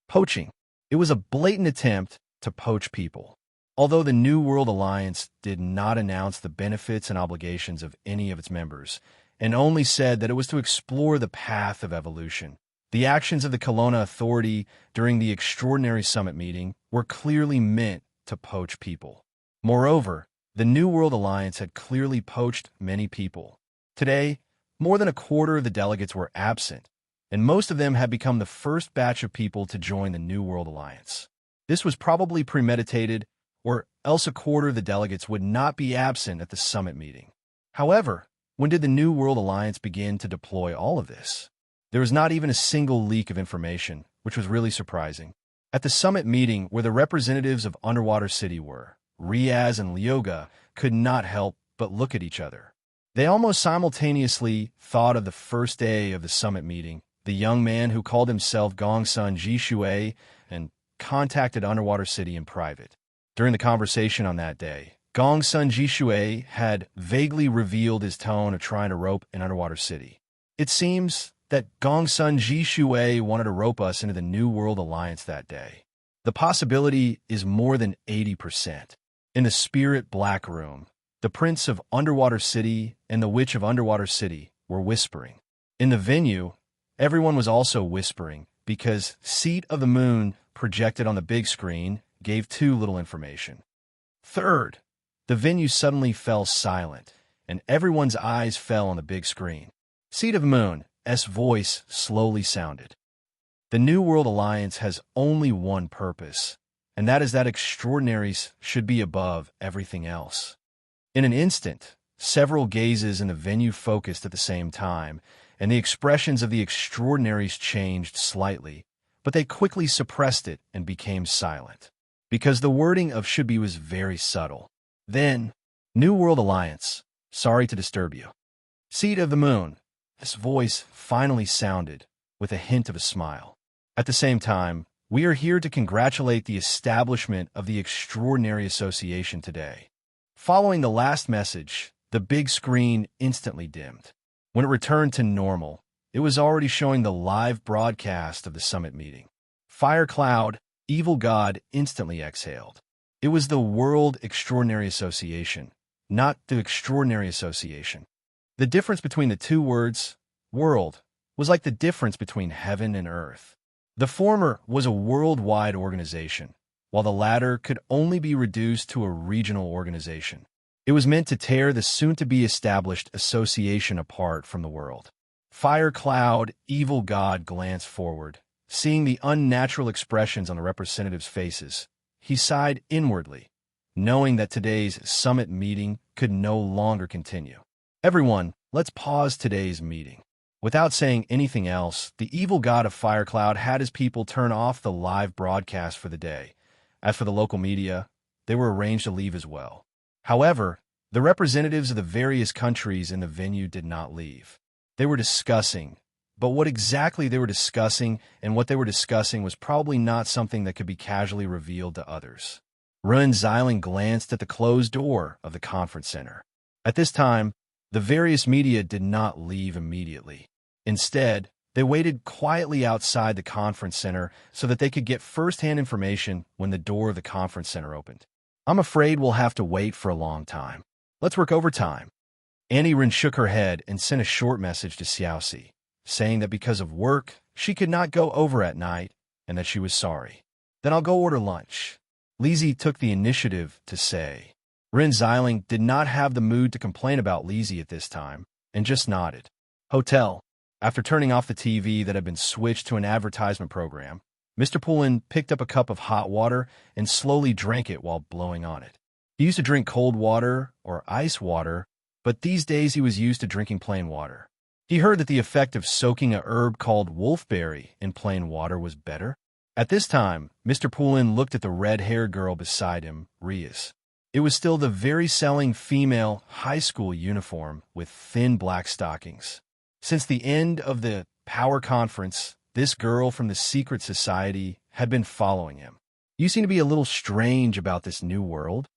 Poaching. It was a blatant attempt to poach people. Although the New World Alliance did not announce the benefits and obligations of any of its members, and only said that it was to explore the path of evolution, the actions of the Kelowna Authority during the Extraordinary Summit meeting were clearly meant to poach people. Moreover, the New World Alliance had clearly poached many people. Today, more than a quarter of the delegates were absent, and most of them had become the first batch of people to join the New World Alliance. This was probably premeditated, or else a quarter of the delegates would not be absent at the summit meeting. However, when did the New World Alliance begin to deploy all of this? There was not even a single leak of information, which was really surprising. At the summit meeting where the representatives of Underwater City were, Riaz and Lyoga could not help but look at each other. They almost simultaneously thought of the first day of the summit meeting, the young man who called himself Gongsun Jishui and contacted Underwater City in private. During the conversation on that day, Gongsun Jishui had vaguely revealed his tone of trying to rope an Underwater City. It seems that Gongsun Jishui wanted to rope us into the New World Alliance that day. The possibility is more than 80%. In the Spirit Black Room, the Prince of Underwater City and the Witch of Underwater City were whispering. In the venue, everyone was also whispering because Seat of the Moon projected on the big screen gave too little information. Third, the venue suddenly fell silent, and everyone's eyes fell on the big screen. Seat of the Moon's voice slowly sounded. The New World Alliance has only one purpose, and that is that extraordinaries should be above everything else. In an instant, several gazes in the venue focused at the same time, and the expressions of the extraordinaries changed slightly, but they quickly suppressed it and became silent, because the wording of should be was very subtle. Then, New World Alliance, sorry to disturb you. Seat of the Moon, this voice finally sounded, with a hint of a smile. At the same time, We are here to congratulate the establishment of the extraordinary association today. Following the last message, the big screen instantly dimmed. When it returned to normal, it was already showing the live broadcast of the summit meeting. Fire Cloud, evil god, instantly exhaled. It was the World Extraordinary Association, not the Extraordinary Association. The difference between the two words, world, was like the difference between heaven and earth. The former was a worldwide organization, while the latter could only be reduced to a regional organization. It was meant to tear the soon-to-be established association apart from the world. Fire Cloud, evil god, glanced forward. Seeing the unnatural expressions on the representatives' faces, he sighed inwardly, knowing that today's summit meeting could no longer continue. Everyone, let's pause today's meeting. Without saying anything else, the evil god of Fire Cloud had his people turn off the live broadcast for the day. As for the local media, they were arranged to leave as well. However, the representatives of the various countries in the venue did not leave. They were discussing, but what exactly they were discussing and what they were discussing was probably not something that could be casually revealed to others. Run Xiling glanced at the closed door of the conference center. At this time, the various media did not leave immediately. Instead, they waited quietly outside the conference center so that they could get first-hand information when the door of the conference center opened. I'm afraid we'll have to wait for a long time. Let's work overtime. Annie Ren shook her head and sent a short message to Xiaoxi, saying that because of work, she could not go over at night and that she was sorry. Then I'll go order lunch. Lizzie took the initiative to say. Ren Xiling did not have the mood to complain about Lizzie at this time and just nodded. Hotel. After turning off the TV that had been switched to an advertisement program, Mr. Poulin picked up a cup of hot water and slowly drank it while blowing on it. He used to drink cold water or ice water, but these days he was used to drinking plain water. He heard that the effect of soaking a herb called wolfberry in plain water was better. At this time, Mr. Poulin looked at the red-haired girl beside him, Riaz. It was still the very selling female high school uniform with thin black stockings. Since the end of the power conference, this girl from the secret society had been following him. You seem to be a little strange about this new world,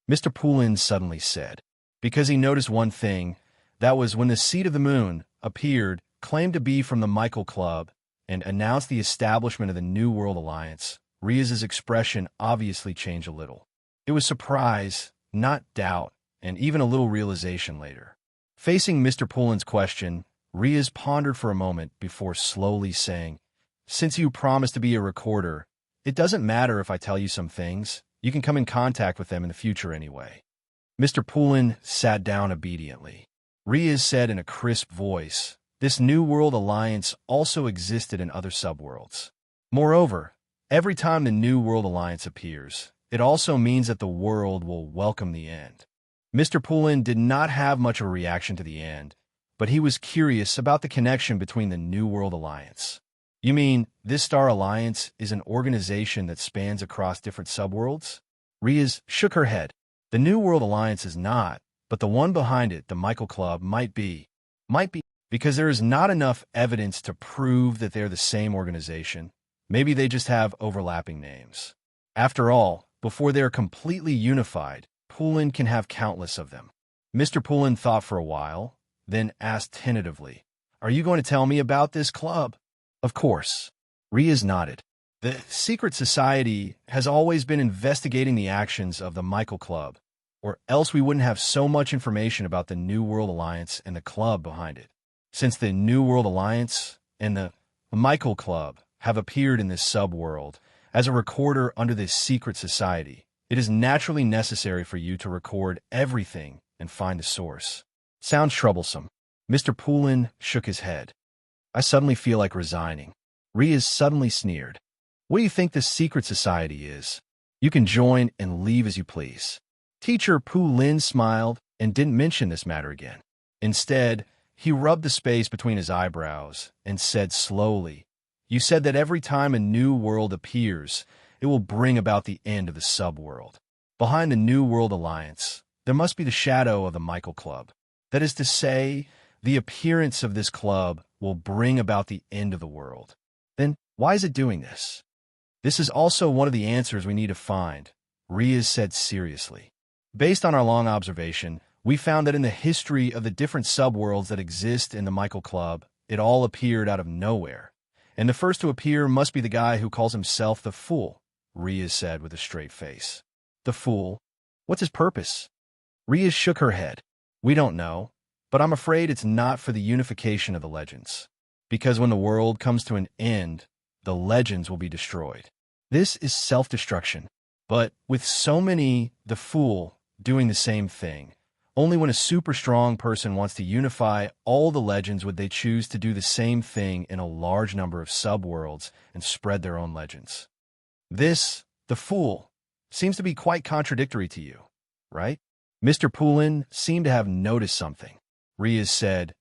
Mr. Poulin suddenly said, because he noticed one thing, that was when the seed of the moon appeared, claimed to be from the Michael Club, and announced the establishment of the New World Alliance. Riaz's expression obviously changed a little. It was surprise, not doubt, and even a little realization later. Facing Mr. Poulin's question, Riaz pondered for a moment before slowly saying, "Since you promised to be a recorder, it doesn't matter if I tell you some things. You can come in contact with them in the future anyway." Mr. Poulin sat down obediently. Riaz said in a crisp voice, "This New World Alliance also existed in other subworlds. Moreover, every time the New World Alliance appears, it also means that the world will welcome the end." Mr. Poulin did not have much of a reaction to the end, but he was curious about the connection between the New World Alliance. You mean this Star Alliance is an organization that spans across different subworlds? Riaz shook her head. The New World Alliance is not, but the one behind it, the Michael Club, might be, because there is not enough evidence to prove that they're the same organization. Maybe they just have overlapping names. After all, before they're completely unified, Poulin can have countless of them. Mr. Poulin thought for a while, then asked tentatively, "Are you going to tell me about this club?" "Of course." Riaz nodded. The secret society has always been investigating the actions of the Michael Club, or else we wouldn't have so much information about the New World Alliance and the club behind it. Since the New World Alliance and the Michael Club have appeared in this subworld as a recorder under this secret society, it is naturally necessary for you to record everything and find the source. Sounds troublesome. Mr. Poulin shook his head. I suddenly feel like resigning. Riaz suddenly sneered. What do you think this secret society is? You can join and leave as you please. Teacher Poulin smiled and didn't mention this matter again. Instead, he rubbed the space between his eyebrows and said slowly, "You said that every time a new world appears, it will bring about the end of the subworld. Behind the New World Alliance, there must be the shadow of the Michael Club. That is to say, the appearance of this club will bring about the end of the world. Then why is it doing this?" This is also one of the answers we need to find, Riaz said seriously. Based on our long observation, we found that in the history of the different subworlds that exist in the Michael Club, it all appeared out of nowhere. And the first to appear must be the guy who calls himself the Fool, Riaz said with a straight face. The Fool? What's his purpose? Riaz shook her head. We don't know, but I'm afraid it's not for the unification of the legends. Because when the world comes to an end, the legends will be destroyed. This is self-destruction. But with so many, the Fool, doing the same thing, only when a super strong person wants to unify all the legends would they choose to do the same thing in a large number of subworlds and spread their own legends. This, the Fool, seems to be quite contradictory to you, right? Mr. Poulin seemed to have noticed something. Riaz said,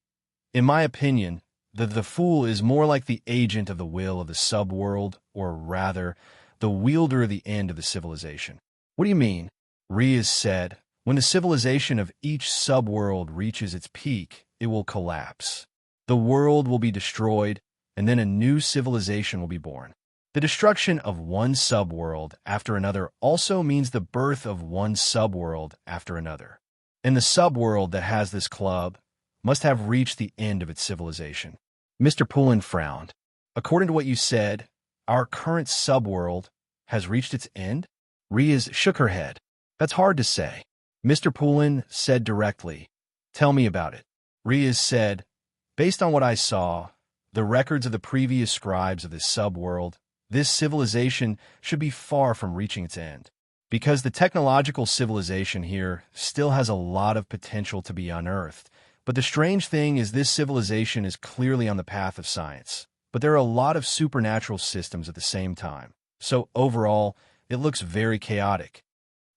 in my opinion, the Fool is more like the agent of the will of the subworld, or rather, the wielder of the end of the civilization. What do you mean? Riaz said, when the civilization of each subworld reaches its peak, it will collapse. The world will be destroyed, and then a new civilization will be born. The destruction of one subworld after another also means the birth of one subworld after another. And the subworld that has this club must have reached the end of its civilization. Mr. Poulin frowned. According to what you said, our current subworld has reached its end? Riaz shook her head. That's hard to say. Mr. Poulin said directly, tell me about it. Riaz said, based on what I saw, the records of the previous scribes of this subworld, this civilization should be far from reaching its end. Because the technological civilization here still has a lot of potential to be unearthed. But the strange thing is this civilization is clearly on the path of science. But there are a lot of supernatural systems at the same time. So overall, it looks very chaotic.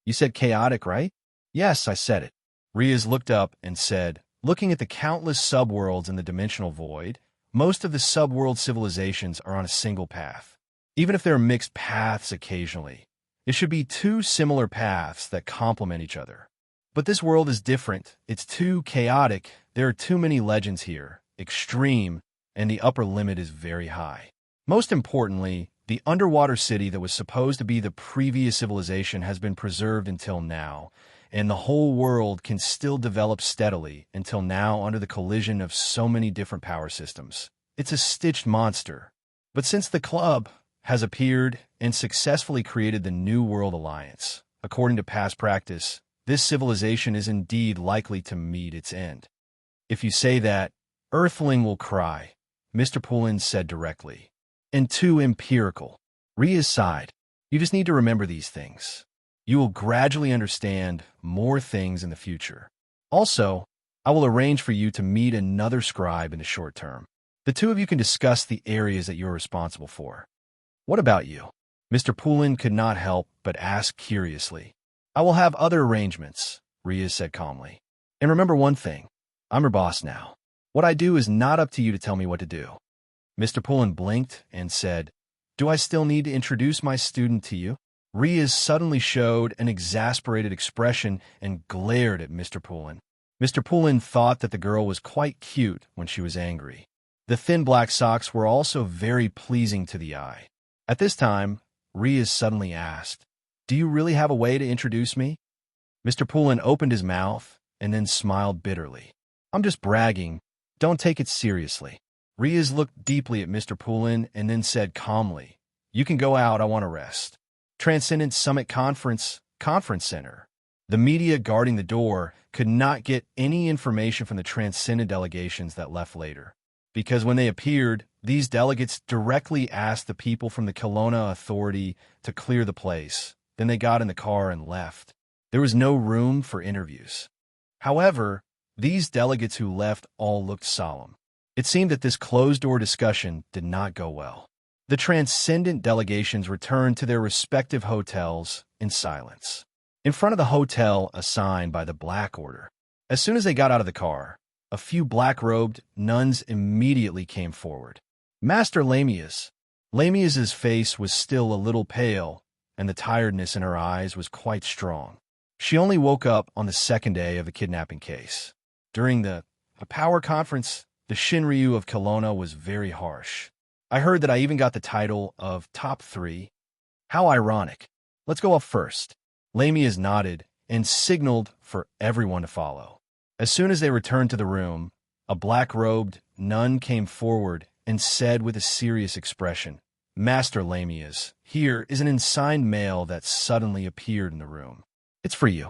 You said chaotic, right? Yes, I said it. Riaz looked up and said, looking at the countless subworlds in the dimensional void, most of the subworld civilizations are on a single path. Even if there are mixed paths occasionally, it should be two similar paths that complement each other. But this world is different. It's too chaotic. There are too many legends here, extreme, and the upper limit is very high. Most importantly, the underwater city that was supposed to be the previous civilization has been preserved until now, and the whole world can still develop steadily until now under the collision of so many different power systems. It's a stitched monster. But since the club has appeared and successfully created the New World Alliance, according to past practice, this civilization is indeed likely to meet its end. If you say that, Earthling will cry, Mr. Poulin said directly. And too empirical. Riaz sighed. You just need to remember these things. You will gradually understand more things in the future. Also, I will arrange for you to meet another scribe in the short term. The two of you can discuss the areas that you're responsible for. What about you? Mr. Poulin could not help but ask curiously. I will have other arrangements, Riaz said calmly. And remember one thing, I'm your boss now. What I do is not up to you to tell me what to do. Mr. Poulin blinked and said, do I still need to introduce my student to you? Riaz suddenly showed an exasperated expression and glared at Mr. Poulin. Mr. Poulin thought that the girl was quite cute when she was angry. The thin black socks were also very pleasing to the eye. At this time, Riaz suddenly asked, do you really have a way to introduce me? Mr. Poulin opened his mouth and then smiled bitterly. I'm just bragging. Don't take it seriously. Riaz looked deeply at Mr. Poulin and then said calmly, you can go out, I want to rest. Transcendent Summit Conference Center. The media guarding the door could not get any information from the Transcendent delegations that left later. Because when they appeared, these delegates directly asked the people from the Kelowna Authority to clear the place. Then they got in the car and left. There was no room for interviews. However, these delegates who left all looked solemn. It seemed that this closed-door discussion did not go well. The Transcendent delegations returned to their respective hotels in silence. In front of the hotel assigned by the Black Order. As soon as they got out of the car, a few black-robed nuns immediately came forward. Master Lamias. Lamias's face was still a little pale, and the tiredness in her eyes was quite strong. She only woke up on the second day of the kidnapping case. During the power conference, the Shinryu of Kelowna was very harsh. I heard that I even got the title of Top 3. How ironic. Let's go up first. Lamias nodded and signaled for everyone to follow. As soon as they returned to the room, a black-robed nun came forward and said with a serious expression, "Master Lamias, here is an ensigned mail that suddenly appeared in the room. It's for you."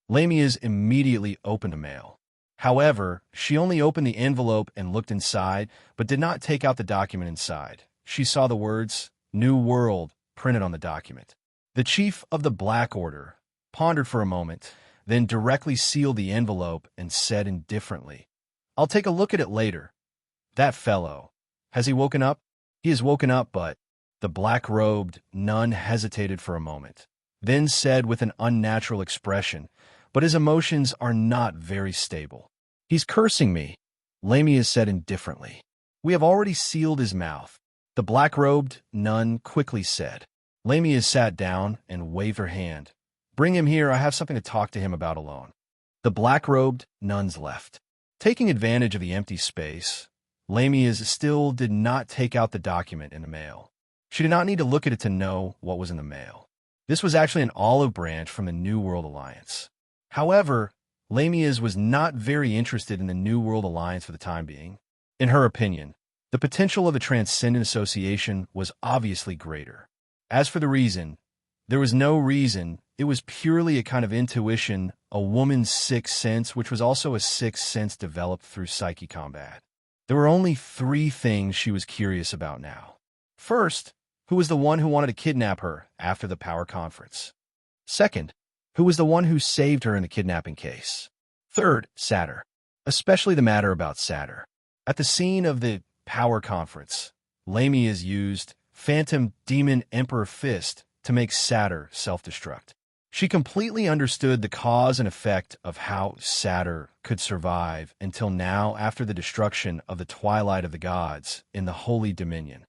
Lamias immediately opened the mail. However, she only opened the envelope and looked inside, but did not take out the document inside. She saw the words, "New World," printed on the document. The chief of the Black Order pondered for a moment, then directly sealed the envelope and said indifferently, "I'll take a look at it later." That fellow, has he woken up? He has woken up, but the black-robed nun hesitated for a moment, then said with an unnatural expression, "But his emotions are not very stable." "He's cursing me," Lamias said indifferently. "We have already sealed his mouth," the black-robed nun quickly said. Lamias sat down and waved her hand. "Bring him here, I have something to talk to him about alone." The black-robed nuns left. Taking advantage of the empty space, Lamias still did not take out the document in the mail. She did not need to look at it to know what was in the mail. This was actually an olive branch from the New World Alliance. However, Lamias was not very interested in the New World Alliance for the time being. In her opinion, the potential of the Transcendent Association was obviously greater. As for the reason, there was no reason. It was purely a kind of intuition, a woman's sixth sense, which was also a sixth sense developed through psyche combat. There were only 3 things she was curious about now. First, who was the one who wanted to kidnap her after the power conference? Second, who was the one who saved her in the kidnapping case? Third, Satyr, especially the matter about Satyr. At the scene of the power conference, Lamias used Phantom Demon Emperor Fist to make Satyr self-destruct. She completely understood the cause and effect of how Satyr could survive until now after the destruction of the Twilight of the Gods in the Holy Dominion.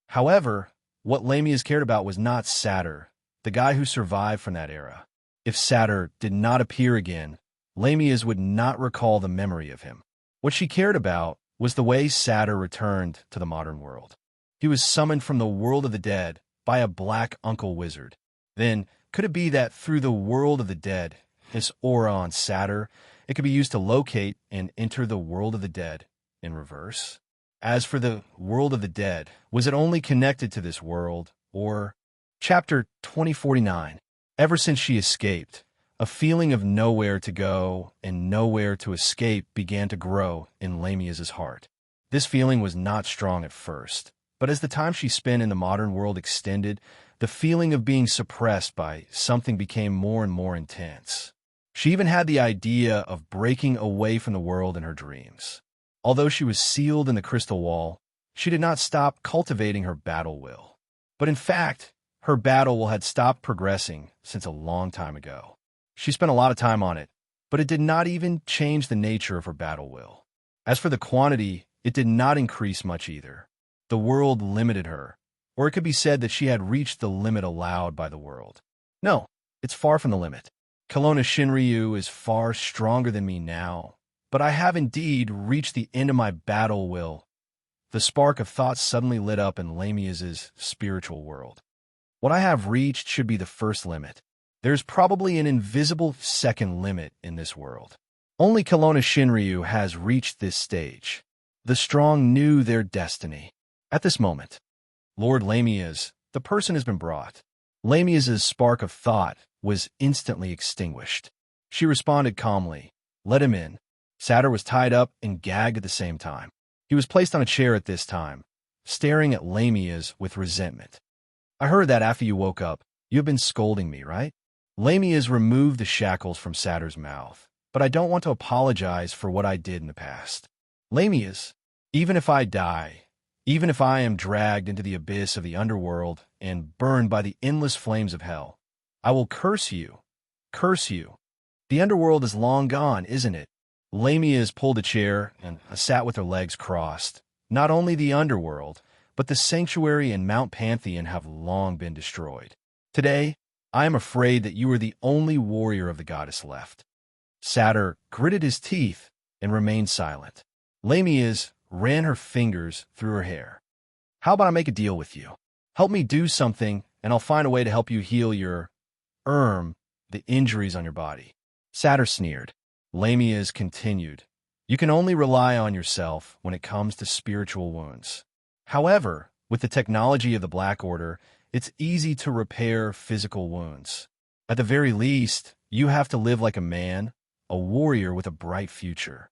However, what Lamias cared about was not Satyr, the guy who survived from that era. If Satyr did not appear again, Lamias would not recall the memory of him. What she cared about was the way Satyr returned to the modern world. He was summoned from the world of the dead by a black uncle wizard. Then, could it be that through the world of the dead, this aura on Satyr, it could be used to locate and enter the world of the dead in reverse? As for the world of the dead, was it only connected to this world, or... Chapter 2049. Ever since she escaped, a feeling of nowhere to go and nowhere to escape began to grow in Lamias's heart. This feeling was not strong at first, but as the time she spent in the modern world extended, the feeling of being suppressed by something became more and more intense. She even had the idea of breaking away from the world in her dreams. Although she was sealed in the crystal wall, she did not stop cultivating her battle will. But in fact, her battle will had stopped progressing since a long time ago. She spent a lot of time on it, but it did not even change the nature of her battle will. As for the quantity, it did not increase much either. The world limited her, or it could be said that she had reached the limit allowed by the world. No, it's far from the limit. Kelowna Shinryu is far stronger than me now, but I have indeed reached the end of my battle will. The spark of thought suddenly lit up in Lamias's spiritual world. What I have reached should be the first limit. There's probably an invisible second limit in this world. Only Kelowna Shinryu has reached this stage. The strong knew their destiny. At this moment, Lord Lamias, the person has been brought. Lamias's spark of thought was instantly extinguished. She responded calmly, "Let him in." Satyr was tied up and gagged at the same time. He was placed on a chair at this time, staring at Lamias with resentment. "I heard that after you woke up, you have been scolding me, right?" Lamias removed the shackles from Satyr's mouth, "But I don't want to apologize for what I did in the past. Lamias, even if I die, even if I am dragged into the abyss of the underworld and burned by the endless flames of hell, I will curse you. Curse you. The underworld is long gone, isn't it?" Lamias pulled a chair and sat with her legs crossed. "Not only the underworld, but the sanctuary and Mount Pantheon have long been destroyed. Today, I am afraid that you are the only warrior of the goddess left." Satyr gritted his teeth and remained silent. Lamias ran her fingers through her hair. "How about I make a deal with you? Help me do something, and I'll find a way to help you heal the injuries on your body. Satyr sneered. Lamia's continued. You can only rely on yourself when it comes to spiritual wounds. However, with the technology of the Black Order, it's easy to repair physical wounds. At the very least, you have to live like a man, a warrior with a bright future.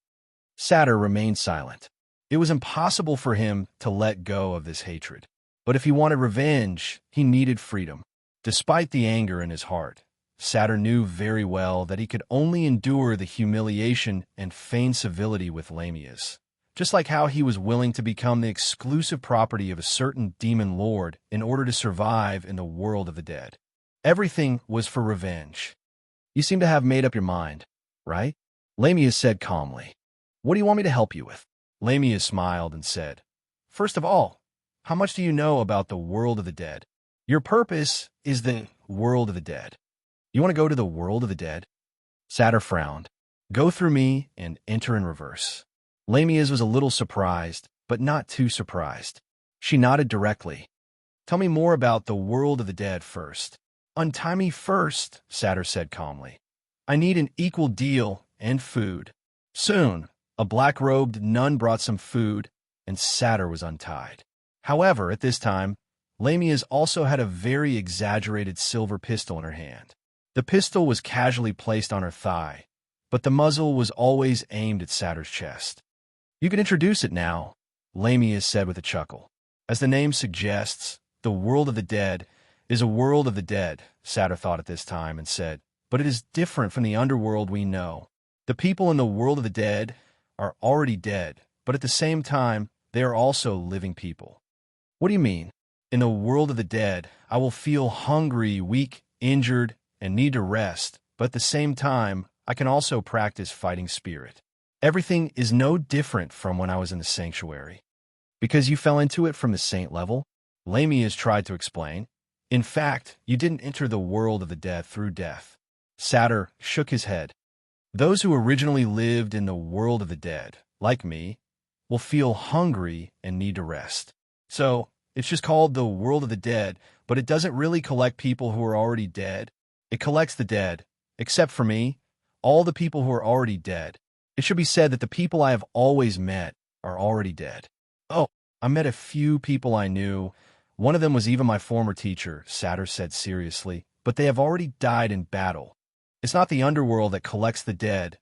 Satyr remained silent. It was impossible for him to let go of this hatred. But if he wanted revenge, he needed freedom. Despite the anger in his heart, Satyr knew very well that he could only endure the humiliation and feign civility with Lamias, just like how he was willing to become the exclusive property of a certain demon lord in order to survive in the world of the dead. Everything was for revenge. You seem to have made up your mind, right? Lamias said calmly. What do you want me to help you with? Lamias smiled and said, First of all, how much do you know about the world of the dead? Your purpose is the world of the dead. You want to go to the world of the dead? Satyr frowned. Go through me and enter in reverse. Lamias was a little surprised, but not too surprised. She nodded directly. Tell me more about the world of the dead first. Untie me first, Satyr said calmly. I need an equal deal and food. Soon, a black-robed nun brought some food, and Satyr was untied. However, at this time, Lamias also had a very exaggerated silver pistol in her hand. The pistol was casually placed on her thigh, but the muzzle was always aimed at Satyr's chest. You can introduce it now, Lamias said with a chuckle. As the name suggests, the world of the dead is a world of the dead, Satyr thought at this time and said, but it is different from the underworld we know. The people in the world of the dead are already dead, but at the same time, they are also living people. What do you mean? In the world of the dead, I will feel hungry, weak, injured, and need to rest, but at the same time, I can also practice fighting spirit. Everything is no different from when I was in the sanctuary. Because you fell into it from the saint level? Lamias tried to explain. In fact, you didn't enter the world of the dead through death. Satyr shook his head. Those who originally lived in the world of the dead, like me, will feel hungry and need to rest. So, it's just called the world of the dead, but it doesn't really collect people who are already dead. It collects the dead, except for me, all the people who are already dead. It should be said that the people I have always met are already dead. Oh, I met a few people I knew. One of them was even my former teacher, Satyr said seriously, but they have already died in battle. It's not the underworld that collects the dead,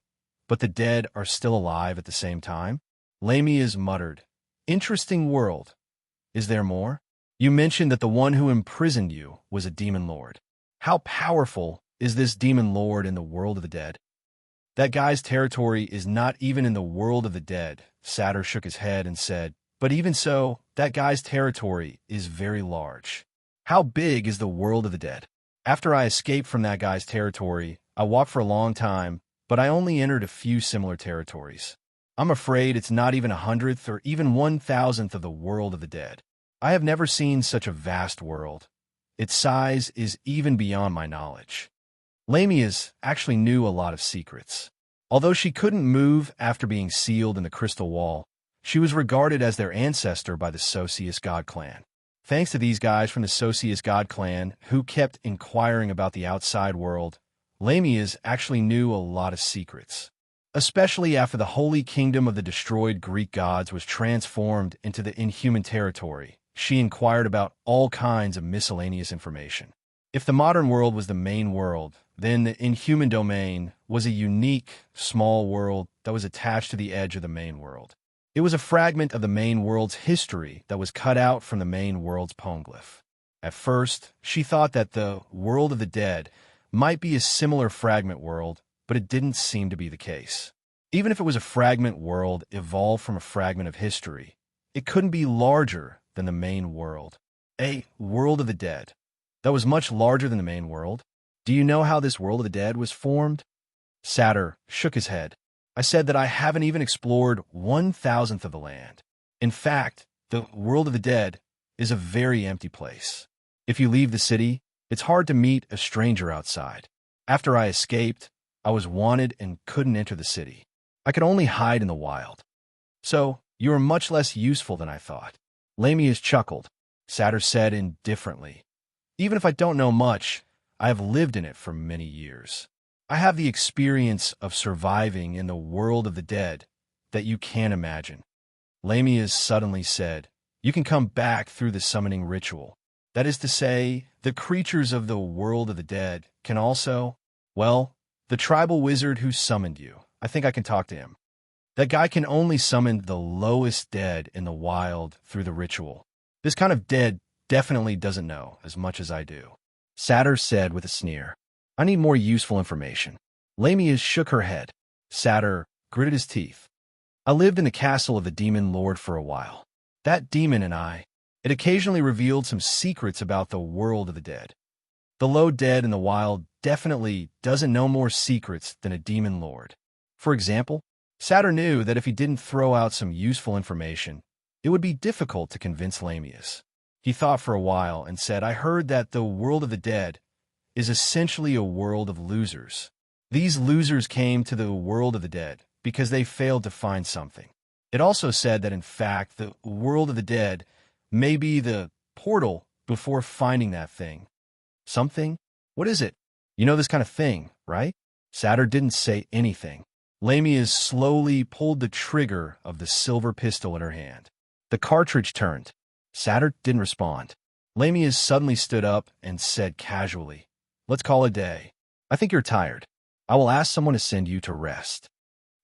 but the dead are still alive at the same time. Lamias muttered, Interesting world. Is there more? You mentioned that the one who imprisoned you was a demon lord. How powerful is this demon lord in the world of the dead? That guy's territory is not even in the world of the dead. Satyr shook his head and said, but even so, that guy's territory is very large. How big is the world of the dead? After I escaped from that guy's territory, I walked for a long time, but I only entered a few similar territories. I'm afraid it's not even 100th or even 1,000th of the world of the dead. I have never seen such a vast world. Its size is even beyond my knowledge. Lamias actually knew a lot of secrets. Although she couldn't move after being sealed in the crystal wall, she was regarded as their ancestor by the Socius God clan. Thanks to these guys from the Socius God clan who kept inquiring about the outside world, Lamias actually knew a lot of secrets. Especially after the holy kingdom of the destroyed Greek gods was transformed into the inhuman territory, she inquired about all kinds of miscellaneous information. If the modern world was the main world, then the inhuman domain was a unique, small world that was attached to the edge of the main world. It was a fragment of the main world's history that was cut out from the main world's poneglyph. At first, she thought that the world of the dead might be a similar fragment world, but it didn't seem to be the case. Even if it was a fragment world evolved from a fragment of history, it couldn't be larger than the main world. A world of the dead that was much larger than the main world. Do you know how this world of the dead was formed? Satyr shook his head. I said that I haven't even explored 1,000th of the land. In fact, the world of the dead is a very empty place. If you leave the city, it's hard to meet a stranger outside. After I escaped, I was wanted and couldn't enter the city. I could only hide in the wild. So, you are much less useful than I thought. Lamias chuckled. Satyr said indifferently, Even if I don't know much, I have lived in it for many years. I have the experience of surviving in the world of the dead that you can't imagine. Lamias suddenly said, "You can come back through the summoning ritual. That is to say, the creatures of the world of the dead can also, well, the tribal wizard who summoned you. I think I can talk to him. That guy can only summon the lowest dead in the wild through the ritual. This kind of dead definitely doesn't know as much as I do." Satyr said with a sneer, "I need more useful information." Lamias shook her head. Satyr gritted his teeth. "I lived in the castle of the demon lord for a while. That demon and it occasionally revealed some secrets about the world of the dead. The low dead in the wild definitely doesn't know more secrets than a demon lord. For example, Satyr knew that if he didn't throw out some useful information, it would be difficult to convince Lamias. He thought for a while and said, "I heard that the world of the dead is essentially a world of losers. These losers came to the world of the dead because they failed to find something." It also said that, in fact, the world of the dead may be the portal before finding that thing. Something? What is it? You know this kind of thing, right? Satyr didn't say anything. Lamias slowly pulled the trigger of the silver pistol in her hand. The cartridge turned. Satyr didn't respond. Lamias suddenly stood up and said casually, "Let's call it a day. I think you're tired. I will ask someone to send you to rest."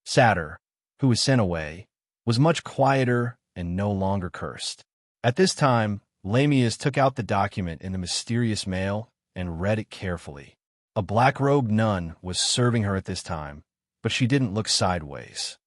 Satyr, who was sent away, was much quieter and no longer cursed. At this time, Lamias took out the document in the mysterious mail and read it carefully. A black-robed nun was serving her at this time, but she didn't look sideways.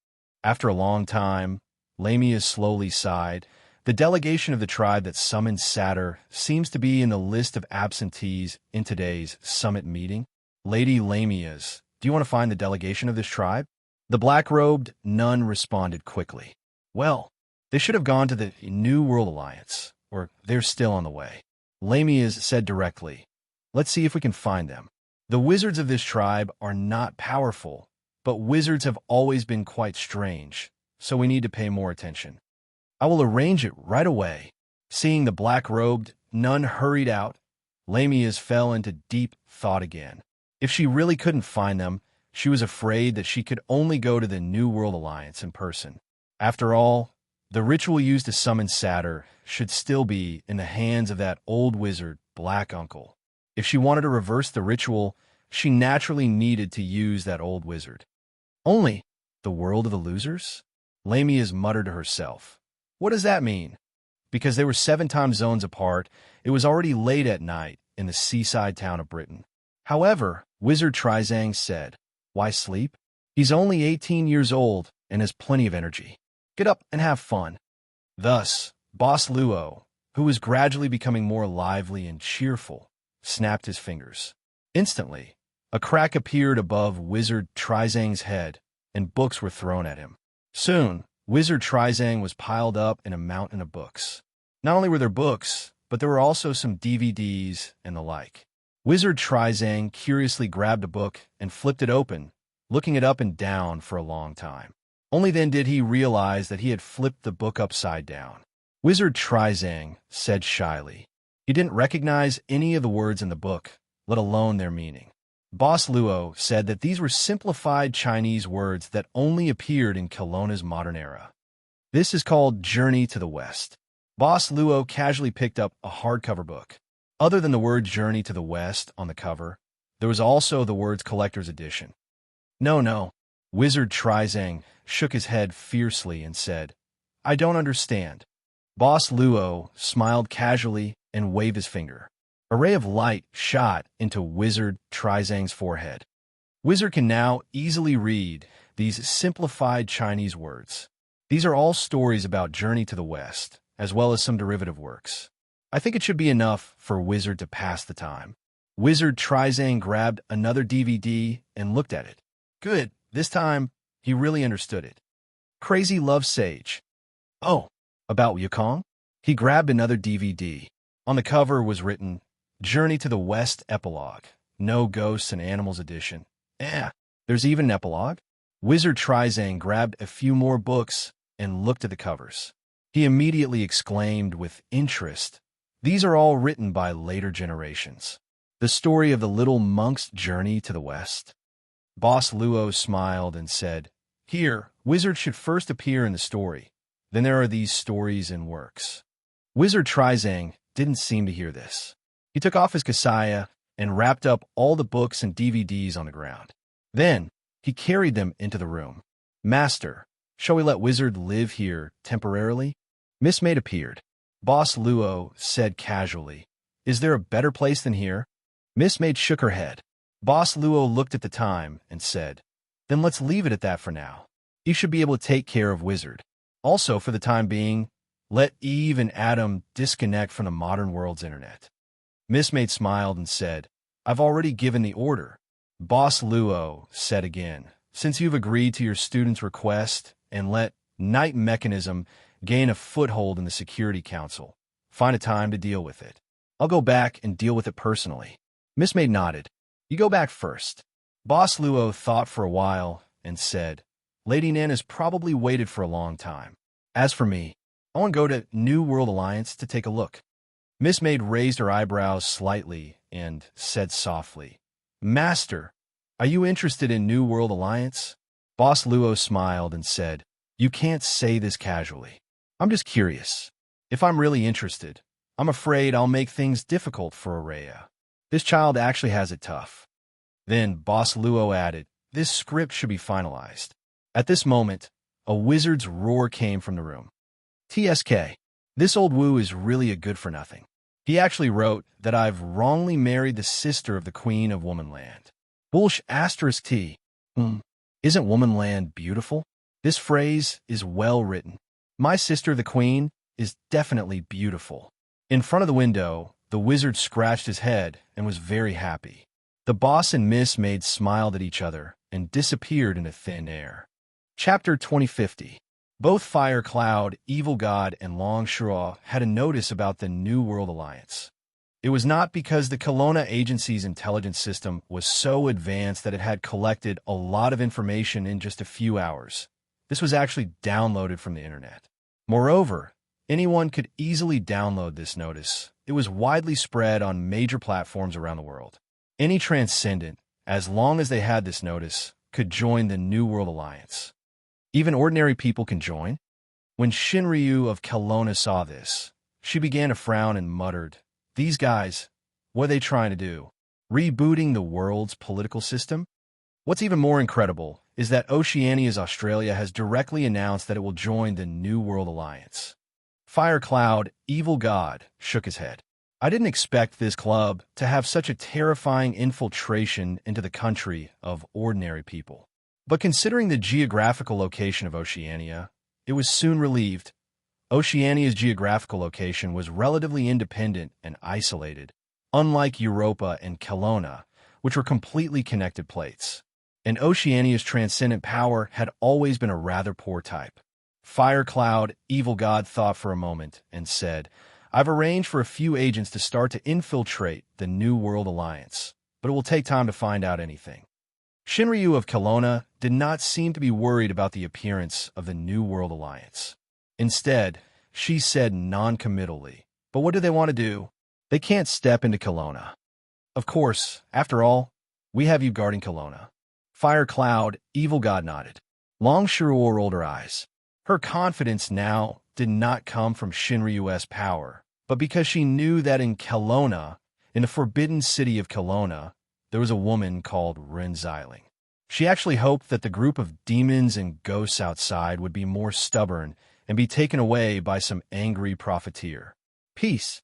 After a long time, Lamias slowly sighed. The delegation of the tribe that summoned Satyr seems to be in the list of absentees in today's summit meeting. "Lady Lamias, do you want to find the delegation of this tribe?" The black-robed nun responded quickly. "Well, they should have gone to the New World Alliance, or they're still on the way." Lamias said directly, "Let's see if we can find them. The wizards of this tribe are not powerful, but wizards have always been quite strange, so we need to pay more attention. I will arrange it right away." Seeing the black-robed nun hurried out, Lamias fell into deep thought again. If she really couldn't find them, she was afraid that she could only go to the New World Alliance in person. After all, the ritual used to summon Satyr should still be in the hands of that old wizard, Black Uncle. If she wanted to reverse the ritual, she naturally needed to use that old wizard. Only the world of the losers? Lamias muttered to herself. What does that mean? Because they were 7 time zones apart, it was already late at night in the seaside town of Britain. However, Wizard Trizang said, "Why sleep? He's only 18 years old and has plenty of energy. Get up and have fun." Thus, Boss Luo, who was gradually becoming more lively and cheerful, snapped his fingers. Instantly, a crack appeared above Wizard Trizang's head, and books were thrown at him. Soon, Wizard Trizang was piled up in a mountain of books. Not only were there books, but there were also some DVDs and the like. Wizard Trizang curiously grabbed a book and flipped it open, looking it up and down for a long time. Only then did he realize that he had flipped the book upside down. Wizard Trizang said shyly. He didn't recognize any of the words in the book, let alone their meaning. Boss Luo said that these were simplified Chinese words that only appeared in Kelowna's modern era. This is called Journey to the West. Boss Luo casually picked up a hardcover book. Other than the word Journey to the West on the cover, there was also the words Collector's Edition. No. Wizard Trizang shook his head fiercely and said, "I don't understand." Boss Luo smiled casually and waved his finger. A ray of light shot into Wizard Trizang's forehead. Wizard can now easily read these simplified Chinese words. These are all stories about Journey to the West, as well as some derivative works. I think it should be enough for Wizard to pass the time. Wizard Trizang grabbed another DVD and looked at it. Good, this time he really understood it. Crazy Love Sage. Oh, about Yukong? He grabbed another DVD. On the cover was written, Journey to the West Epilogue. No Ghosts and Animals Edition. There's even an epilogue? Wizard Trizang grabbed a few more books and looked at the covers. He immediately exclaimed with interest, These are all written by later generations. The story of the little monk's journey to the west. Boss Luo smiled and said, "Here, wizards should first appear in the story. Then there are these stories and works." Wizard Trizang didn't seem to hear this. He took off his kasaya and wrapped up all the books and DVDs on the ground. Then, he carried them into the room. "Master, shall we let Wizard live here temporarily?" Miss Maid appeared. Boss Luo said casually, "Is there a better place than here?" Miss Maid shook her head. Boss Luo looked at the time and said, "Then let's leave it at that for now. You should be able to take care of Wizard. Also, for the time being, let Eve and Adam disconnect from the modern world's internet." Miss Maid smiled and said, "I've already given the order." Boss Luo said again, "Since you've agreed to your student's request and let Night Mechanism gain a foothold in the Security Council, find a time to deal with it. I'll go back and deal with it personally." Miss Maid nodded. "You go back first." Boss Luo thought for a while and said, "Lady Nan has probably waited for a long time. As for me, I want to go to New World Alliance to take a look." Miss Maid raised her eyebrows slightly and said softly, "Master, are you interested in New World Alliance?" Boss Luo smiled and said, "You can't say this casually. I'm just curious. If I'm really interested, I'm afraid I'll make things difficult for Araya. This child actually has it tough." Then Boss Luo added, "This script should be finalized." At this moment, a wizard's roar came from the room. "TSK, this old Wu is really a good-for-nothing. He actually wrote that I've wrongly married the sister of the Queen of Womanland. Bullsh asterisk T. Isn't Womanland beautiful? This phrase is well written. My sister, the Queen, is definitely beautiful." In front of the window, the wizard scratched his head and was very happy. The boss and Miss Maid smiled at each other and disappeared into thin air. Chapter 2050. Both Fire Cloud, Evil God, and Long Shura had a notice about the New World Alliance. It was not because the Kelowna Agency's intelligence system was so advanced that it had collected a lot of information in just a few hours. This was actually downloaded from the internet. Moreover, anyone could easily download this notice. It was widely spread on major platforms around the world. Any transcendent, as long as they had this notice, could join the New World Alliance. Even ordinary people can join. When Shinryu of Kelowna saw this, she began to frown and muttered, "These guys, what are they trying to do? Rebooting the world's political system?" What's even more incredible is that Oceania's Australia has directly announced that it will join the New World Alliance. Fire Cloud, Evil God, shook his head. "I didn't expect this club to have such a terrifying infiltration into the country of ordinary people. But considering the geographical location of Oceania, it was soon relieved. Oceania's geographical location was relatively independent and isolated, unlike Europa and Kelowna, which were completely connected plates. And Oceania's transcendent power had always been a rather poor type. Fire Cloud, Evil God thought for a moment and said, "I've arranged for a few agents to start to infiltrate the New World Alliance, but it will take time to find out anything." Shinryu of Kelowna did not seem to be worried about the appearance of the New World Alliance. Instead, she said non-committally, "But what do they want to do? They can't step into Kelowna. Of course, after all, we have you guarding Kelowna." Fire Cloud, Evil God nodded. Long Shura rolled her eyes. Her confidence now did not come from Shinryu's power, but because she knew that in Kelowna, in the forbidden city of Kelowna, there was a woman called Rin Xiling. She actually hoped that the group of demons and ghosts outside would be more stubborn and be taken away by some angry profiteer. "Peace.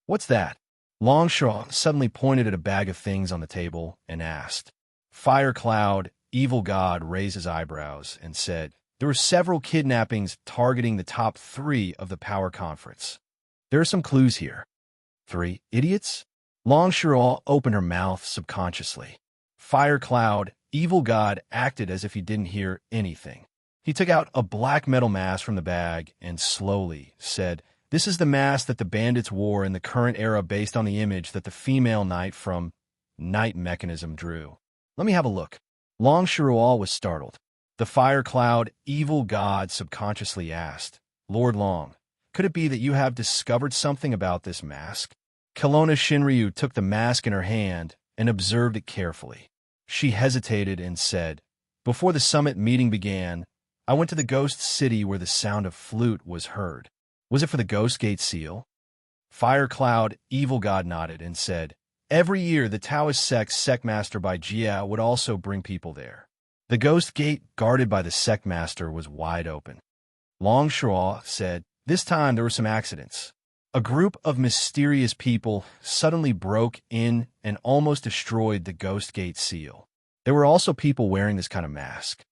What's that?" Longshaw suddenly pointed at a bag of things on the table and asked. Fire Cloud, Evil God, raised his eyebrows and said, "There were several kidnappings targeting the top 3 of the Power Conference. There are some clues here." 3 idiots? Longshaw opened her mouth subconsciously. Fire Cloud, Evil God, acted as if he didn't hear anything. He took out a black metal mask from the bag and slowly said, "This is the mask that the bandits wore in the current era based on the image that the female knight from Night Mechanism drew. Let me have a look." Long Shirual was startled. The Fire Cloud, Evil God subconsciously asked, "Lord Long, Could it be that you have discovered something about this mask? Kelowna Shinryu took the mask in her hand and observed it carefully. She hesitated and said, "Before the summit meeting began, I went to the ghost city where the sound of flute was heard. Was it for the Ghost Gate seal?" Firecloud, evil god, nodded and said, "Every year the Taoist sectmaster by Jia would also bring people there. The Ghost Gate, guarded by the sectmaster, was wide open." Longshaw said, "This time there were some accidents. A group of mysterious people suddenly broke in and almost destroyed the Ghost Gate seal. There were also people wearing this kind of mask.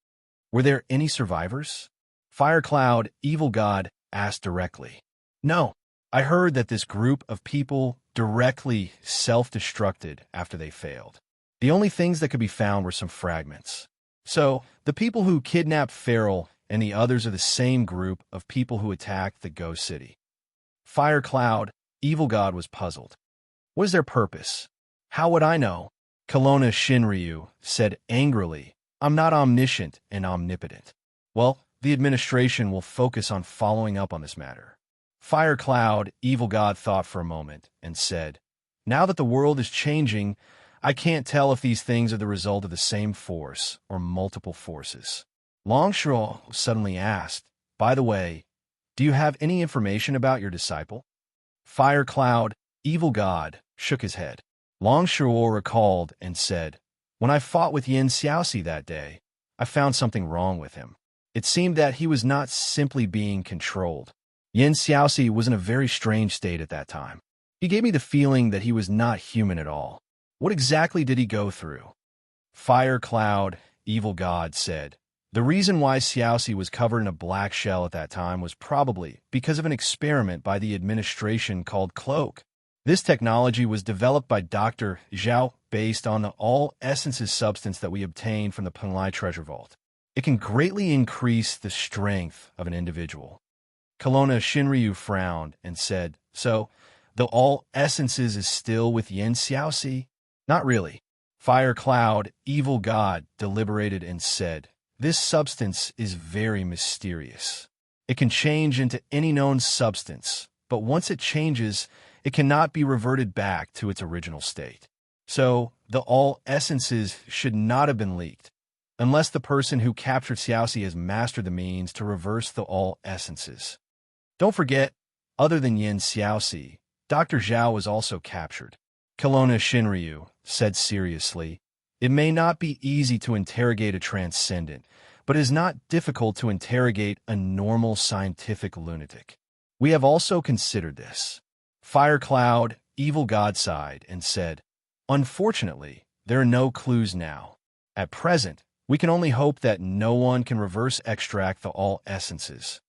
Were there any survivors?" Firecloud, evil god, asked directly. "No. I heard that this group of people directly self-destructed after they failed. The only things that could be found were some fragments. So, the people who kidnapped Farrell and the others are the same group of people who attacked the Ghost City." Firecloud, evil god, was puzzled. "What is their purpose?" "How would I know?" Kelowna Shinryu said angrily, "I'm not omniscient and omnipotent." "Well, the administration will focus on following up on this matter." Firecloud, evil god, thought for a moment and said, "Now that the world is changing, I can't tell if these things are the result of the same force or multiple forces." Longshaw suddenly asked, "By the way, do you have any information about your disciple?" Firecloud, evil god, shook his head. Longshaw recalled and said, "When I fought with Yin Xiaoxi that day, I found something wrong with him. It seemed that he was not simply being controlled. Yin Xiaoxi was in a very strange state at that time. He gave me the feeling that he was not human at all. What exactly did he go through?" Firecloud, evil god, said, "The reason why Xiaoxi was covered in a black shell at that time was probably because of an experiment by the administration called Cloak. This technology was developed by Dr. Zhao based on the all-essences substance that we obtained from the Penglai treasure vault. It can greatly increase the strength of an individual." Kelowna Shinryu frowned and said, "So, the all-essences is still with Yin Xiaoxi?" "Not really." Firecloud, evil god, deliberated and said, "This substance is very mysterious. It can change into any known substance, but once it changes, it cannot be reverted back to its original state. So, the all-essences should not have been leaked, unless the person who captured Xiaoxi has mastered the means to reverse the all-essences. Don't forget, other than Yin Xiaoxi, Dr. Zhao was also captured." Kelowna Shinryu said seriously, "It may not be easy to interrogate a transcendent, but it is not difficult to interrogate a normal scientific lunatic. We have also considered this." Firecloud, evil god, sighed and said, "Unfortunately, there are no clues now. At present, we can only hope that no one can reverse extract the all-essences."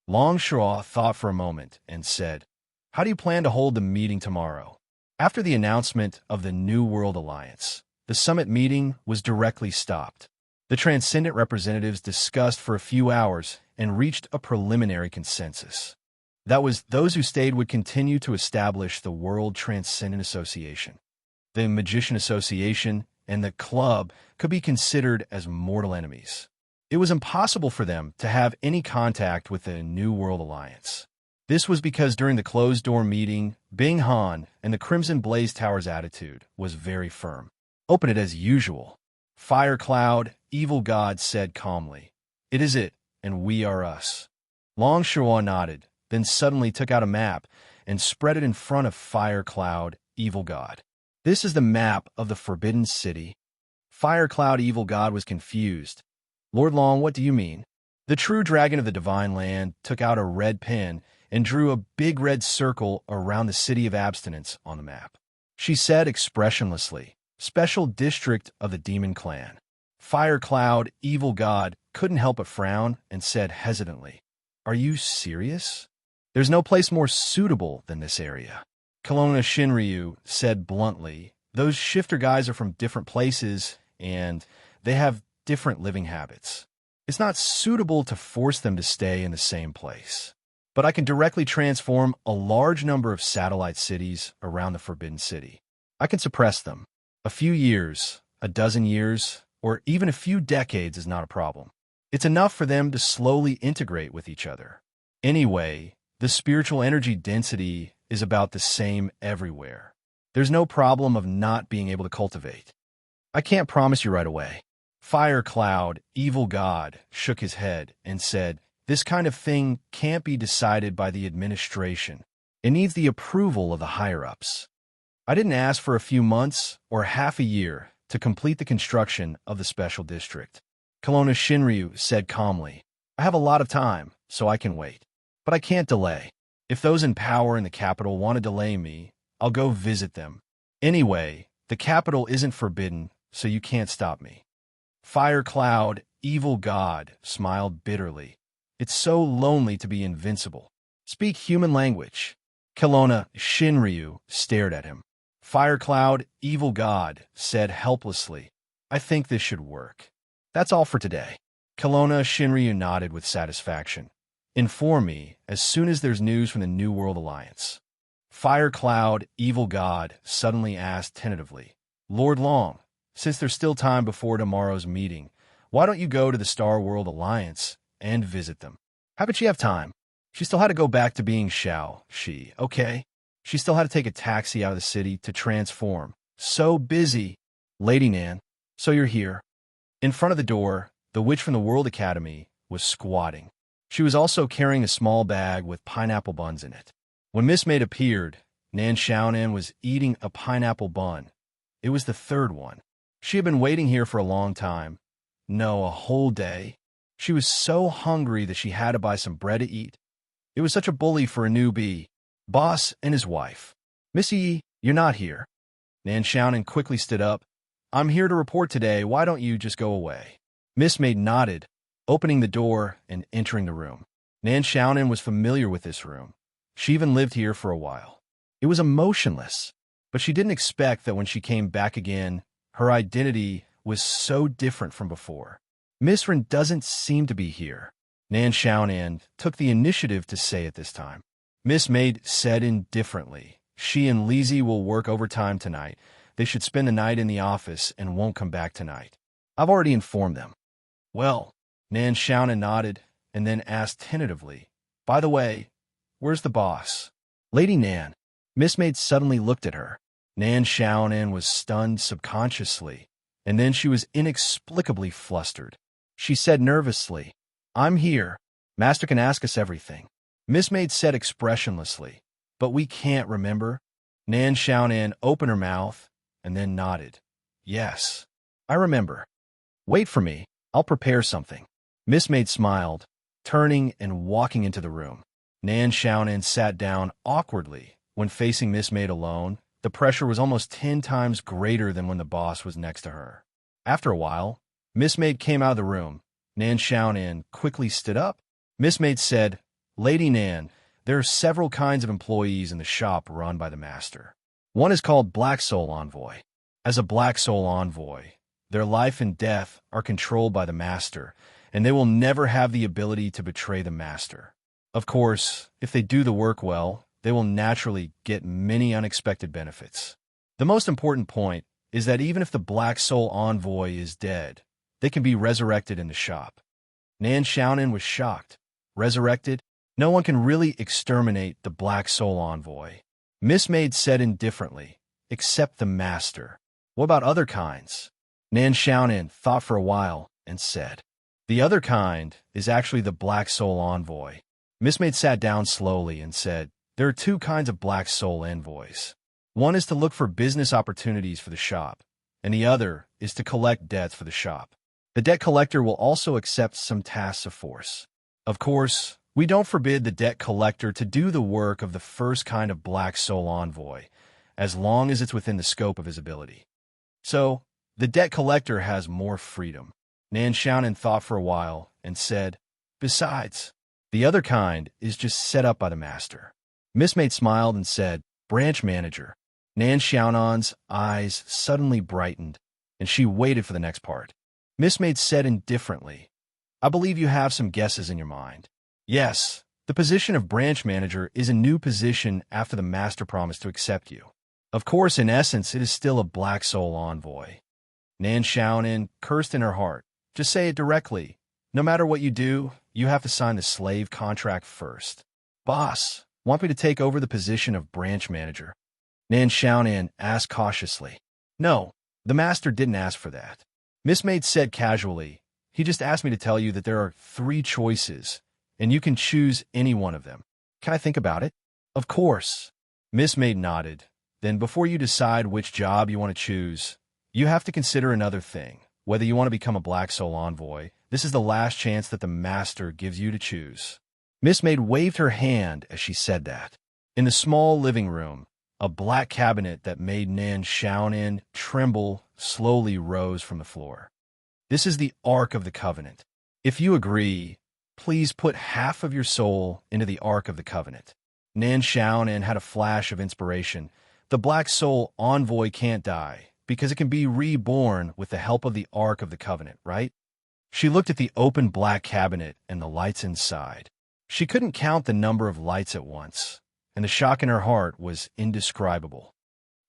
Longshaw thought for a moment and said, "How do you plan to hold the meeting tomorrow?" After the announcement of the New World Alliance, the summit meeting was directly stopped. The Transcendent representatives discussed for a few hours and reached a preliminary consensus. That was, those who stayed would continue to establish the World Transcendent Association. The Magician Association and the Club could be considered as mortal enemies. It was impossible for them to have any contact with the New World Alliance. This was because during the closed-door meeting, Bing Han and the Crimson Blaze Tower's attitude was very firm. "Open it as usual." Firecloud, evil god, said calmly, "It is it, and we are us." Longshaw nodded, then suddenly took out a map and spread it in front of Firecloud, evil god. "This is the map of the Forbidden City." Firecloud, evil god, was confused. "Lord Long, what do you mean?" The true dragon of the Divine Land took out a red pen and drew a big red circle around the City of Abstinence on the map. She said expressionlessly, "Special District of the Demon Clan." Firecloud, evil god, couldn't help but frown and said hesitantly, "Are you serious? There's no place more suitable than this area." Kelowna Shinryu said bluntly, "Those shifter guys are from different places, and they have different living habits. It's not suitable to force them to stay in the same place. But I can directly transform a large number of satellite cities around the Forbidden City. I can suppress them. A few years, a dozen years, or even a few decades is not a problem. It's enough for them to slowly integrate with each other. Anyway, The spiritual energy density is about the same everywhere. There's no problem of not being able to cultivate. I can't promise you right away. Fire Cloud, evil god, shook his head and said, this kind of thing can't be decided by the administration. It needs the approval of the higher-ups. I didn't ask for a few months or half a year to complete the construction of the special district. Kelowna Shinryu said calmly, I have a lot of time, so I can wait. But I can't delay. If those in power in the capital want to delay me, I'll go visit them. Anyway, the capital isn't forbidden, so you can't stop me. Fire Cloud, evil god, smiled bitterly. It's so lonely to be invincible. Speak human language. Kelowna Shinryu stared at him. Fire Cloud, evil god, said helplessly, I think this should work. That's all for today. Kelowna Shinryu nodded with satisfaction. Inform me as soon as there's news from the New World Alliance. Fire Cloud, evil god, suddenly asked tentatively, Lord Long, since there's still time before tomorrow's meeting, why don't you go to the Star World Alliance and visit them? Haven't you have time? She still had to go back to being okay? She still had to take a taxi out of the city to transform. So busy. Lady Nan, so you're here. In front of the door, the witch from the World Academy was squatting. She was also carrying a small bag with pineapple buns in it. When Miss Maid appeared, Nan Xiaonan was eating a pineapple bun. It was the third one. She had been waiting here for a long time. No, a whole day. She was so hungry that she had to buy some bread to eat. It was such a bully for a newbie. Boss and his wife. Missy, you're not here. Nan Xiaonan quickly stood up. I'm here to report today. Why don't you just go away? Miss Maid nodded, opening the door and entering the room. Nan Xiaonan was familiar with this room. She even lived here for a while. It was emotionless, but she didn't expect that when she came back again, her identity was so different from before. Miss Ren doesn't seem to be here. Nan Xiaonan took the initiative to say it this time. Miss Maid said indifferently, she and Lizzie will work overtime tonight. They should spend the night in the office and won't come back tonight. I've already informed them. Well, Nan Xiaonan nodded and then asked tentatively, by the way, where's the boss? Lady Nan. Miss Maid suddenly looked at her. Nan Xiaonan was stunned subconsciously, and then she was inexplicably flustered. She said nervously, I'm here. Master can ask us everything. Miss Maid said expressionlessly, but we can't remember. Nan Xiaonan opened her mouth and then nodded. Yes, I remember. Wait for me. I'll prepare something. Miss Maid smiled, turning and walking into the room. Nan Xiaonan sat down awkwardly when facing Miss Maid alone. The pressure was almost 10 times greater than when the boss was next to her. After a while, Miss Maid came out of the room. Nan Xiaonan quickly stood up. Miss Maid said, Lady Nan, there are several kinds of employees in the shop run by the master. One is called Black Soul Envoy. As a Black Soul Envoy, their life and death are controlled by the master, and they will never have the ability to betray the master. Of course, if they do the work well, they will naturally get many unexpected benefits. The most important point is that even if the Black Soul Envoy is dead, they can be resurrected in the shop. Nan Xiaonan was shocked. Resurrected? No one can really exterminate the Black Soul Envoy. Miss Maid said indifferently, except the master. What about other kinds? Nan Xiaonan thought for a while and said, the other kind is actually the Black Soul Envoy. Miss Maid sat down slowly and said, there are two kinds of Black Soul Envoys. One is to look for business opportunities for the shop, and the other is to collect debts for the shop. The debt collector will also accept some tasks of force. Of course, we don't forbid the debt collector to do the work of the first kind of Black Soul Envoy, as long as it's within the scope of his ability. So, the debt collector has more freedom. Nan Xiaonan thought for a while and said, besides, the other kind is just set up by the master. Miss Maid smiled and said, branch manager. Nan Xiaonan's eyes suddenly brightened, and she waited for the next part. Miss Maid said indifferently, I believe you have some guesses in your mind. Yes, the position of branch manager is a new position after the master promised to accept you. Of course, in essence, it is still a Black Soul Envoy. Nan Xiaonan cursed in her heart. Just say it directly. No matter what you do, you have to sign the slave contract first. "Boss, want me to take over the position of branch manager?" Nan Xiaonan asked cautiously. "No, the master didn't ask for that," Miss Maid said casually. "He just asked me to tell you that there are 3 choices, and you can choose any one of them. Can I think about it?" "Of course." Miss Maid nodded. "Then before you decide which job you want to choose, you have to consider another thing. Whether you want to become a Black Soul Envoy, this is the last chance that the Master gives you to choose." Miss Maid waved her hand as she said that. In the small living room, a black cabinet that made Nan Xiaonan tremble slowly rose from the floor. "This is the Ark of the Covenant. If you agree, please put half of your soul into the Ark of the Covenant." Nan Xiaonan had a flash of inspiration. The Black Soul Envoy can't die, because it can be reborn with the help of the Ark of the Covenant, right? She looked at the open black cabinet and the lights inside. She couldn't count the number of lights at once, and the shock in her heart was indescribable.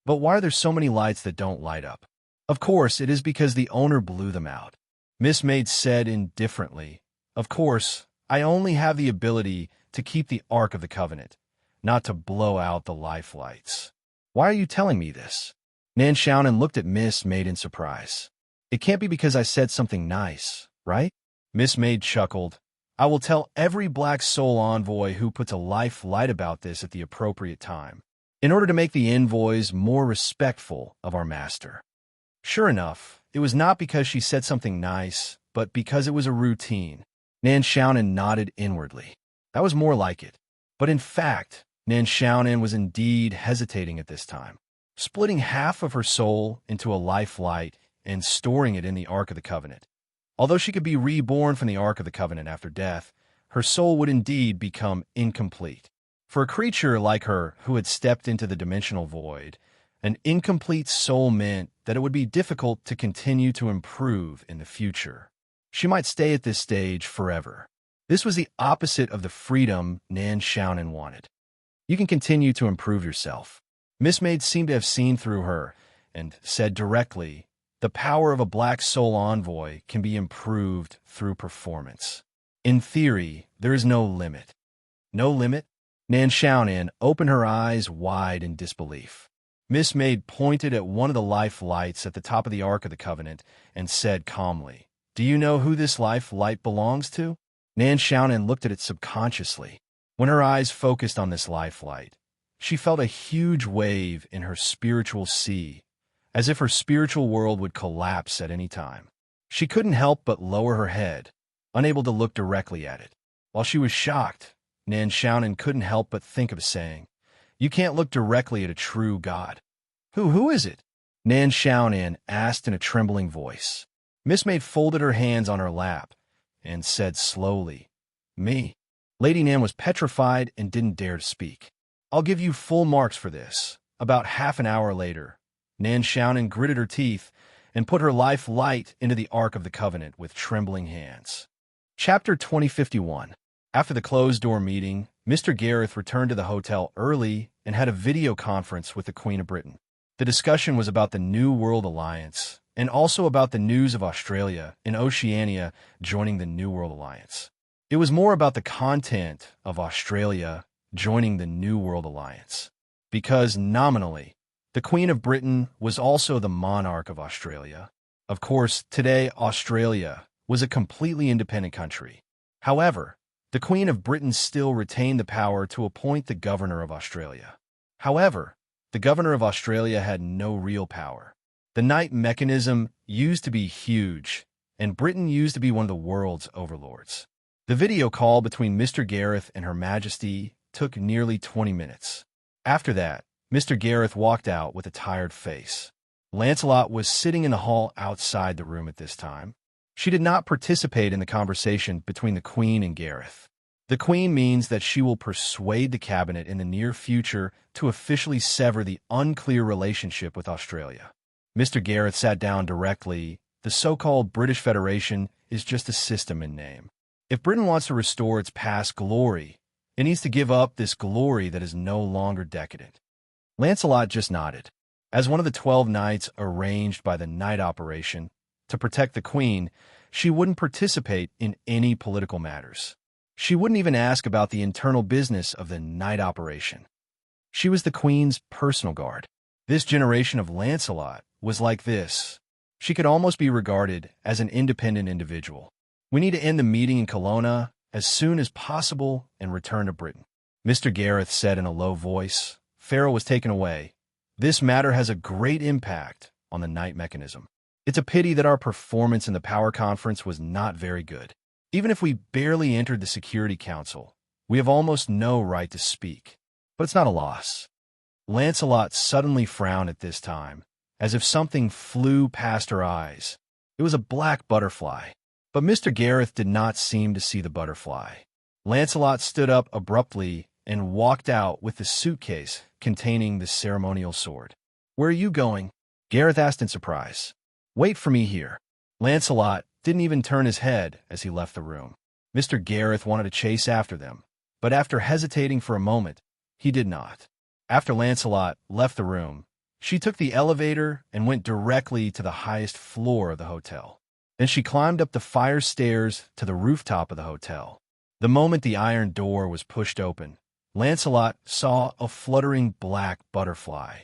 But why are there so many lights that don't light up? Of course, it is because the owner blew them out. Miss Maid said indifferently, "Of course, I only have the ability to keep the Ark of the Covenant, not to blow out the life lights." "Why are you telling me this?" Nan Xiaonan looked at Miss Maid in surprise. "It can't be because I said something nice, right?" Miss Maid chuckled. "I will tell every Black Soul Envoy who puts a life light about this at the appropriate time, in order to make the envoys more respectful of our master." Sure enough, it was not because she said something nice, but because it was a routine. Nan Xiaonan nodded inwardly. That was more like it. But in fact, Nan Xiaonan was indeed hesitating at this time. Splitting half of her soul into a life light and storing it in the Ark of the Covenant. Although she could be reborn from the Ark of the Covenant after death, her soul would indeed become incomplete. For a creature like her who had stepped into the dimensional void, an incomplete soul meant that it would be difficult to continue to improve in the future. She might stay at this stage forever. This was the opposite of the freedom Nan Xiaonan wanted. "You can continue to improve yourself." Miss Maid seemed to have seen through her and said directly, "The power of a Black Soul Envoy can be improved through performance. In theory, there is no limit." "No limit?" Nan Xiaonan opened her eyes wide in disbelief. Miss Maid pointed at one of the life lights at the top of the Ark of the Covenant and said calmly, "Do you know who this life light belongs to?" Nan Xiaonan looked at it subconsciously. When her eyes focused on this life light, she felt a huge wave in her spiritual sea, as if her spiritual world would collapse at any time. She couldn't help but lower her head, unable to look directly at it. While she was shocked, Nan Xiaonan couldn't help but think of saying, "You can't look directly at a true God." Who is it?" Nan Xiaonan asked in a trembling voice. Miss Maid folded her hands on her lap and said slowly, "Me." Lady Nan was petrified and didn't dare to speak. "I'll give you full marks for this." About half an hour later, Nan Xiaonan gritted her teeth and put her life light into the Ark of the Covenant with trembling hands. Chapter 2051. After the closed-door meeting, Mr. Gareth returned to the hotel early and had a video conference with the Queen of Britain. The discussion was about the New World Alliance and also about the news of Australia and Oceania joining the New World Alliance. It was more about the content of Australia joining the New World Alliance, because nominally, the Queen of Britain was also the monarch of Australia. Of course, today Australia was a completely independent country. However, the Queen of Britain still retained the power to appoint the governor of Australia. However, the governor of Australia had no real power. The Knight mechanism used to be huge, and Britain used to be one of the world's overlords. The video call between Mr. Gareth and Her Majesty took nearly 20 minutes. After that, Mr. Gareth walked out with a tired face. Lancelot was sitting in the hall outside the room at this time. She did not participate in the conversation between the Queen and Gareth. The Queen means that she will persuade the cabinet in the near future to officially sever the unclear relationship with Australia. Mr. Gareth sat down directly. The so-called British Federation is just a system in name. If Britain wants to restore its past glory, it needs to give up this glory that is no longer decadent. Lancelot just nodded. As one of the 12 knights arranged by the Knight Operation to protect the Queen, she wouldn't participate in any political matters. She wouldn't even ask about the internal business of the night operation. She was the queen's personal guard. This generation of Lancelot was like this. She could almost be regarded as an independent individual. We need to end the meeting in Kelowna as soon as possible and return to Britain, Mr. Gareth said in a low voice. Farrell was taken away. This matter has a great impact on the night mechanism. It's a pity that our performance in the power conference was not very good. Even if we barely entered the Security Council, we have almost no right to speak. But it's not a loss. Lancelot suddenly frowned at this time, as if something flew past her eyes. It was a black butterfly. But Mr. Gareth did not seem to see the butterfly. Lancelot stood up abruptly and walked out with the suitcase containing the ceremonial sword. Where are you going? Gareth asked in surprise. Wait for me here. Lancelot didn't even turn his head as he left the room. Mr. Gareth wanted to chase after them, but after hesitating for a moment, he did not. After Lancelot left the room, she took the elevator and went directly to the highest floor of the hotel. Then she climbed up the fire stairs to the rooftop of the hotel. The moment the iron door was pushed open, Lancelot saw a fluttering black butterfly.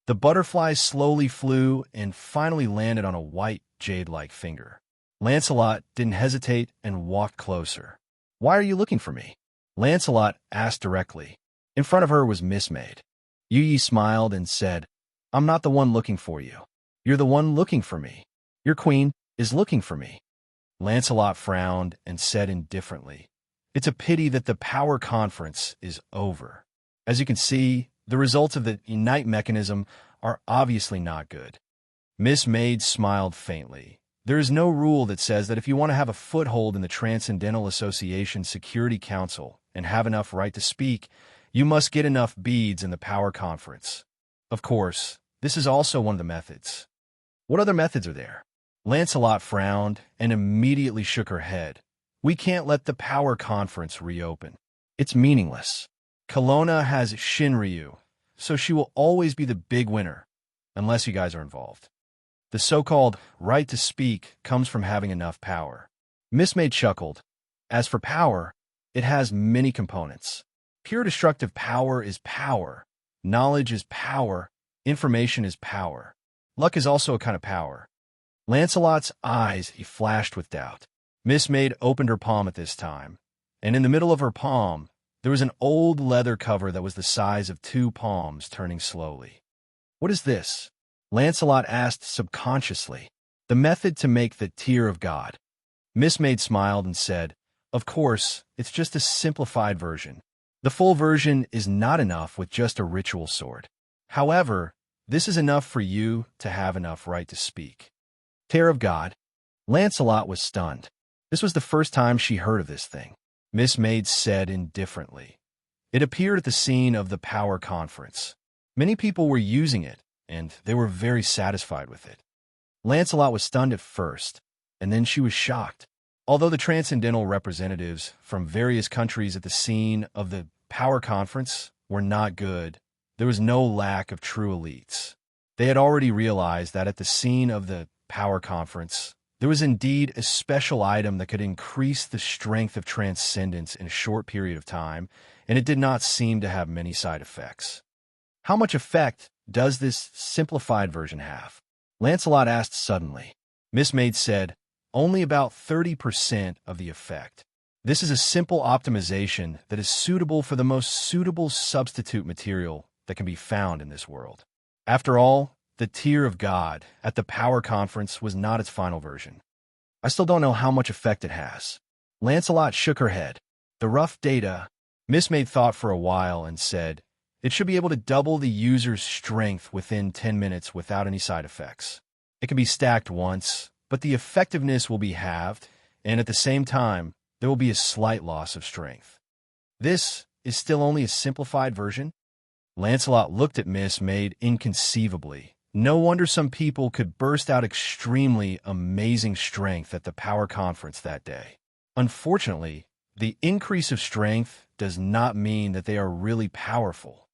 The butterfly slowly flew and finally landed on a white, jade-like finger. Lancelot didn't hesitate and walked closer. Why are you looking for me? Lancelot asked directly. In front of her was Miss Maid. Yi smiled and said, I'm not the one looking for you. You're the one looking for me. Your queen is looking for me. Lancelot frowned and said indifferently, It's a pity that the power conference is over. As you can see, the results of the night mechanism are obviously not good. Miss Maid smiled faintly. There is no rule that says that if you want to have a foothold in the Transcendental Association Security Council and have enough right to speak, you must get enough beads in the power conference. Of course, this is also one of the methods. What other methods are there? Lancelot frowned and immediately shook her head. We can't let the power conference reopen. It's meaningless. Kelowna has Shinryu, so she will always be the big winner, unless you guys are involved. The so-called right to speak comes from having enough power. Miss Maid chuckled. As for power, it has many components. Pure destructive power is power. Knowledge is power. Information is power. Luck is also a kind of power. Lancelot's eyes flashed with doubt. Miss Maid opened her palm at this time, and in the middle of her palm, there was an old leather cover that was the size of 2 palms turning slowly. What is this? Lancelot asked subconsciously. The method to make the tear of God. Miss Maid smiled and said, Of course, it's just a simplified version. The full version is not enough with just a ritual sword. However, this is enough for you to have enough right to speak. Tear of God. Lancelot was stunned. This was the first time she heard of this thing. Miss Maid said indifferently. It appeared at the scene of the power conference. Many people were using it, and they were very satisfied with it. Lancelot was stunned at first, and then she was shocked. Although the transcendental representatives from various countries at the scene of the power conference were not good, there was no lack of true elites. They had already realized that at the scene of the power conference, there was indeed a special item that could increase the strength of transcendence in a short period of time, and it did not seem to have many side effects. How much effect does this simplified version have? Lancelot asked suddenly. Miss Maid said, only about 30% of the effect. This is a simple optimization that is suitable for the most suitable substitute material that can be found in this world. After all, the Tear of God at the Power Conference was not its final version. I still don't know how much effect it has. Lancelot shook her head. The rough data. Miss Maid thought for a while and said, it should be able to double the user's strength within 10 minutes without any side effects. It can be stacked once, but the effectiveness will be halved, and at the same time, there will be a slight loss of strength. This is still only a simplified version? Lancelot looked at Miss Maid inconceivably. No wonder some people could burst out extremely amazing strength at the power conference that day. Unfortunately, the increase of strength does not mean that they are really powerful.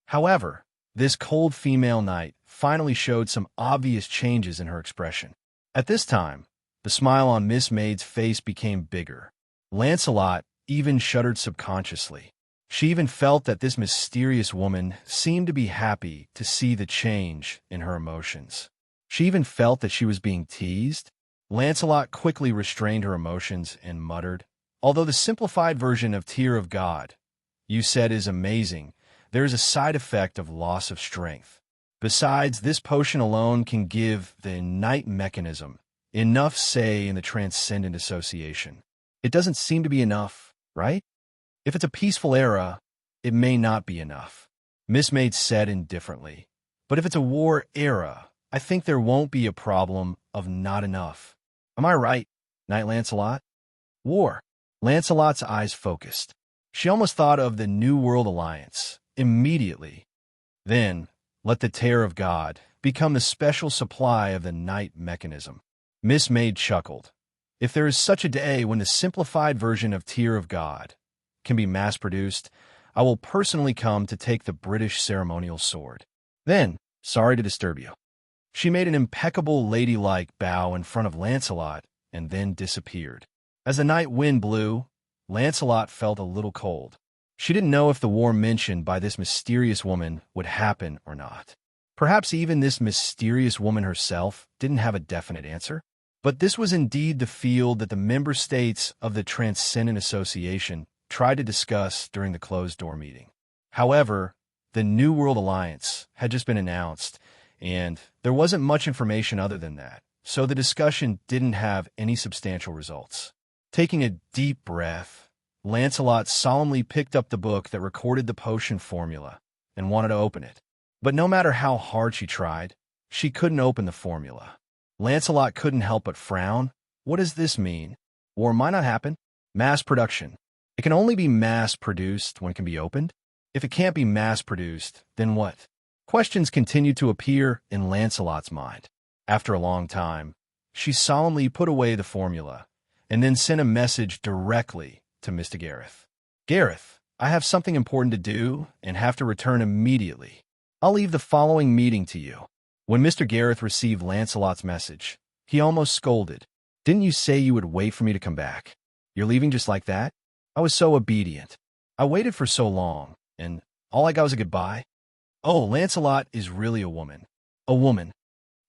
However, this cold female knight finally showed some obvious changes in her expression. At this time, the smile on Miss Maid's face became bigger. Lancelot even shuddered subconsciously. She even felt that this mysterious woman seemed to be happy to see the change in her emotions. She even felt that she was being teased. Lancelot quickly restrained her emotions and muttered, "Although the simplified version of Tear of God you said is amazing, there is a side effect of loss of strength. Besides, this potion alone can give the innate mechanism enough say in the transcendent association. It doesn't seem to be enough, right? If it's a peaceful era, it may not be enough," Miss Maid said indifferently. "But if it's a war era, I think there won't be a problem of not enough. Am I right, Knight Lancelot?" War. Lancelot's eyes focused. She almost thought of the New World Alliance immediately. Then, let the Tear of God become the special supply of the night mechanism. Miss Maid chuckled. "If there is such a day when the simplified version of Tear of God can be mass-produced, I will personally come to take the British ceremonial sword. Then, sorry to disturb you." She made an impeccable ladylike bow in front of Lancelot and then disappeared. As the night wind blew, Lancelot felt a little cold. She didn't know if the war mentioned by this mysterious woman would happen or not. Perhaps even this mysterious woman herself didn't have a definite answer. But this was indeed the field that the member states of the Transcendent Association tried to discuss during the closed-door meeting. However, the New World Alliance had just been announced, and there wasn't much information other than that, so the discussion didn't have any substantial results. Taking a deep breath, Lancelot solemnly picked up the book that recorded the potion formula and wanted to open it. But no matter how hard she tried, she couldn't open the formula. Lancelot couldn't help but frown. What does this mean? War might not happen. Mass production. It can only be mass-produced when it can be opened. If it can't be mass-produced, then what? Questions continued to appear in Lancelot's mind. After a long time, she solemnly put away the formula and then sent a message directly to Mr. Gareth. "Gareth, I have something important to do and have to return immediately. I'll leave the following meeting to you." When Mr. Gareth received Lancelot's message, he almost scolded. "Didn't you say you would wait for me to come back? You're leaving just like that? I was so obedient. I waited for so long, and all I got was a goodbye." "Oh, Lancelot is really a woman." "A woman."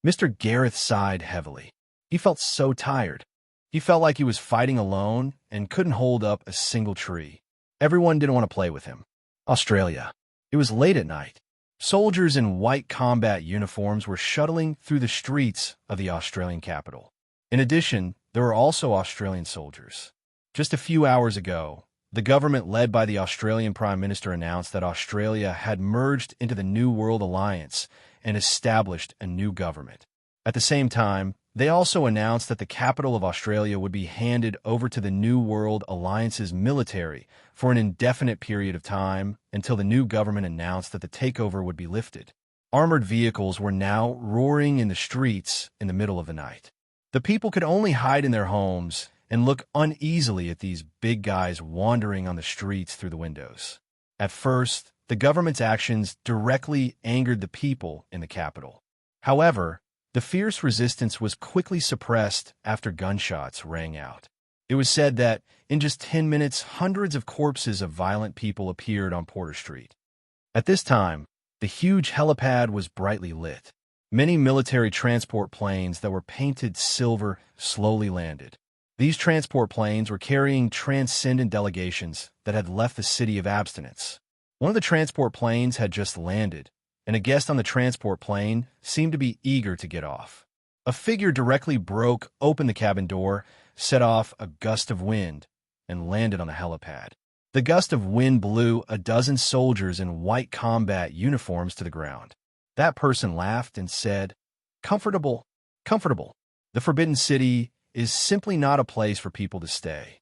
Mr. Gareth sighed heavily. He felt so tired. He felt like he was fighting alone and couldn't hold up a single tree. Everyone didn't want to play with him. Australia. It was late at night. Soldiers in white combat uniforms were shuttling through the streets of the Australian capital. In addition, there were also Australian soldiers. Just a few hours ago, the government led by the Australian Prime Minister announced that Australia had merged into the New World Alliance and established a new government. At the same time, they also announced that the capital of Australia would be handed over to the New World Alliance's military for an indefinite period of time until the new government announced that the takeover would be lifted. Armored vehicles were now roaring in the streets in the middle of the night. The people could only hide in their homes and look uneasily at these big guys wandering on the streets through the windows. At first, the government's actions directly angered the people in the capital. However, the fierce resistance was quickly suppressed after gunshots rang out. It was said that, in just 10 minutes, hundreds of corpses of violent people appeared on Porter Street. At this time, the huge helipad was brightly lit. Many military transport planes that were painted silver slowly landed. These transport planes were carrying transcendent delegations that had left the city of abstinence. One of the transport planes had just landed, and a guest on the transport plane seemed to be eager to get off. A figure directly broke open the cabin door, set off a gust of wind, and landed on the helipad. The gust of wind blew a dozen soldiers in white combat uniforms to the ground. That person laughed and said, "Comfortable, comfortable. The Forbidden City is simply not a place for people to stay."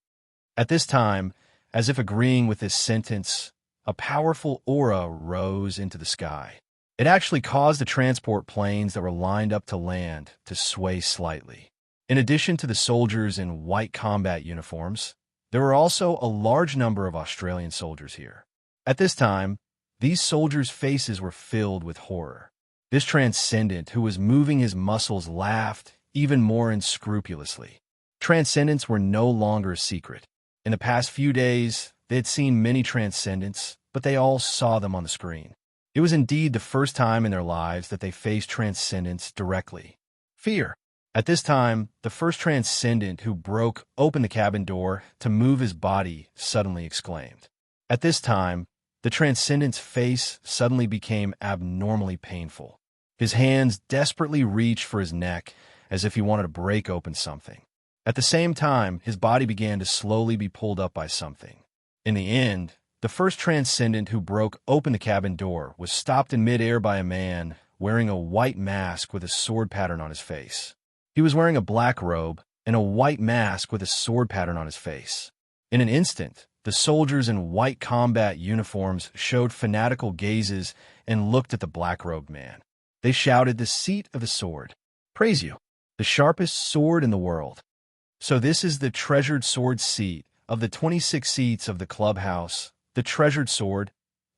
At this time, as if agreeing with this sentence, a powerful aura rose into the sky. It actually caused the transport planes that were lined up to land to sway slightly. In addition to the soldiers in white combat uniforms, there were also a large number of Australian soldiers here. At this time, these soldiers' faces were filled with horror. This transcendent, who was moving his muscles, laughed even more unscrupulously. Transcendents were no longer a secret. In the past few days, they had seen many transcendents, but they all saw them on the screen. It was indeed the first time in their lives that they faced transcendence directly. Fear. At this time, the first transcendent who broke open the cabin door to move his body suddenly exclaimed. At this time, the transcendent's face suddenly became abnormally painful. His hands desperately reached for his neck as if he wanted to break open something. At the same time, his body began to slowly be pulled up by something. In the end, the first transcendent who broke open the cabin door was stopped in midair by a man wearing a white mask with a sword pattern on his face. He was wearing a black robe and a white mask with a sword pattern on his face. In an instant, the soldiers in white combat uniforms showed fanatical gazes and looked at the black-robed man. They shouted, "The seat of the sword. Praise you, the sharpest sword in the world." So this is the treasured sword seat of the 26 seats of the clubhouse, the treasured sword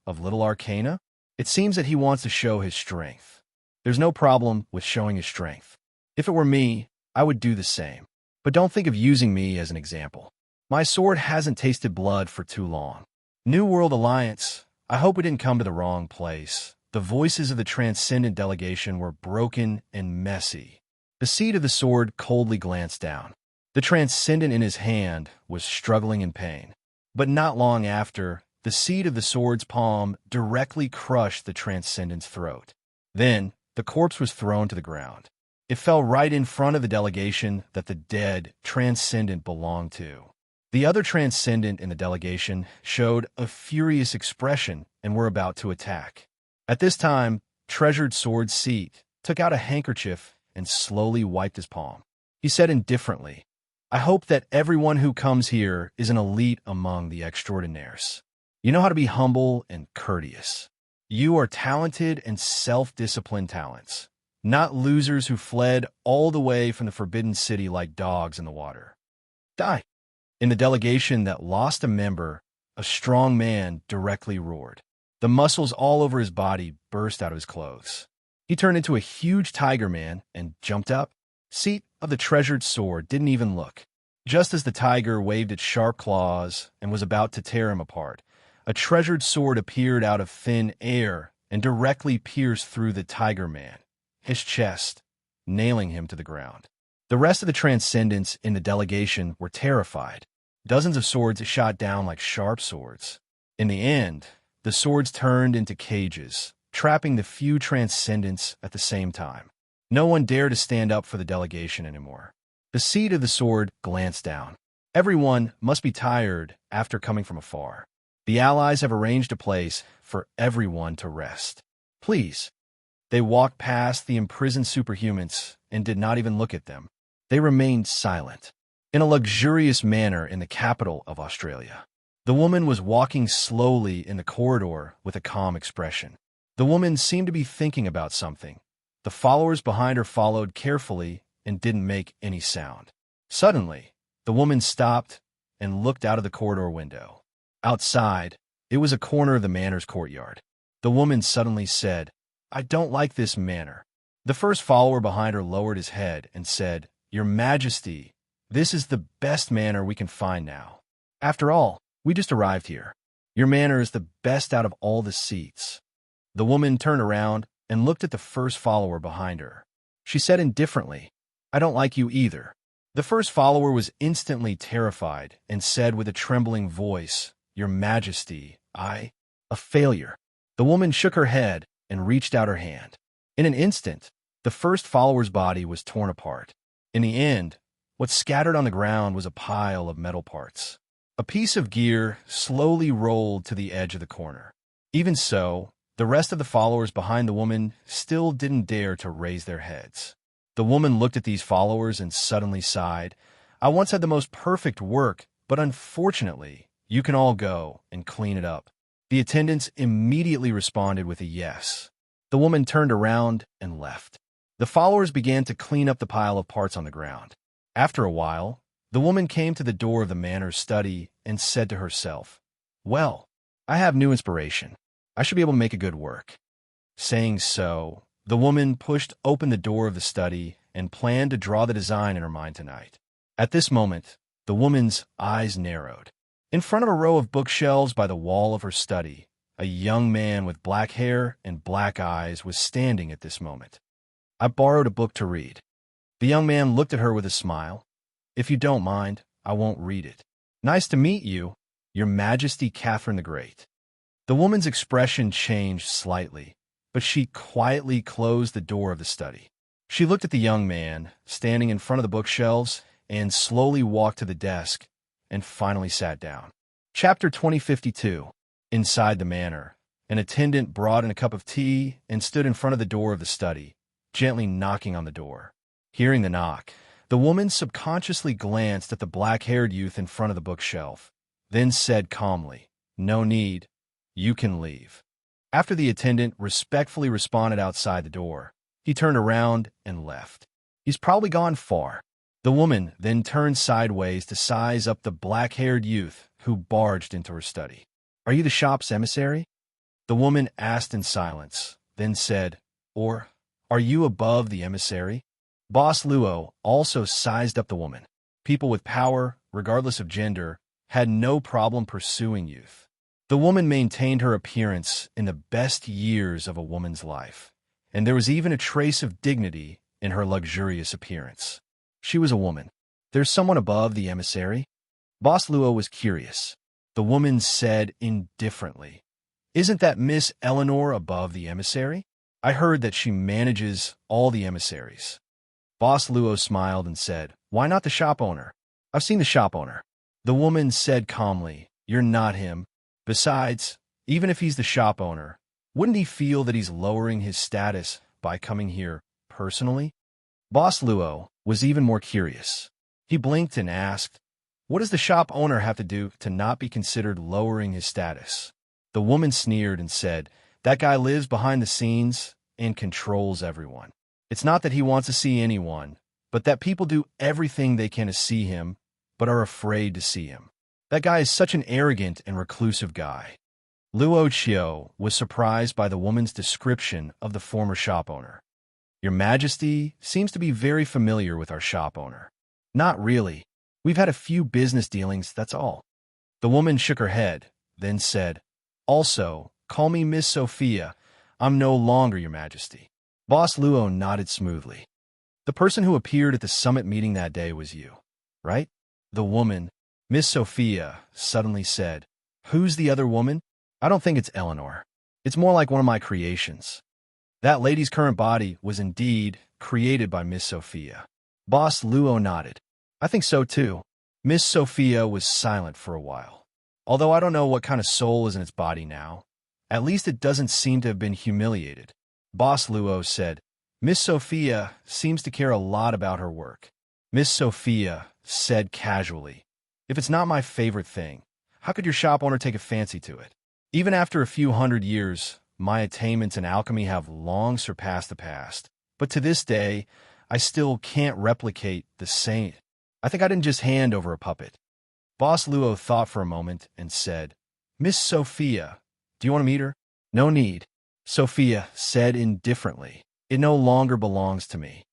of Little Arcana? It seems that he wants to show his strength. There's no problem with showing his strength. If it were me, I would do the same. But don't think of using me as an example. My sword hasn't tasted blood for too long. New World Alliance, I hope we didn't come to the wrong place. The voices of the Transcendent delegation were broken and messy. The seat of the sword coldly glanced down. The Transcendent in his hand was struggling in pain. But not long after, the seat of the sword's palm directly crushed the Transcendent's throat. Then, the corpse was thrown to the ground. It fell right in front of the delegation that the dead Transcendent belonged to. The other Transcendent in the delegation showed a furious expression and were about to attack. At this time, Treasured Sword Seat took out a handkerchief and slowly wiped his palm. He said indifferently, "I hope that everyone who comes here is an elite among the extraordinaires. You know how to be humble and courteous. You are talented and self-disciplined talents, not losers who fled all the way from the Forbidden City like dogs in the water. Die." In the delegation that lost a member, a strong man directly roared. The muscles all over his body burst out of his clothes. He turned into a huge tiger man and jumped up. Seat of the treasured sword didn't even look. Just as the tiger waved its sharp claws and was about to tear him apart, a treasured sword appeared out of thin air and directly pierced through the tiger man, his chest, nailing him to the ground. The rest of the Transcendents in the delegation were terrified. Dozens of swords shot down like sharp swords. In the end, the swords turned into cages, trapping the few Transcendents at the same time. No one dared to stand up for the delegation anymore. The seat of the sword glanced down. Everyone must be tired after coming from afar. The Allies have arranged a place for everyone to rest. Please. They walked past the imprisoned superhumans and did not even look at them. They remained silent. In a luxurious manner in the capital of Australia, the woman was walking slowly in the corridor with a calm expression. The woman seemed to be thinking about something. The followers behind her followed carefully and didn't make any sound. Suddenly, the woman stopped and looked out of the corridor window. Outside, it was a corner of the manor's courtyard. The woman suddenly said, "I don't like this manor." The first follower behind her lowered his head and said, "Your Majesty, this is the best manor we can find now. After all, we just arrived here. Your manor is the best out of all the seats." The woman turned around and looked at the first follower behind her. She said indifferently, "I don't like you either." The first follower was instantly terrified and said with a trembling voice, "Your Majesty, a failure." The woman shook her head and reached out her hand. In an instant, the first follower's body was torn apart. In the end, what scattered on the ground was a pile of metal parts. A piece of gear slowly rolled to the edge of the corner. Even so, the rest of the followers behind the woman still didn't dare to raise their heads. The woman looked at these followers and suddenly sighed. "I once had the most perfect work, but unfortunately, you can all go and clean it up." The attendants immediately responded with a yes. The woman turned around and left. The followers began to clean up the pile of parts on the ground. After a while, the woman came to the door of the manor's study and said to herself, "Well, I have new inspiration. I should be able to make a good work." Saying so, the woman pushed open the door of the study and planned to draw the design in her mind tonight. At this moment, the woman's eyes narrowed. In front of a row of bookshelves by the wall of her study, a young man with black hair and black eyes was standing at this moment. "I borrowed a book to read." The young man looked at her with a smile. "If you don't mind, I won't read it." "Nice to meet you, Your Majesty Catherine the Great." The woman's expression changed slightly, but she quietly closed the door of the study. She looked at the young man, standing in front of the bookshelves, and slowly walked to the desk, and finally sat down. Chapter 2052. Inside the manor, an attendant brought in a cup of tea and stood in front of the door of the study, gently knocking on the door. Hearing the knock, the woman subconsciously glanced at the black-haired youth in front of the bookshelf, then said calmly, "No need. You can leave." After the attendant respectfully responded outside the door, he turned around and left. "He's probably gone far." The woman then turned sideways to size up the black-haired youth who barged into her study. "Are you the shop's emissary?" The woman asked in silence, then said, "Or are you above the emissary?" Boss Luo also sized up the woman. People with power, regardless of gender, had no problem pursuing youth. The woman maintained her appearance in the best years of a woman's life, and there was even a trace of dignity in her luxurious appearance. She was a woman. "There's someone above the emissary?" Boss Luo was curious. The woman said indifferently, "Isn't that Miss Eleanor above the emissary? I heard that she manages all the emissaries." Boss Luo smiled and said, "Why not the shop owner? I've seen the shop owner." The woman said calmly, "You're not him. Besides, even if he's the shop owner, wouldn't he feel that he's lowering his status by coming here personally?" Boss Luo was even more curious. He blinked and asked, "What does the shop owner have to do to not be considered lowering his status?" The woman sneered and said, "That guy lives behind the scenes and controls everyone. It's not that he wants to see anyone, but that people do everything they can to see him, but are afraid to see him. That guy is such an arrogant and reclusive guy." Luo Qiu was surprised by the woman's description of the former shop owner. "Your Majesty seems to be very familiar with our shop owner." "Not really. We've had a few business dealings, that's all." The woman shook her head, then said, "Also, call me Miss Sophia. I'm no longer Your Majesty." Boss Luo nodded smoothly. "The person who appeared at the summit meeting that day was you, right?" The woman, Miss Sophia, suddenly said, "Who's the other woman? I don't think it's Eleanor. It's more like one of my creations." That lady's current body was indeed created by Miss Sophia. Boss Luo nodded. "I think so too." Miss Sophia was silent for a while. "Although I don't know what kind of soul is in its body now, at least it doesn't seem to have been humiliated." Boss Luo said, "Miss Sophia seems to care a lot about her work." Miss Sophia said casually, "If it's not my favorite thing, how could your shop owner take a fancy to it? Even after a few hundred years, my attainments in alchemy have long surpassed the past, but to this day, I still can't replicate the same. I think I didn't just hand over a puppet." Boss Luo thought for a moment and said, "Miss Sophia, do you want to meet her?" "No need," Sophia said indifferently. "It no longer belongs to me.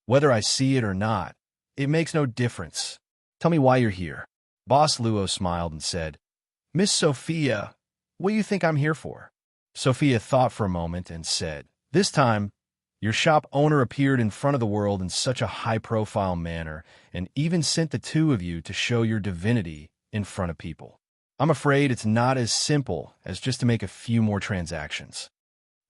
Whether I see it or not, it makes no difference. Tell me why you're here." Boss Luo smiled and said, "Miss Sophia, what do you think I'm here for?" Sophia thought for a moment and said, "This time, your shop owner appeared in front of the world in such a high-profile manner and even sent the two of you to show your divinity in front of people. I'm afraid it's not as simple as just to make a few more transactions."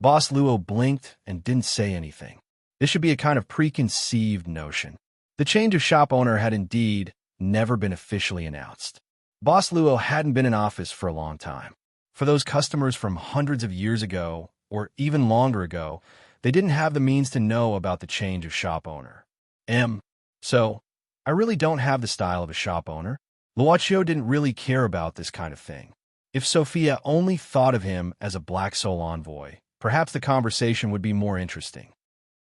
Boss Luo blinked and didn't say anything. This should be a kind of preconceived notion. The change of shop owner had indeed never been officially announced. Boss Luo hadn't been in office for a long time. For those customers from hundreds of years ago, or even longer ago, they didn't have the means to know about the change of shop owner. So, I really don't have the style of a shop owner. Luochio didn't really care about this kind of thing. If Sophia only thought of him as a Black Soul envoy, perhaps the conversation would be more interesting.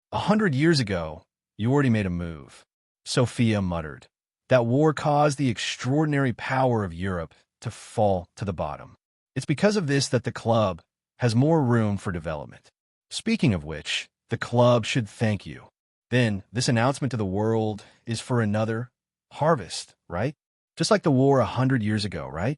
100 years ago, you already made a move. Sophia muttered. That war caused the extraordinary power of Europe to fall to the bottom. It's because of this that the club has more room for development. Speaking of which, the club should thank you. Then, this announcement to the world is for another harvest, right? Just like the war 100 years ago, right?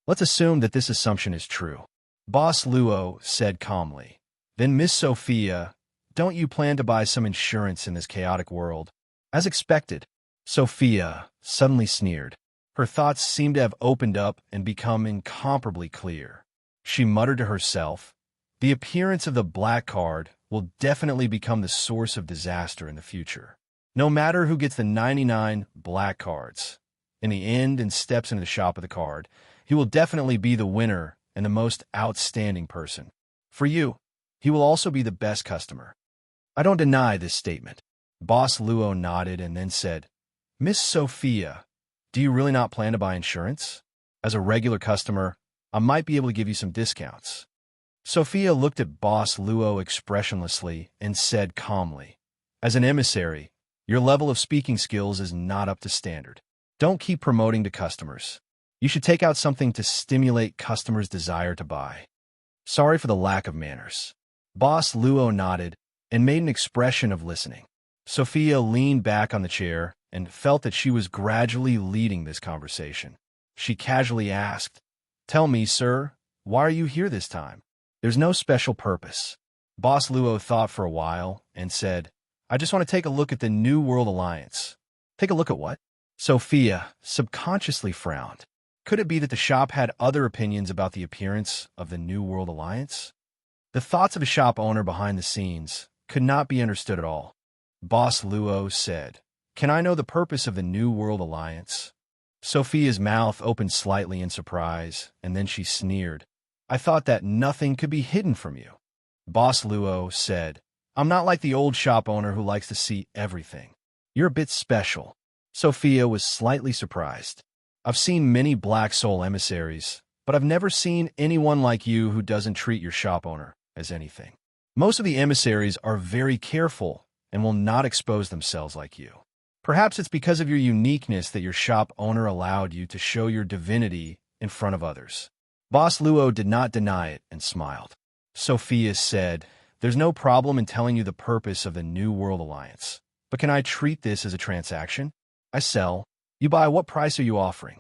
Let's assume that this assumption is true. Boss Luo said calmly. Then Miss Sophia, don't you plan to buy some insurance in this chaotic world? As expected, Sophia suddenly sneered. Her thoughts seemed to have opened up and become incomparably clear. She muttered to herself, the appearance of the black card will definitely become the source of disaster in the future. No matter who gets the 99 black cards in the end and steps into the shop of the card, he will definitely be the winner and the most outstanding person. For you, he will also be the best customer. I don't deny this statement. Boss Luo nodded and then said, Miss Sophia, do you really not plan to buy insurance? As a regular customer, I might be able to give you some discounts. Sophia looked at Boss Luo expressionlessly and said calmly, as an emissary, your level of speaking skills is not up to standard. Don't keep promoting to customers. You should take out something to stimulate customers' desire to buy. Sorry for the lack of manners. Boss Luo nodded and made an expression of listening. Sophia leaned back on the chair and felt that she was gradually leading this conversation. She casually asked, Tell me, sir, why are you here this time? There's no special purpose. Boss Luo thought for a while and said, I just want to take a look at the New World Alliance. Take a look at what? Sophia subconsciously frowned. Could it be that the shop had other opinions about the appearance of the New World Alliance? The thoughts of a shop owner behind the scenes could not be understood at all. Boss Luo said, Can I know the purpose of the New World Alliance? Sophia's mouth opened slightly in surprise, and then she sneered. I thought that nothing could be hidden from you. Boss Luo said, I'm not like the old shop owner who likes to see everything. You're a bit special. Sophia was slightly surprised. I've seen many Black Soul emissaries, but I've never seen anyone like you who doesn't treat your shop owner as anything. Most of the emissaries are very careful and will not expose themselves like you. Perhaps it's because of your uniqueness that your shop owner allowed you to show your divinity in front of others. Boss Luo did not deny it and smiled. Sophia said, There's no problem in telling you the purpose of the New World Alliance, but can I treat this as a transaction? I sell. You buy. What price are you offering?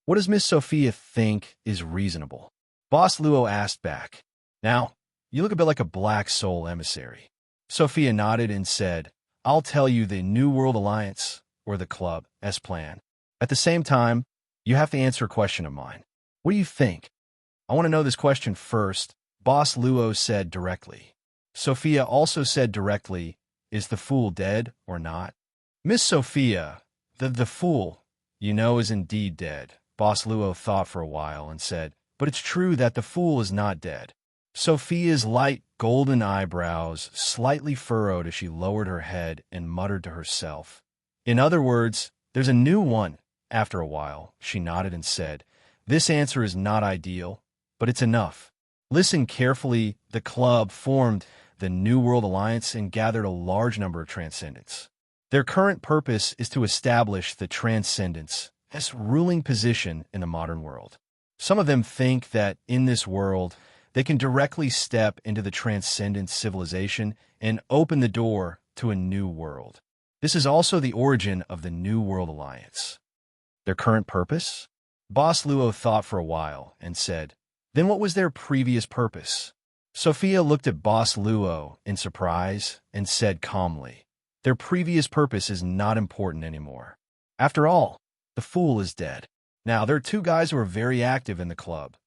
What does Miss Sophia think is reasonable? Boss Luo asked back. Now, you look a bit like a Black Soul emissary. Sophia nodded and said, I'll tell you the New World Alliance, or the Club's plan. At the same time, you have to answer a question of mine. What do you think? I want to know this question first, Boss Luo said directly. Sophia also said directly, Is the fool dead or not? Miss Sophia, the fool, you know, is indeed dead. Boss Luo thought for a while and said, But it's true that the fool is not dead. Sophia's light golden eyebrows slightly furrowed as she lowered her head and muttered to herself. In other words, there's a new one. After a while, she nodded and said, This answer is not ideal, but it's enough. Listen carefully. The club formed the New World Alliance and gathered a large number of transcendents. Their current purpose is to establish the transcendence as ruling position in the modern world. Some of them think that in this world, they can directly step into the transcendent civilization and open the door to a new world. This is also the origin of the New World Alliance. Their current purpose? Boss Luo thought for a while and said, Then what was their previous purpose? Sophia looked at Boss Luo in surprise and said calmly, Their previous purpose is not important anymore. After all, the fool is dead. Now, there are two guys who are very active in the club.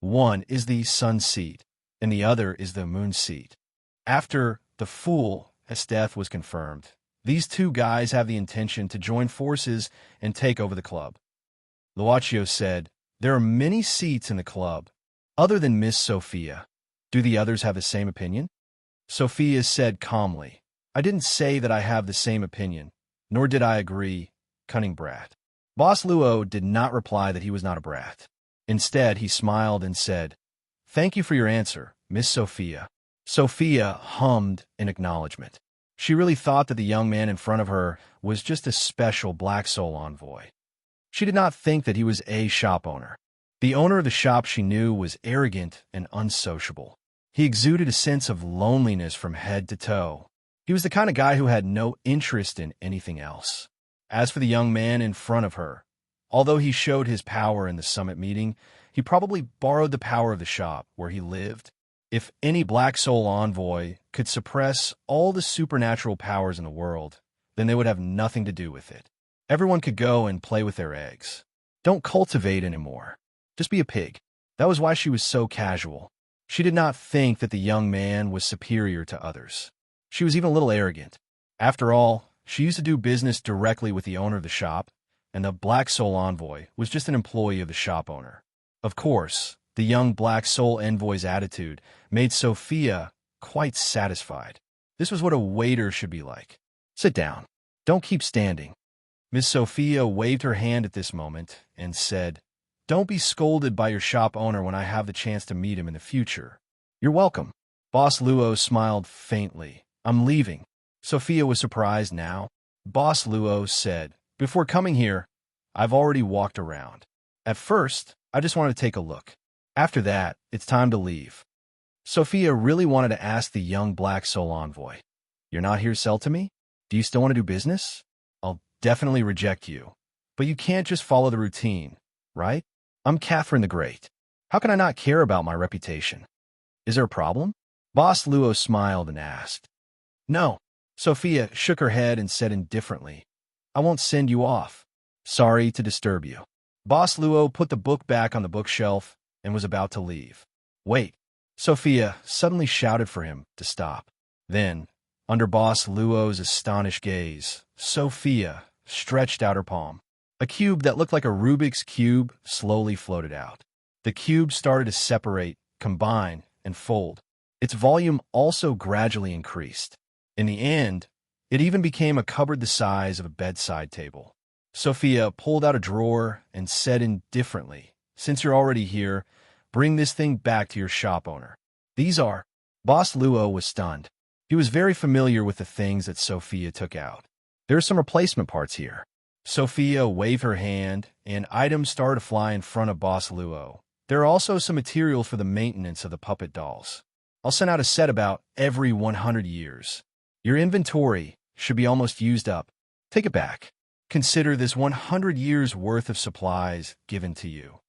One is the sun seat, and the other is the moon seat. After the fool's death was confirmed, these two guys have the intention to join forces and take over the club. Luaccio said, There are many seats in the club, other than Miss Sophia. Do the others have the same opinion? Sophia said calmly, I didn't say that I have the same opinion, nor did I agree, cunning brat. Boss Luo did not reply that he was not a brat. Instead, he smiled and said, Thank you for your answer, Miss Sophia. Sophia hummed in acknowledgement. She really thought that the young man in front of her was just a special Black Soul envoy. She did not think that he was a shop owner. The owner of the shop she knew was arrogant and unsociable. He exuded a sense of loneliness from head to toe. He was the kind of guy who had no interest in anything else. As for the young man in front of her, although he showed his power in the summit meeting, He probably borrowed the power of the shop where he lived. If any Black Soul envoy could suppress all the supernatural powers in the world, then they would have nothing to do with it. Everyone could go and play with their eggs. Don't cultivate anymore. Just be a pig. That was why she was so casual. She did not think that the young man was superior to others. She was even a little arrogant. After all, she used to do business directly with the owner of the shop, and the Black Soul envoy was just an employee of the shop owner. Of course, the young Black Soul envoy's attitude made Sophia quite satisfied. This was what a waiter should be like. Sit down. Don't keep standing. Miss Sophia waved her hand at this moment and said, "Don't be scolded by your shop owner when I have the chance to meet him in the future." "You're welcome." Boss Luo smiled faintly. "I'm leaving." Sophia was surprised now. Boss Luo said, "Before coming here, I've already walked around. At first, I just wanted to take a look. After that, it's time to leave." Sophia really wanted to ask the young Black Soul envoy, "You're not here to sell to me? Do you still want to do business? I'll definitely reject you. But you can't just follow the routine, right? I'm Catherine the Great. How can I not care about my reputation? Is there a problem?" Boss Luo smiled and asked. "No." Sophia shook her head and said indifferently, "I won't send you off. Sorry to disturb you." Boss Luo put the book back on the bookshelf and was about to leave. "Wait." Sophia suddenly shouted for him to stop. Then, under Boss Luo's astonished gaze, Sophia stretched out her palm. A cube that looked like a Rubik's Cube slowly floated out. The cube started to separate, combine, and fold. Its volume also gradually increased. In the end, it even became a cupboard the size of a bedside table. Sophia pulled out a drawer and said indifferently, "Since you're already here, bring this thing back to your shop owner." "These are..." Boss Luo was stunned. He was very familiar with the things that Sophia took out. "There are some replacement parts here." Sophia waved her hand, and items started to fly in front of Boss Luo. "There are also some materials for the maintenance of the puppet dolls. I'll send out a set about every 100 years. Your inventory should be almost used up. Take it back. Consider this 100 years' worth of supplies given to you."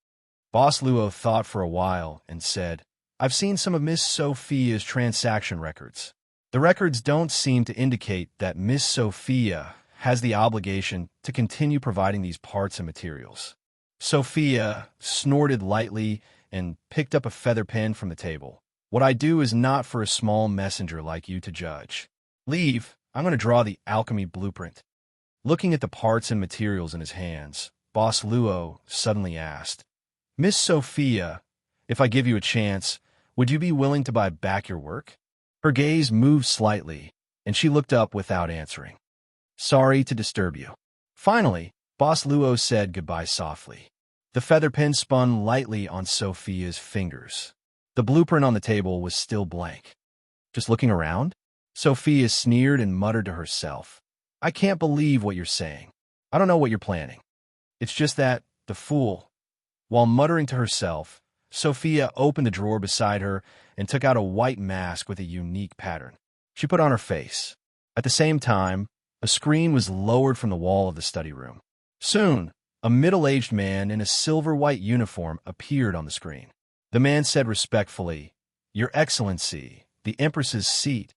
Boss Luo thought for a while and said, "I've seen some of Miss Sophia's transaction records. The records don't seem to indicate that Miss Sophia has the obligation to continue providing these parts and materials." Sophia snorted lightly and picked up a feather pen from the table. "What I do is not for a small messenger like you to judge. Leave. I'm going to draw the alchemy blueprint." Looking at the parts and materials in his hands, Boss Luo suddenly asked, "Miss Sophia, if I give you a chance, would you be willing to buy back your work?" Her gaze moved slightly, and she looked up without answering. "Sorry to disturb you." Finally, Boss Luo said goodbye softly. The feather pen spun lightly on Sophia's fingers. The blueprint on the table was still blank. "Just looking around?" Sophia sneered and muttered to herself, "I can't believe what you're saying. I don't know what you're planning. It's just that, the fool." While muttering to herself, Sophia opened the drawer beside her and took out a white mask with a unique pattern. She put on her face. At the same time, a screen was lowered from the wall of the study room. Soon, a middle-aged man in a silver-white uniform appeared on the screen. The man said respectfully, "Your Excellency, the Empress's seat.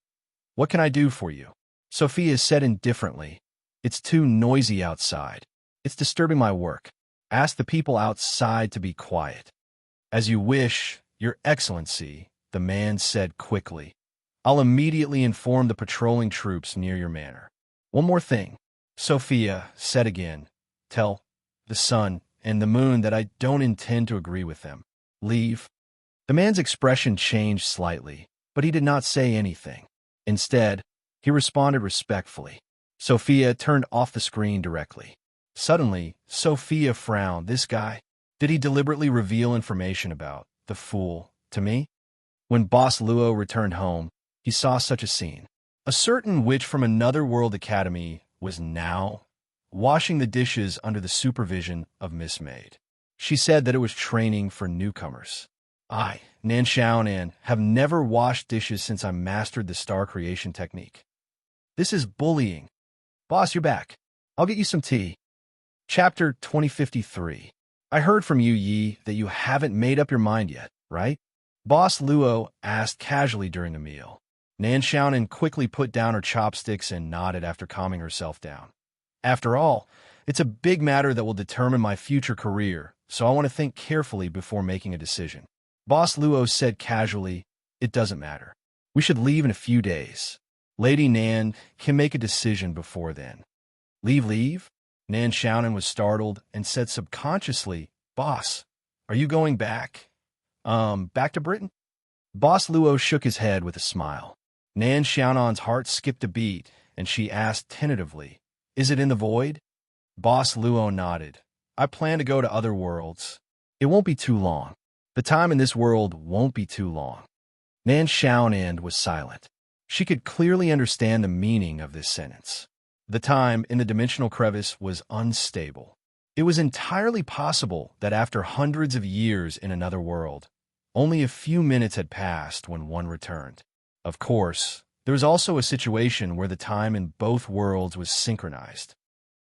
What can I do for you?" Sophia said indifferently, "It's too noisy outside. It's disturbing my work. Ask the people outside to be quiet." "As you wish, Your Excellency," the man said quickly. "I'll immediately inform the patrolling troops near your manor." "One more thing," Sophia said again. "Tell the sun and the moon that I don't intend to agree with them. Leave." The man's expression changed slightly, but he did not say anything. Instead, he responded respectfully. Sophia turned off the screen directly. Suddenly, Sophia frowned. This guy, did he deliberately reveal information about the fool to me? When Boss Luo returned home, he saw such a scene. A certain witch from another world academy was now washing the dishes under the supervision of Miss Maid. She said that it was training for newcomers. "I, Nan Xiaonan, have never washed dishes since I mastered the star creation technique. This is bullying." "Boss, you're back. I'll get you some tea." Chapter 2053. I heard from you, Yi, that you haven't made up your mind yet, right? Boss Luo asked casually during the meal. Nan Xiaonan quickly put down her chopsticks and nodded after calming herself down. After all, it's a big matter that will determine my future career, so I want to think carefully before making a decision. Boss Luo said casually, "It doesn't matter. We should leave in a few days. Lady Nan can make a decision before then." Leave? Nan Xiaonan was startled and said subconsciously, "Boss, are you going back? Back to Britain?" Boss Luo shook his head with a smile. Nan Xiaonan's heart skipped a beat, and she asked tentatively, "Is it in the void?" Boss Luo nodded. "I plan to go to other worlds. It won't be too long. The time in this world won't be too long." Nan Xiaonan was silent. She could clearly understand the meaning of this sentence. The time in the dimensional crevice was unstable. It was entirely possible that after hundreds of years in another world, only a few minutes had passed when one returned. Of course, there was also a situation where the time in both worlds was synchronized.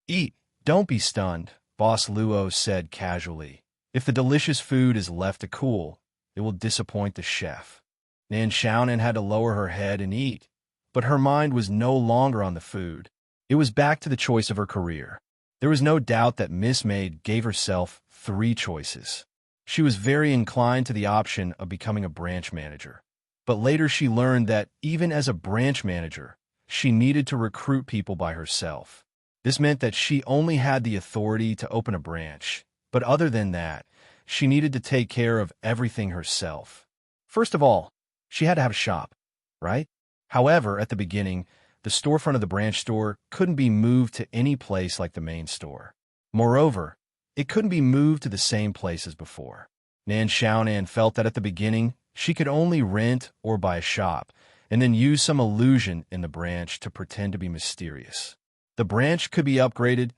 "Eat, don't be stunned," Boss Luo said casually. "If the delicious food is left to cool, it will disappoint the chef." Nan Xiaonan had to lower her head and eat, but her mind was no longer on the food. It was back to the choice of her career. There was no doubt that Miss Maid gave herself 3 choices. She was very inclined to the option of becoming a branch manager. But later she learned that even as a branch manager, she needed to recruit people by herself. This meant that she only had the authority to open a branch, but other than that, she needed to take care of everything herself. First of all, she had to have a shop, right? However, at the beginning, the storefront of the branch store couldn't be moved to any place like the main store. Moreover, it couldn't be moved to the same place as before. Nan Xiaonan felt that at the beginning, she could only rent or buy a shop, and then use some illusion in the branch to pretend to be mysterious. The branch could be upgraded,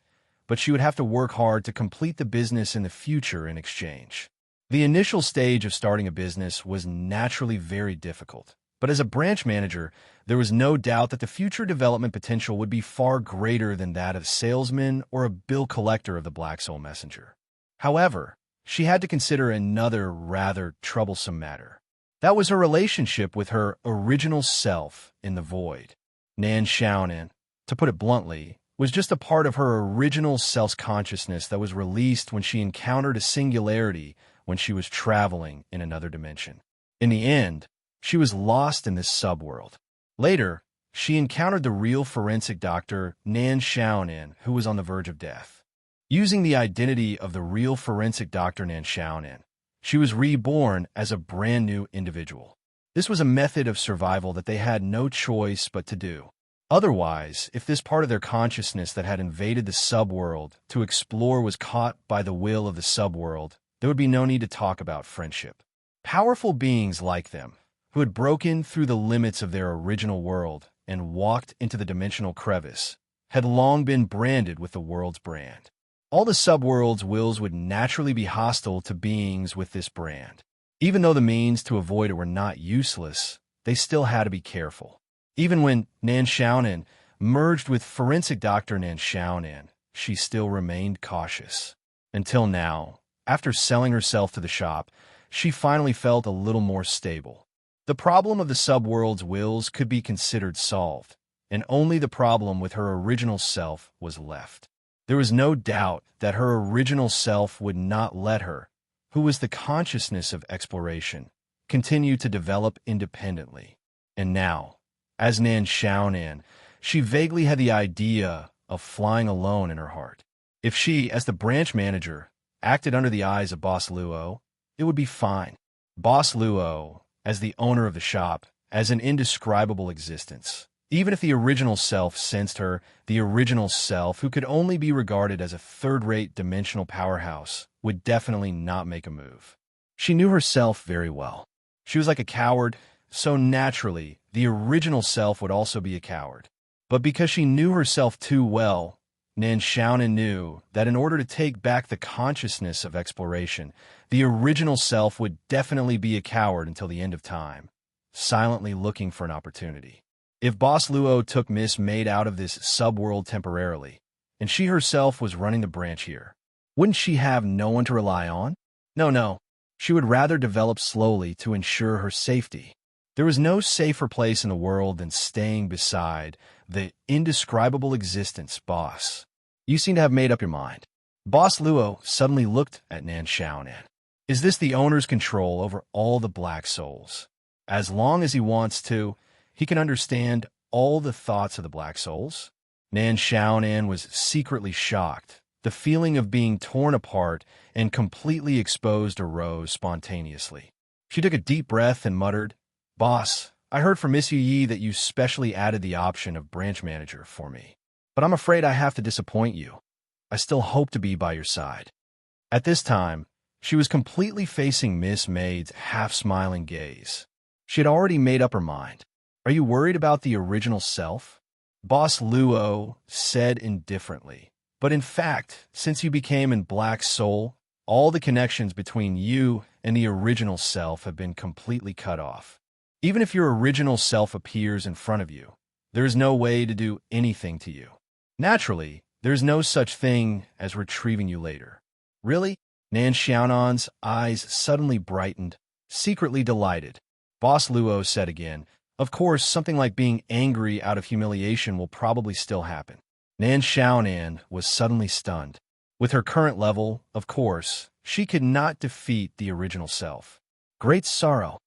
but she would have to work hard to complete the business in the future in exchange. The initial stage of starting a business was naturally very difficult, but as a branch manager, there was no doubt that the future development potential would be far greater than that of a salesman or a bill collector of the Black Soul Messenger. However, she had to consider another rather troublesome matter. That was her relationship with her original self in the void. Nan Xiaonan, to put it bluntly, was just a part of her original self-consciousness that was released when she encountered a singularity when she was traveling in another dimension. In the end, she was lost in this subworld. Later, she encountered the real forensic doctor, Nan Xiaonan, who was on the verge of death. Using the identity of the real forensic doctor Nan Xiaonan, she was reborn as a brand new individual. This was a method of survival that they had no choice but to do. Otherwise, if this part of their consciousness that had invaded the subworld to explore was caught by the will of the subworld, there would be no need to talk about friendship. Powerful beings like them, who had broken through the limits of their original world and walked into the dimensional crevice, had long been branded with the world's brand. All the subworld's wills would naturally be hostile to beings with this brand. Even though the means to avoid it were not useless, they still had to be careful. Even when Nan Xiaonan merged with forensic doctor Nan Xiaonan, she still remained cautious. Until now, after selling herself to the shop, she finally felt a little more stable. The problem of the subworld's wills could be considered solved, and only the problem with her original self was left. There was no doubt that her original self would not let her, who was the consciousness of exploration, continue to develop independently. And now, as Nan Xiaonan, she vaguely had the idea of flying alone in her heart. If she, as the branch manager, acted under the eyes of Boss Luo, it would be fine. Boss Luo, as the owner of the shop, as an indescribable existence. Even if the original self sensed her, the original self, who could only be regarded as a third-rate dimensional powerhouse, would definitely not make a move. She knew herself very well. She was like a coward, so naturally, the original self would also be a coward. But because she knew herself too well, Nan Xiaonan knew that in order to take back the consciousness of exploration, the original self would definitely be a coward until the end of time, silently looking for an opportunity. If Boss Luo took Miss Maid out of this subworld temporarily, and she herself was running the branch here, Wouldn't she have no one to rely on? No, no. She would rather develop slowly to ensure her safety. There was no safer place in the world than staying beside the indescribable existence boss. You seem to have made up your mind. Boss Luo suddenly looked at Nan Xiaonan. Is this the owner's control over all the black souls? As long as he wants to, he can understand all the thoughts of the black souls? Nan Xiaonan was secretly shocked. The feeling of being torn apart and completely exposed arose spontaneously. She took a deep breath and muttered, Boss, I heard from Miss Yi that you specially added the option of branch manager for me. But I'm afraid I have to disappoint you. I still hope to be by your side. At this time, she was completely facing Miss Maid's half-smiling gaze. She had already made up her mind. Are you worried about the original self? Boss Luo said indifferently. But in fact, since you became in Black Soul, all the connections between you and the original self have been completely cut off. Even if your original self appears in front of you, there is no way to do anything to you. Naturally, there is no such thing as retrieving you later. Really? Nan Xiaonan's eyes suddenly brightened, secretly delighted. Boss Luo said again, Of course, something like being angry out of humiliation will probably still happen. Nan Xiaonan was suddenly stunned. With her current level, of course, she could not defeat the original self. Great sorrow.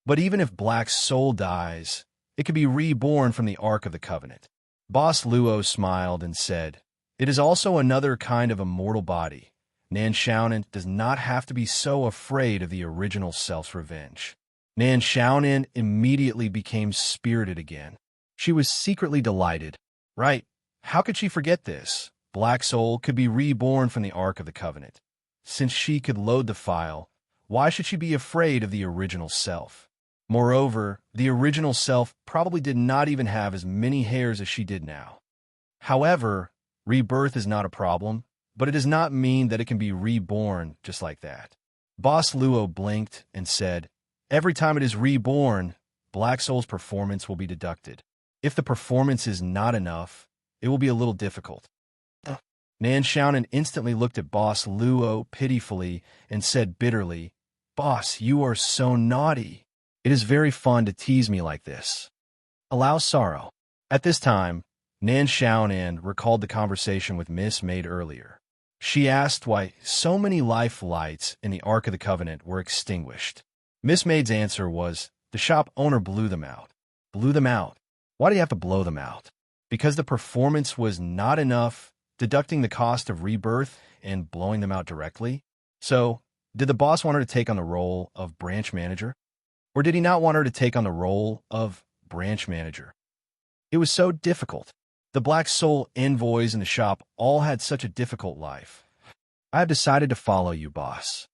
But even if Black Soul dies, it could be reborn from the Ark of the Covenant. Boss Luo smiled and said, It is also another kind of immortal body. Nan Xiaonan does not have to be so afraid of the original self's revenge. Nan Xiaonan immediately became spirited again. She was secretly delighted. Right. How could she forget this? Black Soul could be reborn from the Ark of the Covenant. Since she could load the file, why should she be afraid of the original self? Moreover, the original self probably did not even have as many hairs as she did now. However, rebirth is not a problem, but it does not mean that it can be reborn just like that. Boss Luo blinked and said, Every time it is reborn, Black Soul's performance will be deducted. If the performance is not enough, it will be a little difficult. Nan Xiaonan instantly looked at Boss Luo pitifully and said bitterly, Boss, you are so naughty. It is very fun to tease me like this. Allow sorrow. At this time, Nan Xiaonan recalled the conversation with Miss Maid earlier. She asked why so many life lights in the Ark of the Covenant were extinguished. Miss Maid's answer was, the shop owner blew them out. Blew them out? Why do you have to blow them out? Because the performance was not enough, deducting the cost of rebirth and blowing them out directly? So, did the boss want her to take on the role of branch manager? Or did he not want her to take on the role of branch manager? It was so difficult. The Black Soul envoys in the shop all had such a difficult life. I have decided to follow you, boss.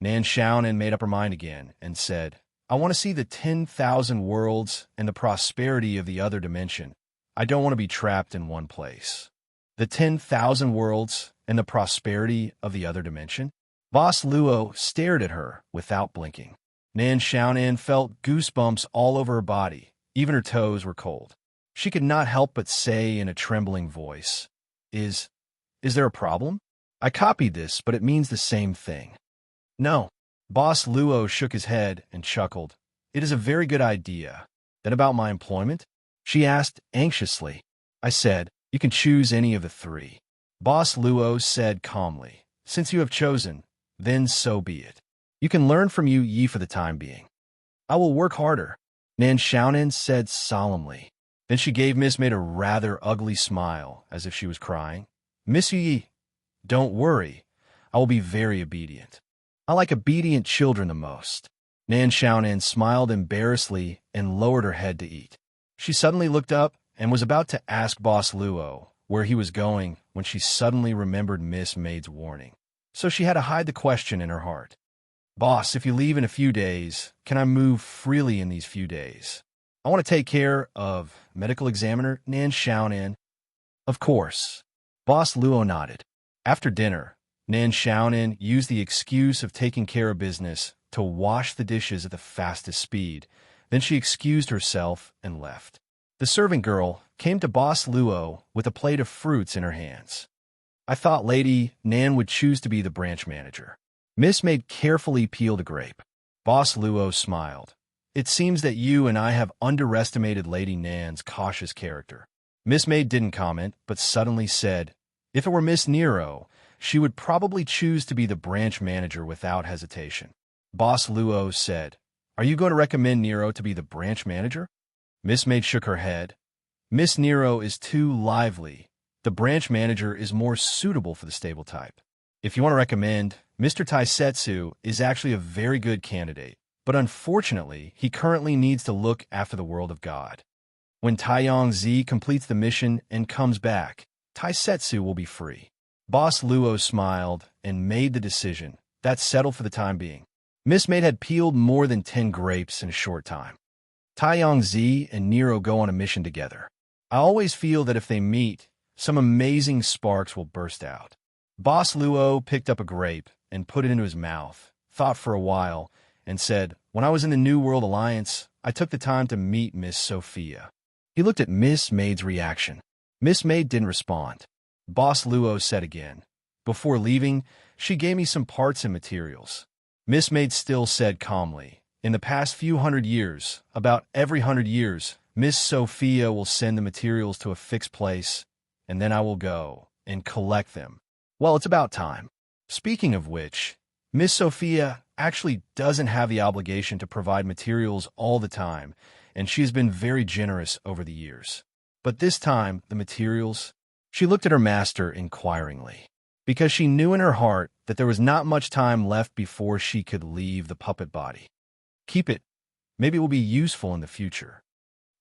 Nan Xiaonan made up her mind again and said, I want to see the 10,000 worlds and the prosperity of the other dimension. I don't want to be trapped in one place. The 10,000 worlds and the prosperity of the other dimension? Boss Luo stared at her without blinking. Nan Xiaonan felt goosebumps all over her body. Even her toes were cold. She could not help but say in a trembling voice, Is there a problem? I copied this, but it means the same thing. No. Boss Luo shook his head and chuckled. It is a very good idea. Then about my employment? She asked anxiously. I said, you can choose any of the three. Boss Luo said calmly, Since you have chosen, then so be it. You can learn from Yi for the time being. I will work harder, Nan Xiaonan said solemnly. Then she gave Miss Maid a rather ugly smile, as if she was crying. Miss Yi, don't worry. I will be very obedient. I like obedient children the most. Nan Xiaonan smiled embarrassedly and lowered her head to eat. She suddenly looked up and was about to ask Boss Luo where he was going when she suddenly remembered Miss Maid's warning. So she had to hide the question in her heart. Boss, if you leave in a few days, can I move freely in these few days? I want to take care of medical examiner Nan Xiaonan. Of course. Boss Luo nodded. After dinner, Nan Xiaonan used the excuse of taking care of business to wash the dishes at the fastest speed. Then she excused herself and left. The servant girl came to Boss Luo with a plate of fruits in her hands. I thought Lady Nan would choose to be the branch manager. Miss Maid carefully peeled a grape. Boss Luo smiled. It seems that you and I have underestimated Lady Nan's cautious character. Miss Maid didn't comment, but suddenly said, if it were Miss Nero, she would probably choose to be the branch manager without hesitation. Boss Luo said, are you going to recommend Nero to be the branch manager? Miss Maid shook her head. Miss Nero is too lively. The branch manager is more suitable for the stable type. If you want to recommend, Mr. Taisetsu is actually a very good candidate, but unfortunately, he currently needs to look after the world of God. When Taiyang Zi completes the mission and comes back, Taisetsu will be free. Boss Luo smiled and made the decision. That's settled for the time being. Miss Maid had peeled more than 10 grapes in a short time. Taiyang Zi and Nero go on a mission together. I always feel that if they meet, some amazing sparks will burst out. Boss Luo picked up a grape and put it into his mouth, thought for a while, and said, when I was in the New World Alliance, I took the time to meet Miss Sophia. He looked at Miss Maid's reaction. Miss Maid didn't respond. Boss Luo said again. Before leaving, she gave me some parts and materials. Miss Maid still said calmly, in the past few hundred years, about every 100 years, Miss Sophia will send the materials to a fixed place, and then I will go and collect them. Well, it's about time. Speaking of which, Miss Sophia actually doesn't have the obligation to provide materials all the time, and she has been very generous over the years. But this time, the materials... She looked at her master inquiringly, because she knew in her heart that there was not much time left before she could leave the puppet body. Keep it. Maybe it will be useful in the future.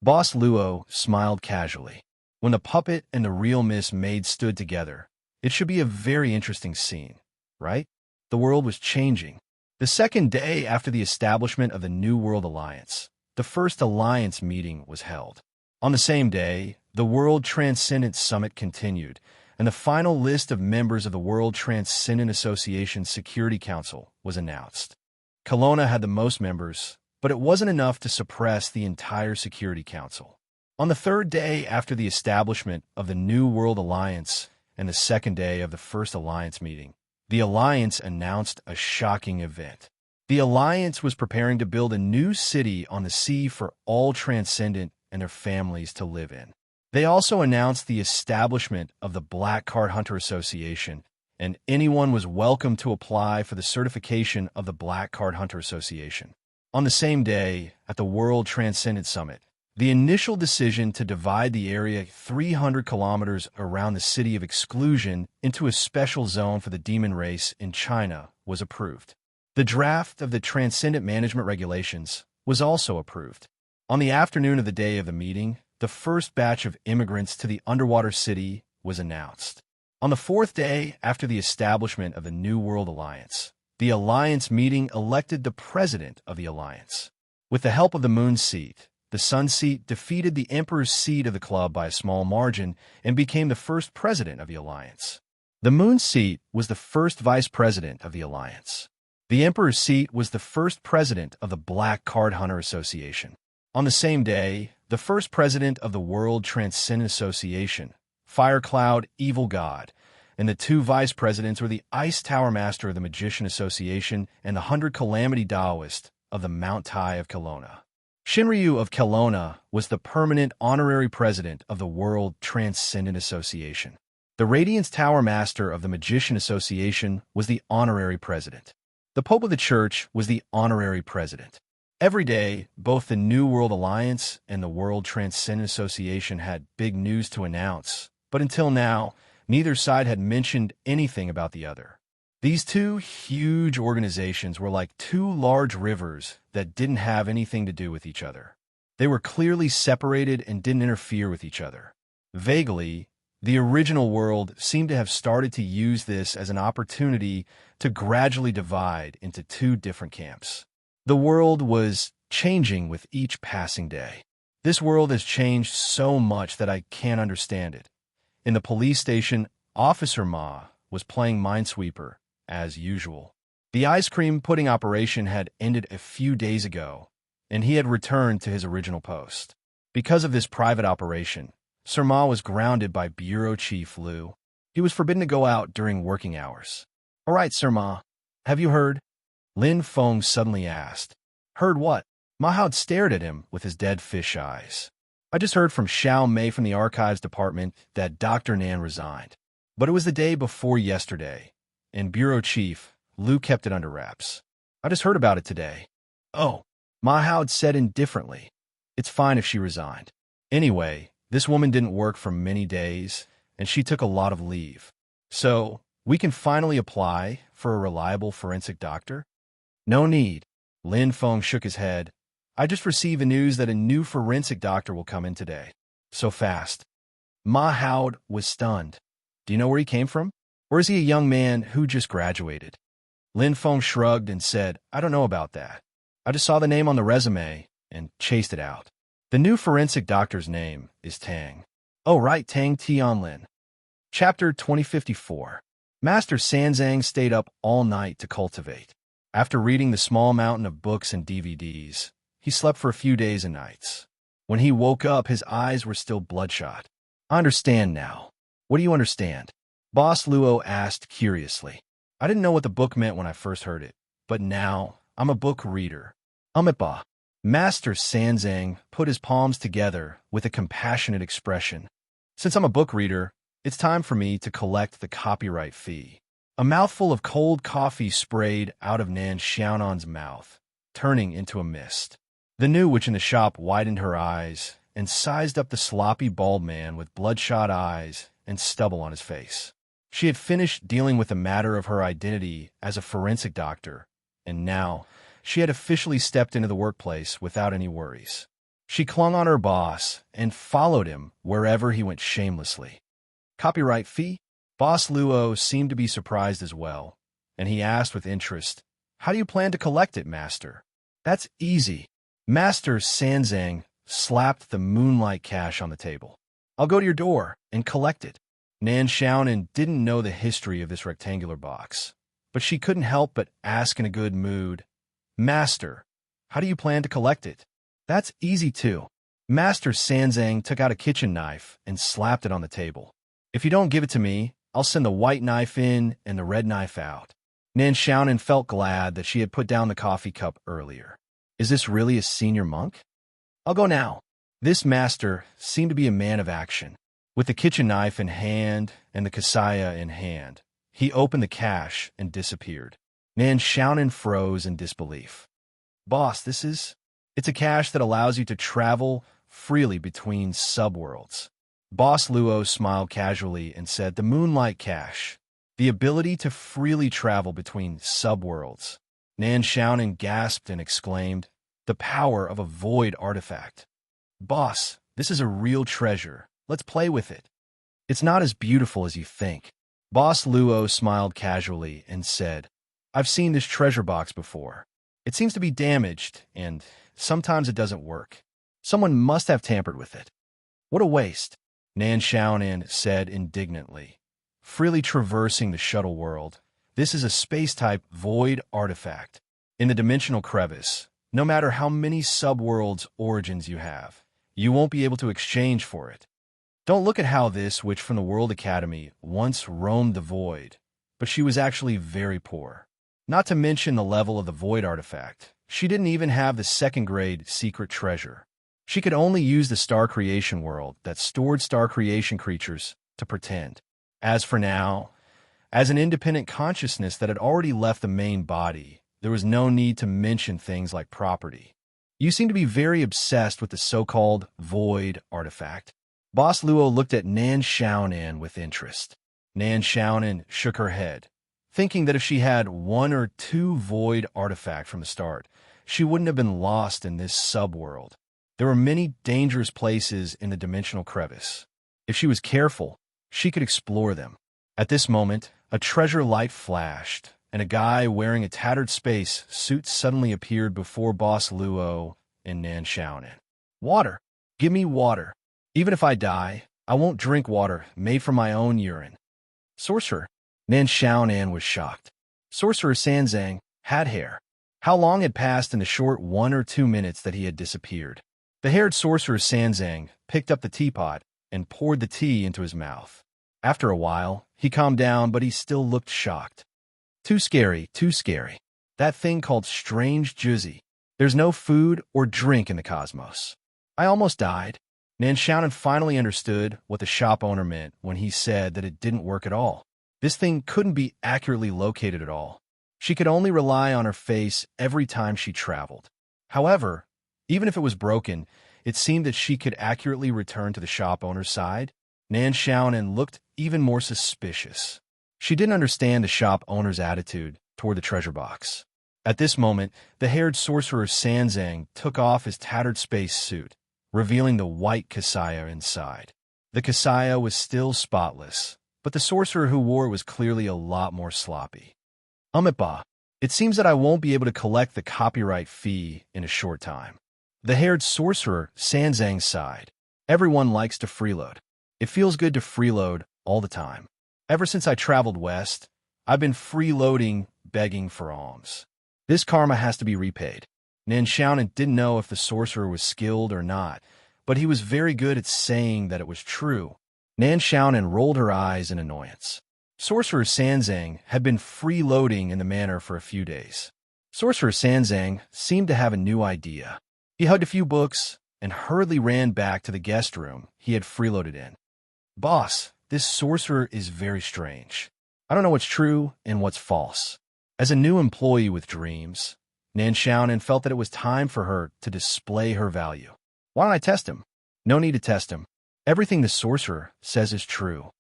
Boss Luo smiled casually. When the puppet and the real Miss Maid stood together, it should be a very interesting scene, right? The world was changing. The second day after the establishment of the New World Alliance, the first alliance meeting was held. On the same day, the World Transcendent Summit continued, and the final list of members of the World Transcendent Association Security Council was announced. Kelowna had the most members, but it wasn't enough to suppress the entire Security Council. On the third day after the establishment of the New World Alliance and the second day of the first alliance meeting, the Alliance announced a shocking event. The Alliance was preparing to build a new city on the sea for all Transcendent and their families to live in. They also announced the establishment of the Black Card Hunter Association, and anyone was welcome to apply for the certification of the Black Card Hunter Association. On the same day, at the World Transcendent Summit, the initial decision to divide the area 300 kilometers around the City of Exclusion into a special zone for the demon race in China was approved. The draft of the Transcendent Management Regulations was also approved. On the afternoon of the day of the meeting, the first batch of immigrants to the underwater city was announced. On the fourth day after the establishment of the New World Alliance, the Alliance meeting elected the president of the Alliance. With the help of the Moon seat, the Sun seat defeated the Emperor's seat of the club by a small margin and became the first president of the Alliance. The Moon seat was the first vice president of the Alliance. The Emperor's seat was the first president of the Black Card Hunter Association. On the same day, the first president of the World Transcendent Association, Firecloud Evil God, and the two vice presidents were the Ice Tower Master of the Magician Association and the 100 Calamity Taoist of the Mount Tai of Kelowna. Shinryu of Kelowna was the permanent honorary president of the World Transcendent Association. The Radiance Tower Master of the Magician Association was the honorary president. The Pope of the Church was the honorary president. Every day, both the New World Alliance and the World Transcendent Association had big news to announce, but until now, neither side had mentioned anything about the other. These two huge organizations were like two large rivers that didn't have anything to do with each other. They were clearly separated and didn't interfere with each other. Vaguely, the original world seemed to have started to use this as an opportunity to gradually divide into two different camps. The world was changing with each passing day. This world has changed so much that I can't understand it. In the police station, Officer Ma was playing Minesweeper, as usual. The ice cream pudding operation had ended a few days ago, and he had returned to his original post. Because of this private operation, Sir Ma was grounded by Bureau Chief Liu. He was forbidden to go out during working hours. All right, Sir Ma. Have you heard? Lin Feng suddenly asked. Heard what? Ma Hao stared at him with his dead fish eyes. I just heard from Xiao Mei from the archives department that Dr. Nan resigned. But it was the day before yesterday, and Bureau Chief Liu kept it under wraps. I just heard about it today. Oh, Ma Hao said indifferently. It's fine if she resigned. Anyway, this woman didn't work for many days, and she took a lot of leave. So, we can finally apply for a reliable forensic doctor? No need. Lin Feng shook his head. I just received the news that a new forensic doctor will come in today. So fast. Ma Hao was stunned. Do you know where he came from? Or is he a young man who just graduated? Lin Feng shrugged and said, I don't know about that. I just saw the name on the resume and chased it out. The new forensic doctor's name is Tang. Oh, right, Tang Tianlin. Chapter 2054. Master Sanzang stayed up all night to cultivate. After reading the small mountain of books and DVDs, he slept for a few days and nights. When he woke up, his eyes were still bloodshot. I understand now. What do you understand? Boss Luo asked curiously. I didn't know what the book meant when I first heard it, but now I'm a book reader. Ba. Master Sanzang put his palms together with a compassionate expression. Since I'm a book reader, it's time for me to collect the copyright fee. A mouthful of cold coffee sprayed out of Nan Xiaonan's mouth, turning into a mist. The new witch in the shop widened her eyes and sized up the sloppy bald man with bloodshot eyes and stubble on his face. She had finished dealing with the matter of her identity as a forensic doctor, and now she had officially stepped into the workplace without any worries. She clung on her boss and followed him wherever he went shamelessly. Copyright fee? Boss Luo seemed to be surprised as well, and he asked with interest, How do you plan to collect it, Master? That's easy. Master Sanzang slapped the moonlight cash on the table. I'll go to your door and collect it. Nan Xiaonan didn't know the history of this rectangular box, but she couldn't help but ask in a good mood, Master, how do you plan to collect it? That's easy too. Master Sanzang took out a kitchen knife and slapped it on the table. If you don't give it to me, I'll send the white knife in and the red knife out. Nan Xiaonan felt glad that she had put down the coffee cup earlier. Is this really a senior monk? I'll go now. This master seemed to be a man of action. With the kitchen knife in hand and the kasaya in hand, he opened the cache and disappeared. Nan Xiaonan froze in disbelief. Boss, it's a cache that allows you to travel freely between subworlds. Boss Luo smiled casually and said, the Moonlight Cache, the ability to freely travel between subworlds. Nan Xiaonan gasped and exclaimed, the power of a void artifact. Boss, this is a real treasure. Let's play with it. It's not as beautiful as you think. Boss Luo smiled casually and said, I've seen this treasure box before. It seems to be damaged, and sometimes it doesn't work. Someone must have tampered with it. What a waste, Nan Xiaonan said indignantly. Freely traversing the shuttle world, this is a space-type void artifact. In the dimensional crevice, no matter how many subworlds origins you have, you won't be able to exchange for it. Don't look at how this witch from the World Academy once roamed the void, but she was actually very poor. Not to mention the level of the void artifact, she didn't even have the second-grade secret treasure. She could only use the star creation world that stored star creation creatures to pretend. As for now, as an independent consciousness that had already left the main body, there was no need to mention things like property. You seem to be very obsessed with the so-called void artifact. Boss Luo looked at Nan Xiaonan with interest. Nan Xiaonan shook her head, thinking that if she had one or two void artifacts from the start, she wouldn't have been lost in this subworld. There were many dangerous places in the dimensional crevice. If she was careful, she could explore them. At this moment, a treasure light flashed, and a guy wearing a tattered space suit suddenly appeared before Boss Luo and Nan Xiaonan. Water! Give me water! Even if I die, I won't drink water made from my own urine. Sorcerer! Nan Xiaonan was shocked. Sorcerer Sanzang had hair. How long had passed in the short 1 or 2 minutes that he had disappeared? The haired sorcerer Sanzang picked up the teapot and poured the tea into his mouth. After a while, He calmed down, but he still looked shocked. Too scary, too scary. That thing called strange Juicy. There's no food or drink in the cosmos. I almost died. Nan Shannon finally understood what the shop owner meant when he said that it didn't work at all. This thing couldn't be accurately located at all. She could only rely on her face every time she traveled. However, even if it was broken, it seemed that she could accurately return to the shop owner's side. Nan Shannon looked even more suspicious. She didn't understand the shop owner's attitude toward the treasure box. At this moment, the haired sorcerer Sanzang took off his tattered space suit, revealing the white Kasaya inside. The Kasaya was still spotless, but the sorcerer who wore it was clearly a lot more sloppy. It seems that I won't be able to collect the copyright fee in a short time. The haired sorcerer Sanzang sighed. Everyone likes to freeload. It feels good to freeload all the time. Ever since I traveled west, I've been freeloading, begging for alms. This karma has to be repaid. Nan Shannon didn't know if the sorcerer was skilled or not, but he was very good at saying that it was true. Nan Shannon rolled her eyes in annoyance. Sorcerer Sanzang had been freeloading in the manor for a few days. Sorcerer Sanzang seemed to have a new idea. He hugged a few books and hurriedly ran back to the guest room he had freeloaded in. Boss, this sorcerer is very strange. I don't know what's true and what's false. As a new employee with dreams, Nan Shannon felt that it was time for her to display her value. Why don't I test him? No need to test him. Everything the sorcerer says is true.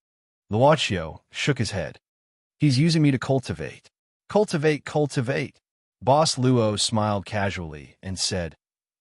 Luochio shook his head. He's using me to cultivate. Cultivate. Boss Luo smiled casually and said,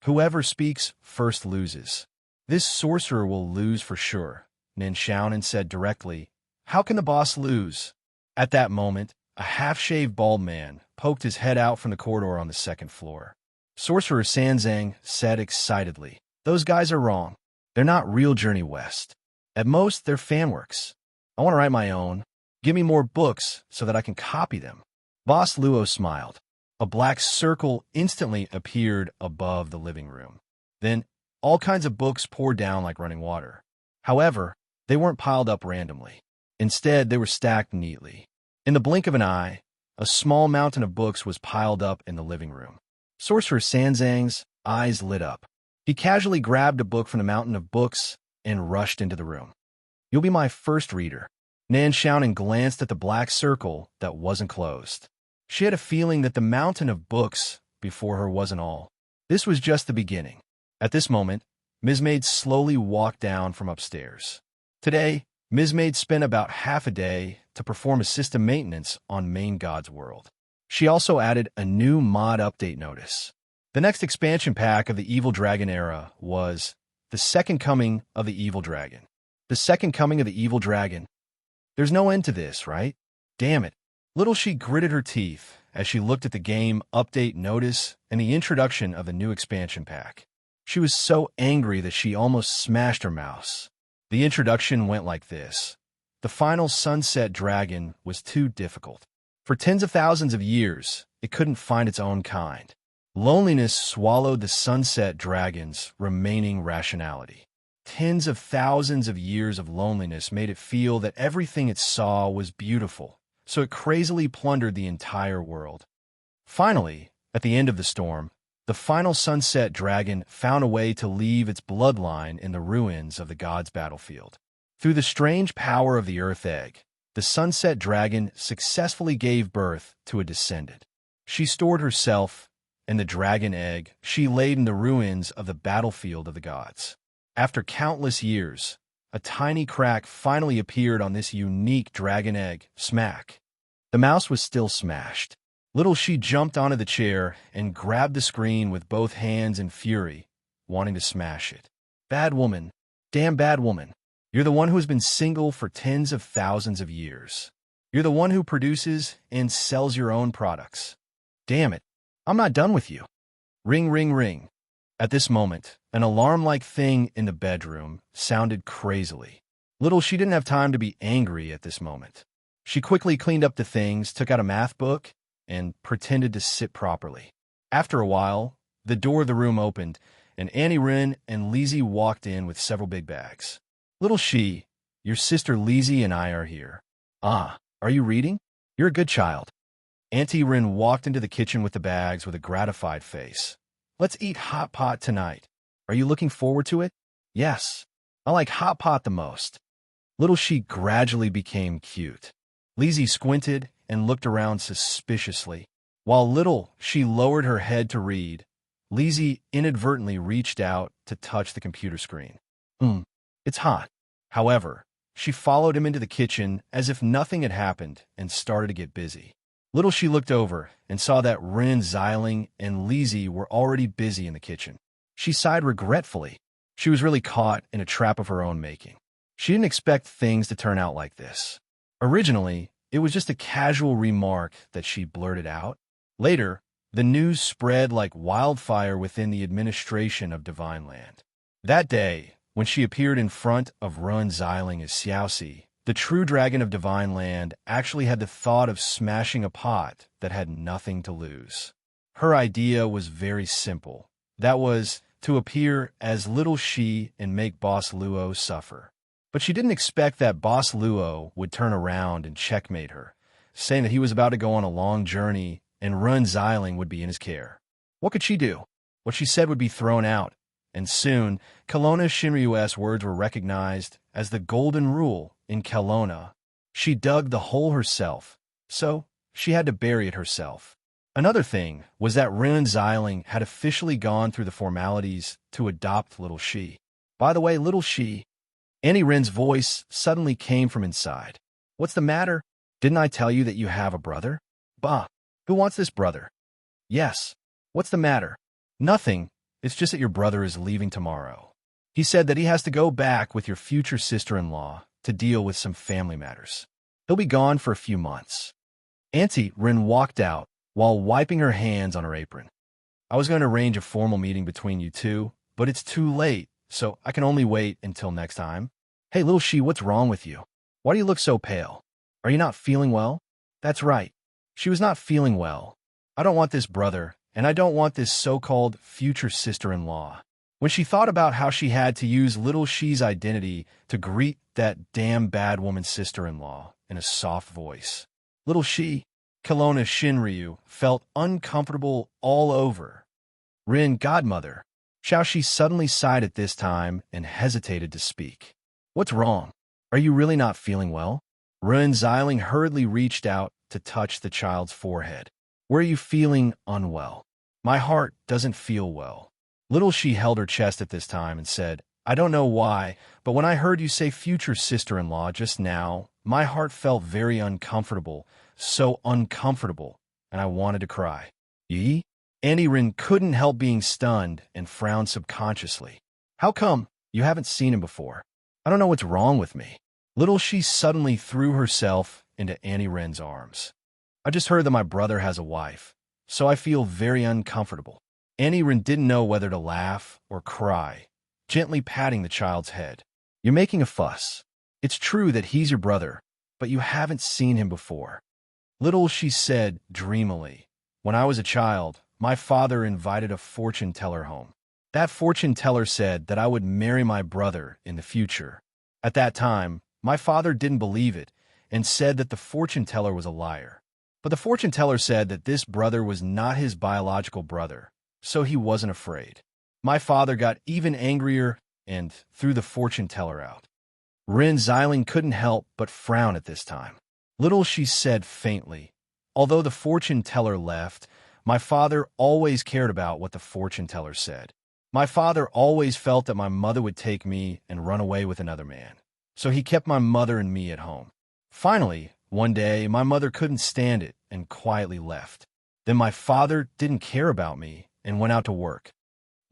whoever speaks first loses. This sorcerer will lose for sure, Nan Shannon said directly. How can the boss lose? At that moment, a half-shaved bald man poked his head out from the corridor on the second floor. Sorcerer Sanzang said excitedly, those guys are wrong. They're not real Journey West. At most, they're fanworks. I want to write my own. Give me more books so that I can copy them. Boss Luo smiled. A black circle instantly appeared above the living room. Then, all kinds of books poured down like running water. However, they weren't piled up randomly. Instead, they were stacked neatly. In the blink of an eye, a small mountain of books was piled up in the living room. Sorcerer Sanzang's eyes lit up. He casually grabbed a book from the mountain of books and rushed into the room. You'll be my first reader. Nan Shannon glanced at the black circle that wasn't closed. She had a feeling that the mountain of books before her wasn't all. This was just the beginning. At this moment, Ms. Maid slowly walked down from upstairs. Today, Ms. Maid spent about half a day to perform a system maintenance on Main God's World. She also added a new mod update notice. The next expansion pack of the Evil Dragon era was The Second Coming of the Evil Dragon. The Second Coming of the Evil Dragon. There's no end to this, right? Damn it. Little she gritted her teeth as she looked at the game update notice and the introduction of the new expansion pack. She was so angry that she almost smashed her mouse. The introduction went like this. The final Sunset Dragon was too difficult. For tens of thousands of years, it couldn't find its own kind. Loneliness swallowed the Sunset Dragon's remaining rationality. Tens of thousands of years of loneliness made it feel that everything it saw was beautiful, so it crazily plundered the entire world. Finally, at the end of the storm, the final Sunset Dragon found a way to leave its bloodline in the ruins of the god's battlefield. Through the strange power of the Earth Egg, the Sunset Dragon successfully gave birth to a descendant. She stored herself and the dragon egg she laid in the ruins of the battlefield of the gods. After countless years, a tiny crack finally appeared on this unique dragon egg. Smack. The mouse was still smashed. Little she jumped onto the chair and grabbed the screen with both hands in fury, wanting to smash it. Bad woman. Damn bad woman. You're the one who has been single for tens of thousands of years. You're the one who produces and sells your own products. Damn it. I'm not done with you. Ring, ring, ring. At this moment, an alarm-like thing in the bedroom sounded crazily. Little she didn't have time to be angry at this moment. She quickly cleaned up the things, took out a math book, and pretended to sit properly. After a while, the door of the room opened, and Annie Rin and Lizzie walked in with several big bags. Little she, your sister Lizzie and I are here. Ah, are you reading? You're a good child. Auntie Rin walked into the kitchen with the bags with a gratified face. Let's eat hot pot tonight. Are you looking forward to it? Yes. I like hot pot the most. Little She gradually became cute. Lizzie squinted and looked around suspiciously. While Little She lowered her head to read, Lizzie inadvertently reached out to touch the computer screen. It's hot. However, she followed him into the kitchen as if nothing had happened and started to get busy. Little She looked over and saw that Rin, Xiling, and Lizzie were already busy in the kitchen. She sighed regretfully. She was really caught in a trap of her own making. She didn't expect things to turn out like this. Originally, it was just a casual remark that she blurted out. Later, the news spread like wildfire within the administration of Divine Land. That day, when she appeared in front of Run Xiling as Xiaoxi, the true dragon of Divine Land actually had the thought of smashing a pot that had nothing to lose. Her idea was very simple. That was to appear as Little She and make Boss Luo suffer. But she didn't expect that Boss Luo would turn around and checkmate her, saying that he was about to go on a long journey and Run Xiling would be in his care. What could she do? What she said would be thrown out, and soon Kelowna Shinryu's words were recognized as the golden rule in Kelowna. She dug the hole herself, so she had to bury it herself. Another thing was that Run Xiling had officially gone through the formalities to adopt Little She. By the way, Little She, Annie Rin's voice suddenly came from inside. What's the matter? Didn't I tell you that you have a brother? Bah, who wants this brother? Yes. What's the matter? Nothing. It's just that your brother is leaving tomorrow. He said that he has to go back with your future sister-in-law to deal with some family matters. He'll be gone for a few months. Auntie Rin walked out while wiping her hands on her apron. I was going to arrange a formal meeting between you two, but it's too late, so I can only wait until next time. Hey, Little She, what's wrong with you? Why do you look so pale? Are you not feeling well? That's right. She was not feeling well. I don't want this brother, and I don't want this so-called future sister-in-law. When she thought about how she had to use Little She's identity to greet that damn bad woman's sister-in-law in a soft voice, Little She, Kelowna Shinryu, felt uncomfortable all over. Rin, godmother. Xiaoxi suddenly sighed at this time and hesitated to speak. What's wrong? Are you really not feeling well? Rin Xiling hurriedly reached out to touch the child's forehead. Were you feeling unwell? My heart doesn't feel well. Little She held her chest at this time and said, I don't know why, but when I heard you say future sister-in-law just now, my heart felt very uncomfortable, so uncomfortable, and I wanted to cry. Yi? Annie Rin couldn't help being stunned and frowned subconsciously. How come? You haven't seen him before. I don't know what's wrong with me. Little She suddenly threw herself into Annie Ren's arms. I just heard that my brother has a wife, so I feel very uncomfortable. Annie Ren didn't know whether to laugh or cry, gently patting the child's head. You're making a fuss. It's true that he's your brother, but you haven't seen him before. Little She said dreamily, when I was a child, my father invited a fortune teller home. That fortune teller said that I would marry my brother in the future. At that time, my father didn't believe it and said that the fortune teller was a liar. But the fortune teller said that this brother was not his biological brother, so he wasn't afraid. My father got even angrier and threw the fortune teller out. Rin Xiling couldn't help but frown at this time. Little She said faintly, although the fortune teller left, my father always cared about what the fortune teller said. My father always felt that my mother would take me and run away with another man, so he kept my mother and me at home. Finally, one day, my mother couldn't stand it and quietly left. Then my father didn't care about me and went out to work.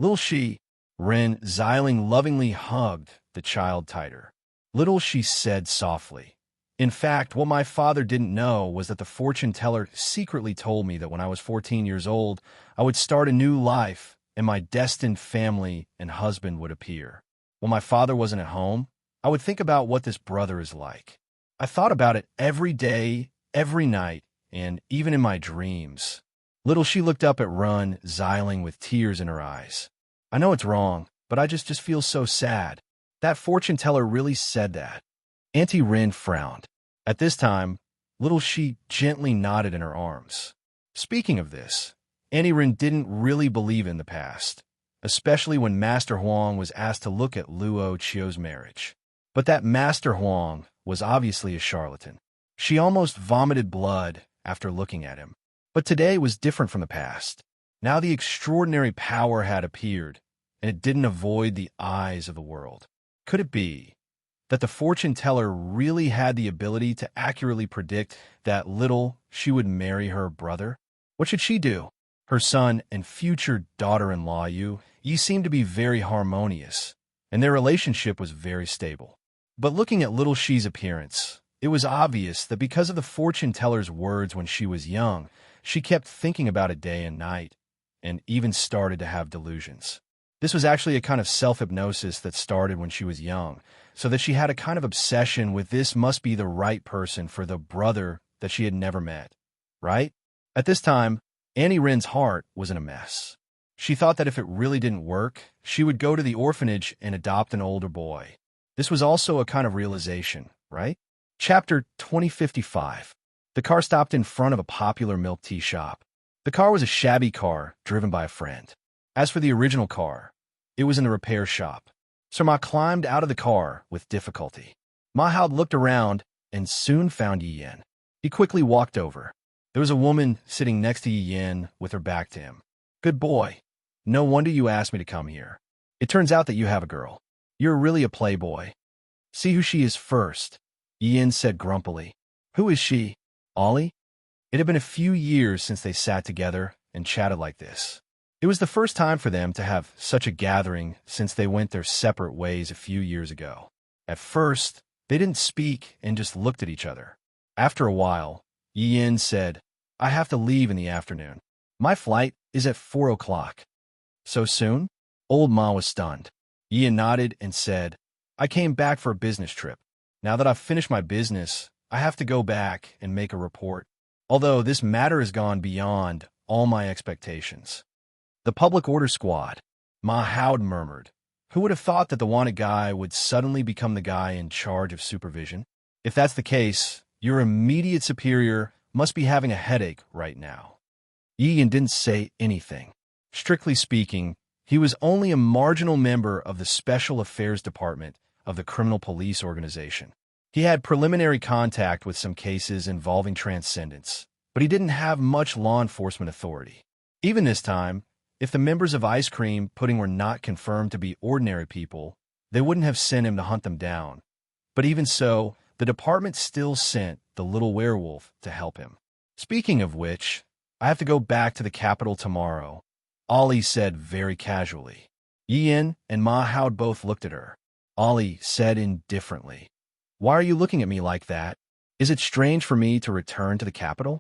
Little She, Rin Xiling lovingly hugged the child tighter. Little She said softly, in fact, what my father didn't know was that the fortune teller secretly told me that when I was 14 years old, I would start a new life and my destined family and husband would appear. When my father wasn't at home, I would think about what this brother is like. I thought about it every day, every night, and even in my dreams. Little She looked up at Run Xiling with tears in her eyes. I know it's wrong, but I just feel so sad. That fortune teller really said that. Auntie Rin frowned. At this time, little she gently nodded in her arms. Speaking of this, Rin didn't really believe in the past, especially when Master Huang was asked to look at Luo Chio's marriage. But that Master Huang was obviously a charlatan. She almost vomited blood after looking at him. But today was different from the past. Now the extraordinary power had appeared, and it didn't avoid the eyes of the world. Could it be that the fortune teller really had the ability to accurately predict that little she would marry her brother? What should she do? Her son and future daughter-in-law Yi seemed to be very harmonious, and their relationship was very stable. But looking at little Shi's appearance, it was obvious that because of the fortune teller's words when she was young, she kept thinking about it day and night, and even started to have delusions. This was actually a kind of self-hypnosis that started when she was young, so that she had a kind of obsession with this must be the right person for the brother that she had never met, right? At this time, Rin's heart was in a mess. She thought that if it really didn't work, she would go to the orphanage and adopt an older boy. This was also a kind of realization, right? Chapter 2055. The car stopped in front of a popular milk tea shop. The car was a shabby car driven by a friend. As for the original car, it was in the repair shop. So Ma climbed out of the car with difficulty. Ma Hao looked around and soon found Yi Yan. He quickly walked over. There was a woman sitting next to Yi Yan with her back to him. Good boy. No wonder you asked me to come here. It turns out that you have a girl. You're really a playboy. See who she is first, Yi Yan said grumpily. Who is she? Ollie? It had been a few years since they sat together and chatted like this. It was the first time for them to have such a gathering since they went their separate ways a few years ago. At first, they didn't speak and just looked at each other. After a while, Yi Yan said, I have to leave in the afternoon. My flight is at 4 o'clock. So soon? Old Ma was stunned. Yi Yan nodded and said, I came back for a business trip. Now that I've finished my business, I have to go back and make a report. Although this matter has gone beyond all my expectations. The public order squad, Ma Hao murmured. Who would have thought that the wanted guy would suddenly become the guy in charge of supervision? If that's the case, your immediate superior must be having a headache right now. Yi Yan didn't say anything. Strictly speaking, he was only a marginal member of the Special Affairs Department of the Criminal Police Organization. He had preliminary contact with some cases involving transcendence, but he didn't have much law enforcement authority. Even this time, if the members of Ice Cream Pudding were not confirmed to be ordinary people, they wouldn't have sent him to hunt them down. But even so, the department still sent the little werewolf to help him. Speaking of which, I have to go back to the capital tomorrow, Ollie said very casually. Yi Yan and Ma Hao both looked at her. Ollie said indifferently, Why are you looking at me like that? Is it strange for me to return to the capital?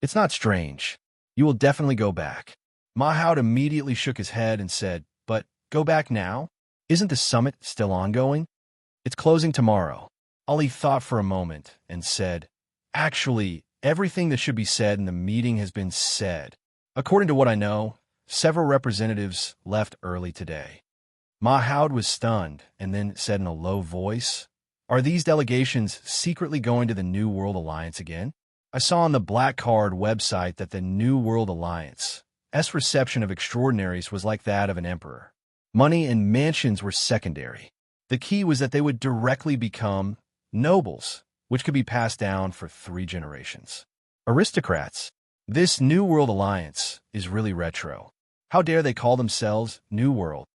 It's not strange. You will definitely go back. Ma Hao immediately shook his head and said, But go back now? Isn't the summit still ongoing? It's closing tomorrow. Ollie thought for a moment and said, Actually, everything that should be said in the meeting has been said. According to what I know, several representatives left early today. Ma Hao was stunned and then said in a low voice, Are these delegations secretly going to the New World Alliance again? I saw on the Black Card website that the New World Alliance's reception of extraordinaries was like that of an emperor. Money and mansions were secondary. The key was that they would directly become nobles, which could be passed down for 3 generations. Aristocrats. This New World Alliance is really retro. How dare they call themselves New World?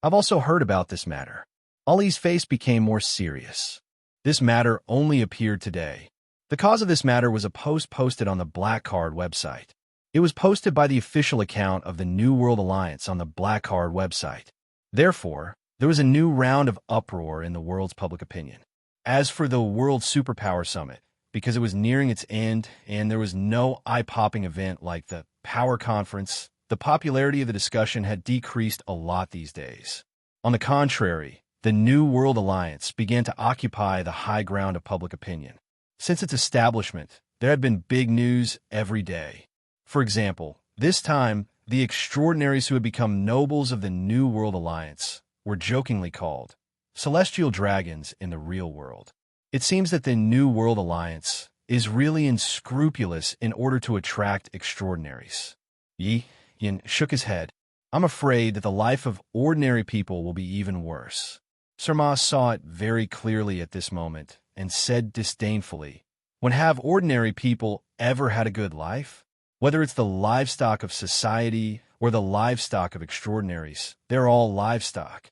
I've also heard about this matter. Ollie's face became more serious. This matter only appeared today. The cause of this matter was a post posted on the Black Card website. It was posted by the official account of the New World Alliance on the Black Card website. Therefore, there was a new round of uproar in the world's public opinion. As for the World Superpower Summit, because it was nearing its end and there was no eye-popping event like the Power Conference, the popularity of the discussion had decreased a lot these days. On the contrary, the New World Alliance began to occupy the high ground of public opinion. Since its establishment, there had been big news every day. For example, this time, the extraordinaries who had become nobles of the New World Alliance were jokingly called celestial dragons in the real world. It seems that the New World Alliance is really unscrupulous in order to attract extraordinaries. Yi Yin shook his head. I'm afraid that the life of ordinary people will be even worse. Sir Ma saw it very clearly at this moment and said disdainfully, when have ordinary people ever had a good life? Whether it's the livestock of society or the livestock of extraordinaries, they're all livestock.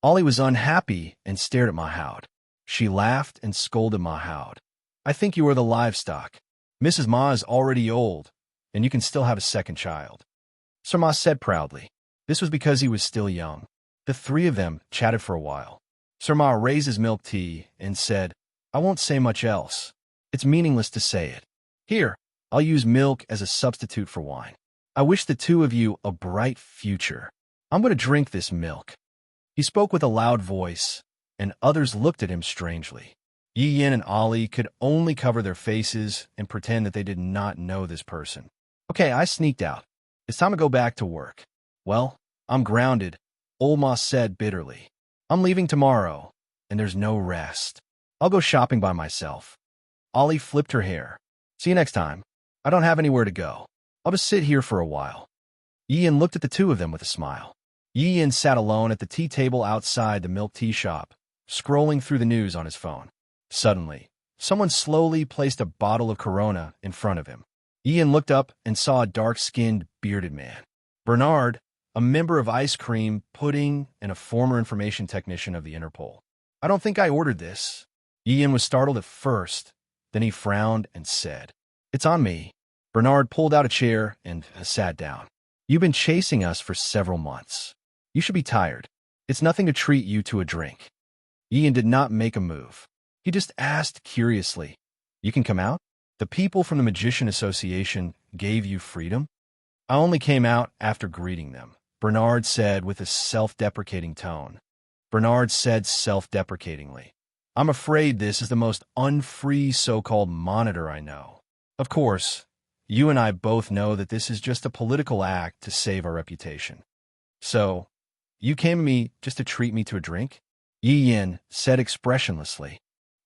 Ollie was unhappy and stared at Mahoud. She laughed and scolded Mahoud. I think you are the livestock. Mrs. Ma is already old, and you can still have a second child. Sir Ma said proudly. This was because he was still young. The three of them chatted for a while. Sir Ma raised his milk tea and said, I won't say much else. It's meaningless to say it. Here, I'll use milk as a substitute for wine. I wish the two of you a bright future. I'm going to drink this milk. He spoke with a loud voice, and others looked at him strangely. Yi Yin and Ollie could only cover their faces and pretend that they did not know this person. Okay, I sneaked out. It's time to go back to work. Well, I'm grounded, Old Ma said bitterly. I'm leaving tomorrow, and there's no rest. I'll go shopping by myself. Ollie flipped her hair. See you next time. I don't have anywhere to go. I'll just sit here for a while. Yi Yin looked at the two of them with a smile. Yi Yin sat alone at the tea table outside the milk tea shop, scrolling through the news on his phone. Suddenly, someone slowly placed a bottle of Corona in front of him. Yi Yin looked up and saw a dark-skinned, bearded man. Bernard, a member of ice cream, pudding, and a former information technician of the Interpol. I don't think I ordered this. Yi Yin was startled at first, then he frowned and said, It's on me. Bernard pulled out a chair and sat down. You've been chasing us for several months. You should be tired. It's nothing to treat you to a drink. Yi Yin did not make a move. He just asked curiously, You can come out? The people from the Magician Association gave you freedom? I only came out after greeting them, Bernard said with a self-deprecating tone. Bernard said self-deprecatingly, I'm afraid this is the most unfree so-called monitor I know. Of course, you and I both know that this is just a political act to save our reputation. So, you came to me just to treat me to a drink? Yi Yin said expressionlessly.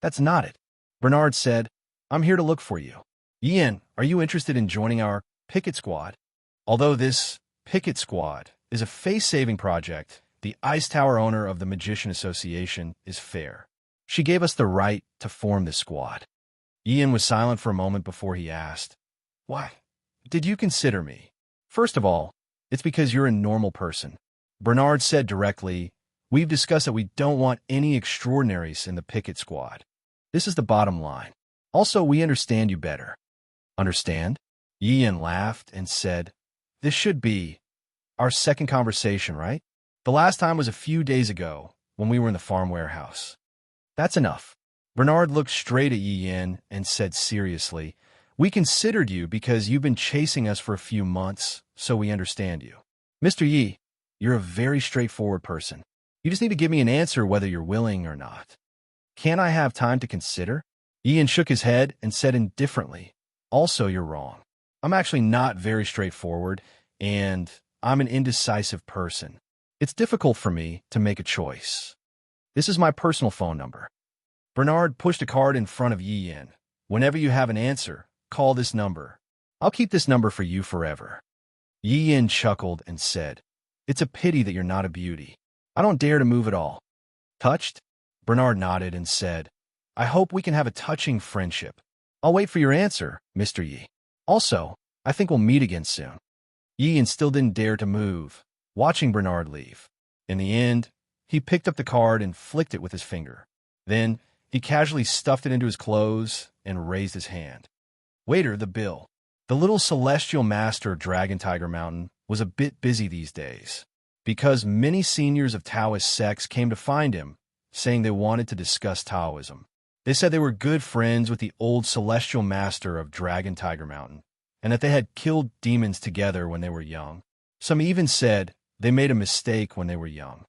That's not it. Bernard said, I'm here to look for you. Yi Yin, are you interested in joining our picket squad? Although this picket squad is a face-saving project, the Ice Tower owner of the Magician Association is fair. She gave us the right to form this squad. Yi Yin was silent for a moment before he asked, Why did you consider me? First of all, it's because you're a normal person. Bernard said directly, We've discussed that we don't want any extraordinaries in the picket squad. This is the bottom line. Also, we understand you better. Understand? Yi Yin laughed and said, This should be our second conversation, right? The last time was a few days ago when we were in the farm warehouse. That's enough. Bernard looked straight at Yi Yin and said seriously, We considered you because you've been chasing us for a few months, so we understand you. Mr. Yi, you're a very straightforward person. You just need to give me an answer whether you're willing or not. Can't I have time to consider? Yi Yin shook his head and said indifferently, Also, you're wrong. I'm actually not very straightforward, and I'm an indecisive person. It's difficult for me to make a choice. This is my personal phone number. Bernard pushed a card in front of Yi Yin. Whenever you have an answer, call this number. I'll keep this number for you forever. Yi Yin chuckled and said, It's a pity that you're not a beauty. I don't dare to move at all. Touched? Bernard nodded and said, I hope we can have a touching friendship. I'll wait for your answer, Mr. Yi. Also, I think we'll meet again soon. Yi Yin still didn't dare to move, watching Bernard leave. In the end, he picked up the card and flicked it with his finger. Then, he casually stuffed it into his clothes and raised his hand. Waiter, the bill. The little celestial master of Dragon Tiger Mountain was a bit busy these days, because many seniors of Taoist sects came to find him, saying they wanted to discuss Taoism. They said they were good friends with the old celestial master of Dragon Tiger Mountain, and that they had killed demons together when they were young. Some even said they made a mistake when they were young.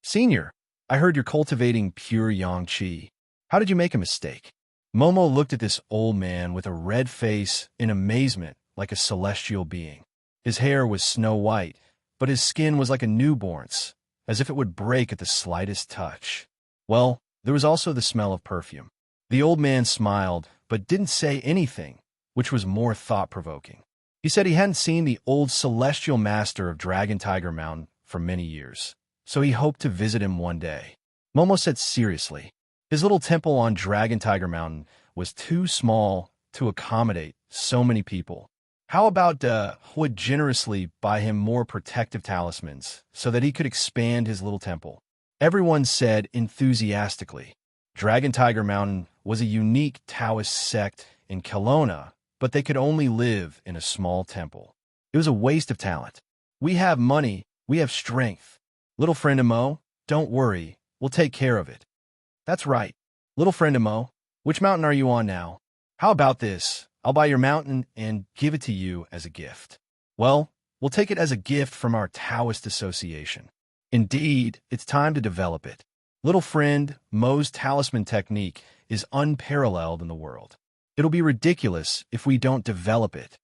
Senior, I heard you're cultivating pure yang qi. How did you make a mistake? Momo looked at this old man with a red face in amazement like a celestial being. His hair was snow white, but his skin was like a newborn's, as if it would break at the slightest touch. Well, there was also the smell of perfume. The old man smiled, but didn't say anything, which was more thought-provoking. He said he hadn't seen the old celestial master of Dragon Tiger Mountain for many years, so he hoped to visit him one day. Momo said seriously. His little temple on Dragon Tiger Mountain was too small to accommodate so many people. How about would generously buy him more protective talismans so that he could expand his little temple? Everyone said enthusiastically. Dragon Tiger Mountain was a unique Taoist sect in Kelowna, but they could only live in a small temple. It was a waste of talent. We have money, we have strength. Little friend Mo, don't worry, we'll take care of it. That's right. Little friend Mo, which mountain are you on now? How about this? I'll buy your mountain and give it to you as a gift. Well, we'll take it as a gift from our Taoist association. Indeed, it's time to develop it. Little friend Mo's talisman technique is unparalleled in the world. It'll be ridiculous if we don't develop it.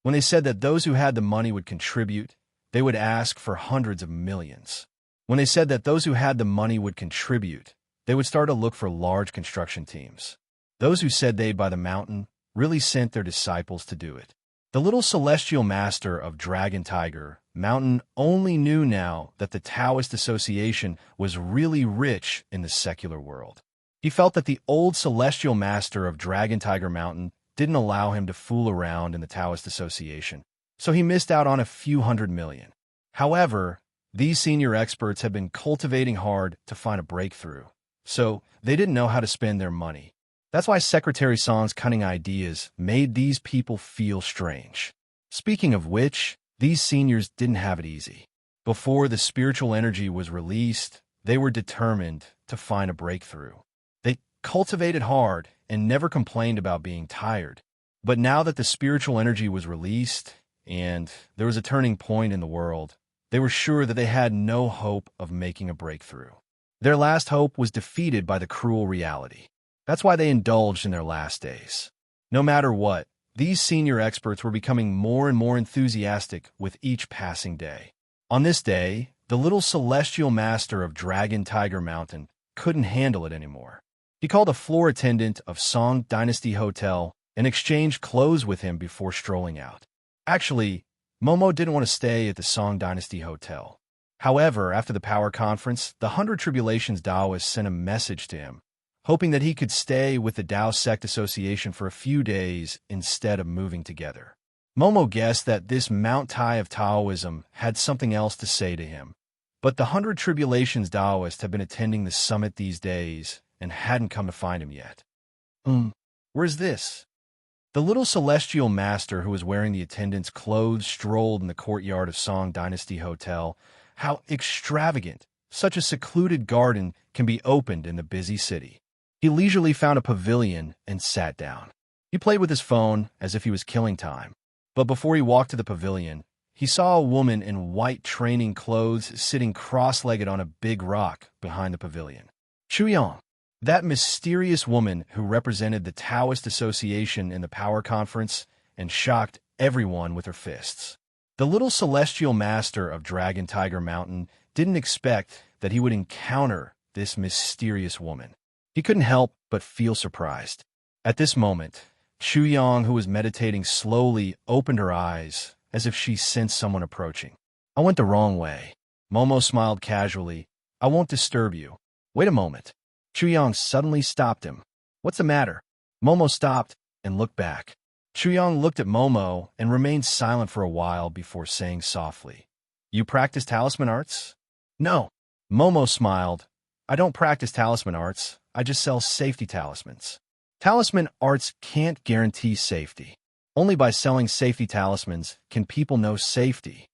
When they said that those who had the money would contribute, they would ask for hundreds of millions. When they said that those who had the money would contribute, they would start to look for large construction teams. Those who said they'd buy the mountain really sent their disciples to do it. The little celestial master of Dragon Tiger Mountain only knew now that the Taoist Association was really rich in the secular world. He felt that the old celestial master of Dragon Tiger Mountain didn't allow him to fool around in the Taoist Association, so he missed out on a few $100 million. However, these senior experts had been cultivating hard to find a breakthrough, so they didn't know how to spend their money. That's why Secretary Song's cunning ideas made these people feel strange. Speaking of which, these seniors didn't have it easy. Before the spiritual energy was released, they were determined to find a breakthrough. They cultivated hard and never complained about being tired. But now that the spiritual energy was released and there was a turning point in the world, they were sure that they had no hope of making a breakthrough. Their last hope was defeated by the cruel reality. That's why they indulged in their last days. No matter what, these senior experts were becoming more and more enthusiastic with each passing day. On this day, the little celestial master of Dragon Tiger Mountain couldn't handle it anymore. He called a floor attendant of Song Dynasty Hotel and exchanged clothes with him before strolling out. Actually, Momo didn't want to stay at the Song Dynasty Hotel. However, after the power conference, the 100 Tribulations Taoists sent a message to him, hoping that he could stay with the Tao Sect Association for a few days instead of moving together. Momo guessed that this Mount Tai of Taoism had something else to say to him, but the 100 Tribulations Taoists had been attending the summit these days and hadn't come to find him yet. Where's this? The little celestial master who was wearing the attendant's clothes strolled in the courtyard of Song Dynasty Hotel. How extravagant! Such a secluded garden can be opened in the busy city. He leisurely found a pavilion and sat down. He played with his phone as if he was killing time. But before he walked to the pavilion, he saw a woman in white training clothes sitting cross-legged on a big rock behind the pavilion. Chuyang, that mysterious woman who represented the Taoist Association in the power conference and shocked everyone with her fists. The little celestial master of Dragon Tiger Mountain didn't expect that he would encounter this mysterious woman. He couldn't help but feel surprised. At this moment, Chuyang, who was meditating slowly, opened her eyes as if she sensed someone approaching. I went the wrong way. Momo smiled casually. I won't disturb you. Wait a moment. Chuyang suddenly stopped him. What's the matter? Momo stopped and looked back. Chuyang looked at Momo and remained silent for a while before saying softly, You practice talisman arts? No. Momo smiled. I don't practice talisman arts. I just sell safety talismans. Talisman arts can't guarantee safety. Only by selling safety talismans can people know safety.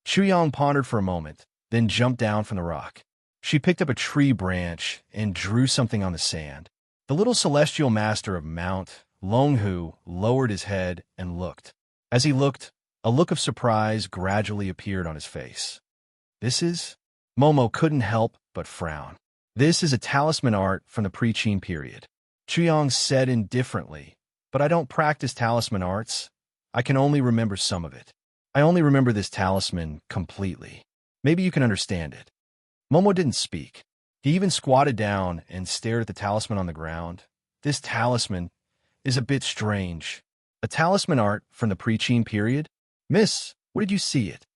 Chuyang pondered for a moment, then jumped down from the rock. She picked up a tree branch and drew something on the sand. The little celestial master of Mount Longhu lowered his head and looked. As he looked, a look of surprise gradually appeared on his face. This is? Momo couldn't help but frown. This is a talisman art from the pre-Qin period. Chuyang said indifferently, but I don't practice talisman arts. I can only remember some of it. I only remember this talisman completely. Maybe you can understand it. Momo didn't speak. He even squatted down and stared at the talisman on the ground. This talisman is a bit strange. A talisman art from the pre-Qin period? Miss, what did you see it?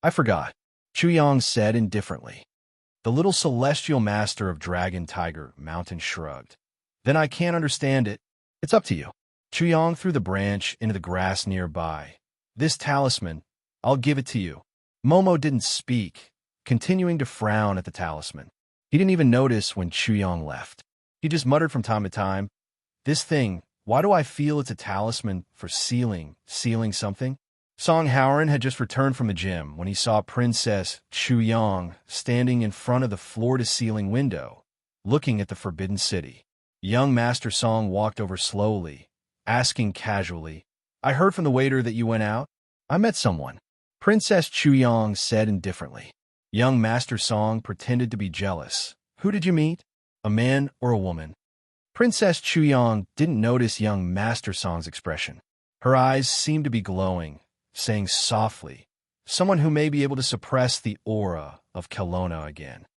I forgot, Chu Yang said indifferently. The little celestial master of Dragon Tiger Mountain shrugged. Then I can't understand it. It's up to you. Chu Yang threw the branch into the grass nearby. This talisman, I'll give it to you. Momo didn't speak, continuing to frown at the talisman. He didn't even notice when Chu Yang left. He just muttered from time to time, "This thing, why do I feel it's a talisman for sealing something?" Song Howren had just returned from the gym when he saw Princess Chu Yang standing in front of the floor-to-ceiling window, looking at the Forbidden City. Young Master Song walked over slowly, asking casually, "I heard from the waiter that you went out." "I met someone," Princess Chu Yang said indifferently. Young Master Song pretended to be jealous. "Who did you meet? A man or a woman?" Princess Chu Yang didn't notice young Master Song's expression. Her eyes seemed to be glowing, saying softly, "Someone who may be able to suppress the aura of Kelowna again."